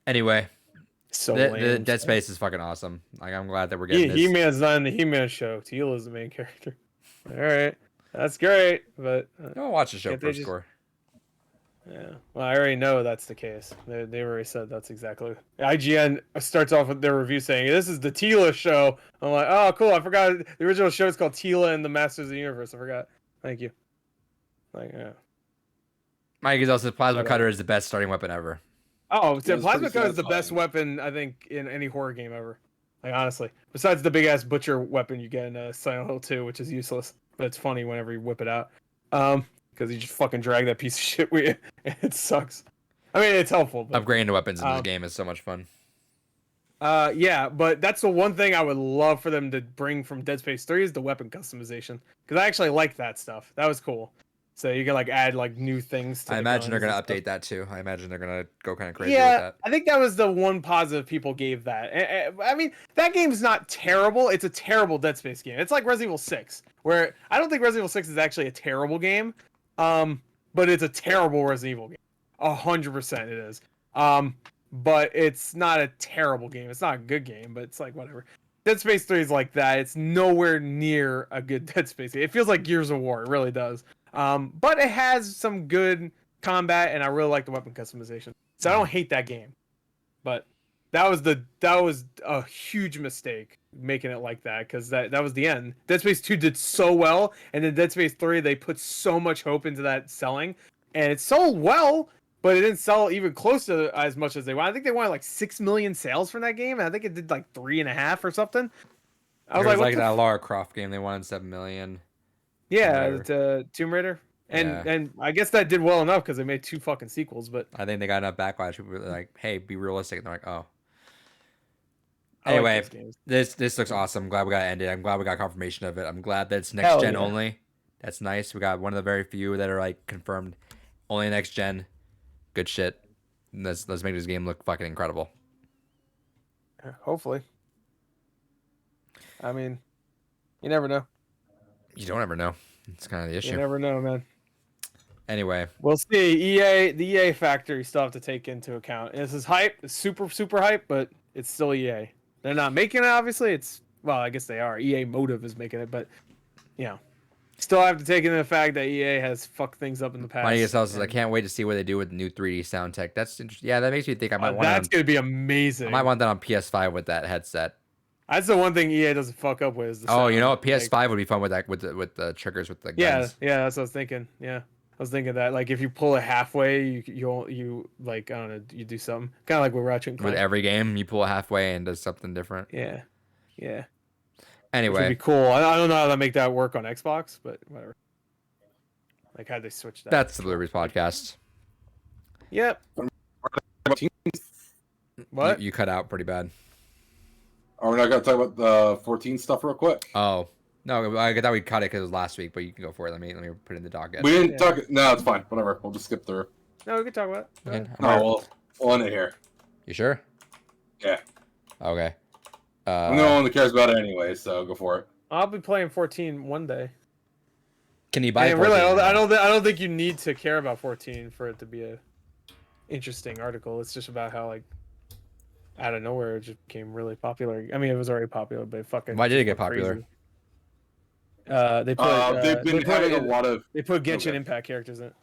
Anyway. So the Dead Space is fucking awesome. Like I'm glad that we're getting this. He-Man's not in the He-Man show. Teal is the main character. All right, that's great, but don't watch the show for score. Yeah, well, I already know that's the case. They already said that's exactly. IGN starts off with their review saying this is the Tila show. I'm like, oh, cool. I forgot the original show is called Tila and the Masters of the Universe. I forgot. Thank you. Like, yeah. Mike Gazelle says Plasma Cutter is the best starting weapon ever. Oh, Plasma Cutter is the best weapon I think in any horror game ever. Like honestly, besides the big ass butcher weapon you get in Silent Hill 2, which is useless, but it's funny whenever you whip it out. Because you just fucking drag that piece of shit with you. It sucks. I mean, it's helpful. But, upgrading the weapons in this game is so much fun. Yeah, but that's the one thing I would love for them to bring from Dead Space 3 is the weapon customization. Because I actually like that stuff. That was cool. So you can like add like new things to I imagine they're gonna update that too. I imagine they're gonna go kind of crazy with that. I think that was the one positive people gave that. I mean, that game's not terrible. It's a terrible Dead Space game. It's like Resident Evil 6, where I don't think Resident Evil 6 is actually a terrible game. But it's a terrible Resident Evil game. 100% it is. But it's not a terrible game. It's not a good game, but it's like whatever. Dead Space 3 is like that. It's nowhere near a good Dead Space game. It feels like Gears of War. It really does. But it has some good combat, and I really like the weapon customization. So I don't hate that game. But that was a huge mistake making it like that, because that was the end. Dead Space 2 did so well, and then Dead Space 3 they put so much hope into that selling, and it sold well, but it didn't sell even close to as much as they wanted. I think they wanted like 6 million sales from that game, and I think it did like 3.5 or something. I was like that Lara Croft game, they wanted 7 million. Yeah, Tomb Raider. And I guess that did well enough because they made 2 fucking sequels, but I think they got enough backlash. People were like, hey, be realistic. And they're like, oh. Anyway, this looks awesome. I'm glad we got it ended. I'm glad we got confirmation of it. I'm glad that it's next gen only. That's nice. We got one of the very few that are like confirmed only next gen. Good shit. Let's make this game look fucking incredible. Hopefully. I mean, you never know. You don't ever know. It's kind of the issue. You never know, man. Anyway, we'll see. The EA factor you still have to take into account. This is hype. It's super hype, but it's still EA. They're not making it, obviously. Well, I guess they are. EA Motive is making it, but still have to take into the fact that EA has fucked things up in the past. my guess is I can't wait to see what they do with the new 3D sound tech. That's interesting. Yeah, that makes me think I might want. That's gonna be amazing. I might want that on PS5 with that headset. That's the one thing EA doesn't fuck up with. Is the sound. You know what? PS5 would be fun with that with the triggers with the guns. Yeah, that's what I was thinking. Yeah, I was thinking that like if you pull it halfway, you like I don't know, you do something kind of like with Ratchet and Clank. With every game, you pull halfway and does something different. Yeah. Anyway, which would be cool. I don't know how to make that work on Xbox, but whatever. Like how they switch that. That's the Blueberries podcast. Yep. What? You cut out pretty bad. Are we not going to talk about the 14 stuff real quick? Oh. No, I thought we cut it because it was last week, but you can go for it. Let me put it in the docket. We didn't talk. No, it's fine. Whatever. We'll just skip through. No, we can talk about it. Okay. No, we'll end it here. You sure? Yeah. Okay. I'm the only one that cares about it anyway, so go for it. I'll be playing 14 one day. Can you buy it? Really, I don't think you need to care about 14 for it to be a interesting article. It's just about how like out of nowhere it just became really popular. I mean, it was already popular, but fucking. Why did it get popular? They put they put Genshin Okay. Impact characters in it.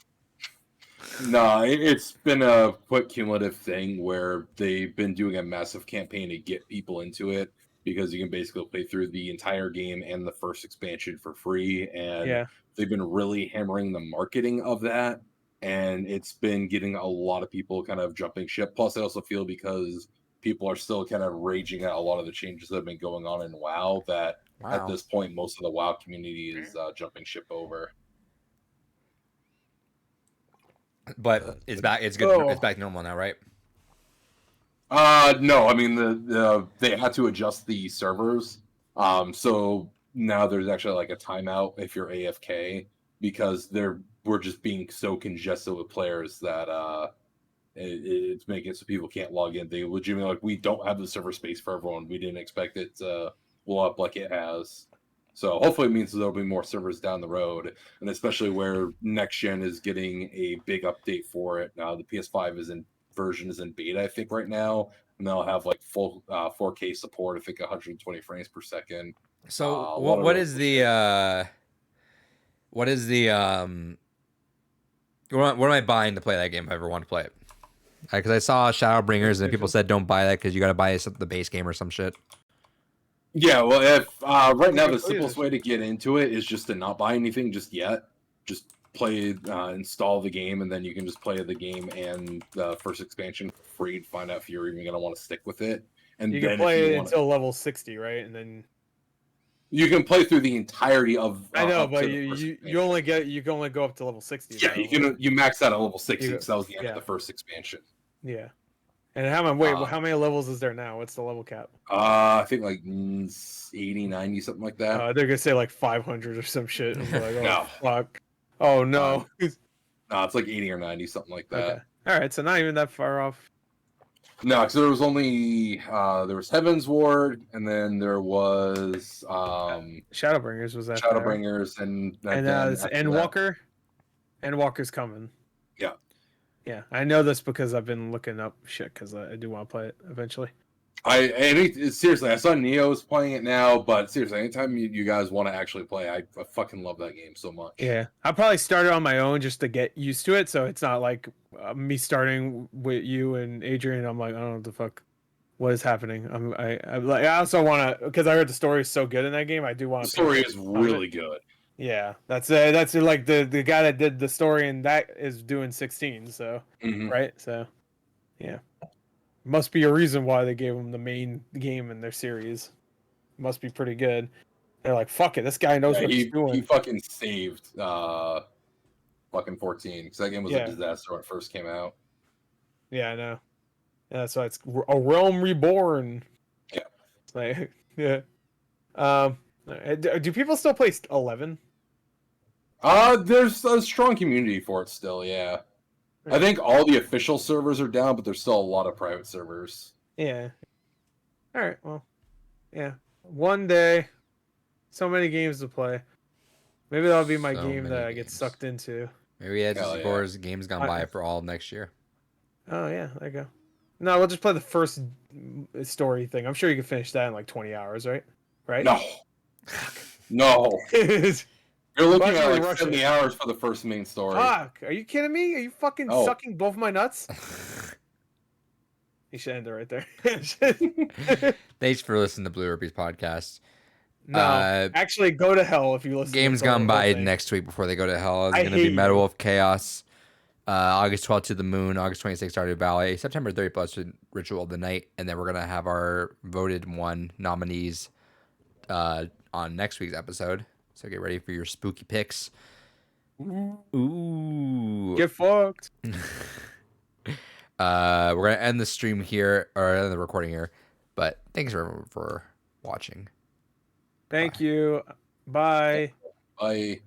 No, it's been a quick cumulative thing where they've been doing a massive campaign to get people into it because you can basically play through the entire game and the first expansion for free. And they've been really hammering the marketing of that. And it's been getting a lot of people kind of jumping ship. Plus, I also feel because people are still kind of raging at a lot of the changes that have been going on in WoW that at this point, most of the WoW community is jumping ship over. But it's back. It's good. It's back to normal now, right? No. I mean, they had to adjust the servers. So now there's actually like a timeout if you're AFK because we're just being so congested with players that it's making it so people can't log in. They legitimately we don't have the server space for everyone. We didn't expect it to blow up like it has. So hopefully it means there'll be more servers down the road, and especially where next gen is getting a big update for it. Now the PS5 version is in beta, I think, right now, and they'll have like full 4K support. I think 120 frames per second. So what am I buying to play that game if I ever want to play it? Because I saw Shadowbringers and people said don't buy that because you got to buy the base game or some shit. Yeah, well, if right now the simplest way to get into it is just to not buy anything just yet. Just play, install the game, and then you can just play the game and the first expansion for free to find out if you're even going to want to stick with it. And you can play it until level 60, right? And then you can play through the entirety of. I know, but you can only go up to level 60. Yeah, you max out at level 60 because that was the end of the first expansion. Yeah. And how many levels is there now? What's the level cap? I think like 80, 90, something like that. They're gonna say like 500 or some shit. I'm like, oh, no. Fuck. Oh no. No, it's like 80 or 90, something like that. Okay. All right, so not even that far off. No, because there was only there was Heaven's Ward, and then there was Shadowbringers was that Shadowbringers, and Endwalker. Endwalker's coming. Yeah. Yeah, I know this because I've been looking up shit because I do want to play it eventually. Seriously, I saw Neo's playing it now, but seriously, anytime you guys want to actually play, I fucking love that game so much. Yeah, I probably started on my own just to get used to it, so it's not like me starting with you and Adrian. I'm like, I don't know what the fuck, what is happening. I also want to because I heard the story is so good in that game. I do want to. The story is really good. Yeah, that's like the guy that did the story, and that is doing 16. So right, so yeah. Must be a reason why they gave him the main game in their series. Must be pretty good. They're like, fuck it, this guy knows what he's doing. He fucking saved fucking 14 because that game was a disaster when it first came out. Yeah, I know. Yeah, so it's a realm reborn. Yeah. It's like, yeah. Do people still play 11? There's a strong community for it still. Yeah, I think all the official servers are down, but there's still a lot of private servers. Yeah. All right. Well, yeah. One day, so many games to play. Maybe that'll be my game that I get sucked into. Maybe Edge scores games gone by for all next year. Oh yeah, there you go. No, we'll just play the first story thing. I'm sure you can finish that in like 20 hours, right? Right? No. No. You're looking at like 70 hours for the first main story. Fuck! Are you kidding me? Are you fucking sucking both my nuts? You should end it right there. Thanks for listening to Blue Rupees podcast. No, actually, go to hell if you listen. Games gone by next week before they go to hell. It's going to be Metal Wolf Chaos. August 12th to the Moon. August 26th Stardew Valley. September 30th plus Ritual of the Night, and then we're going to have our voted one nominees on next week's episode. So get ready for your spooky picks. Ooh. Get fucked. We're going to end the stream here, or end the recording here. But thanks for watching. Thank you. Bye. Bye.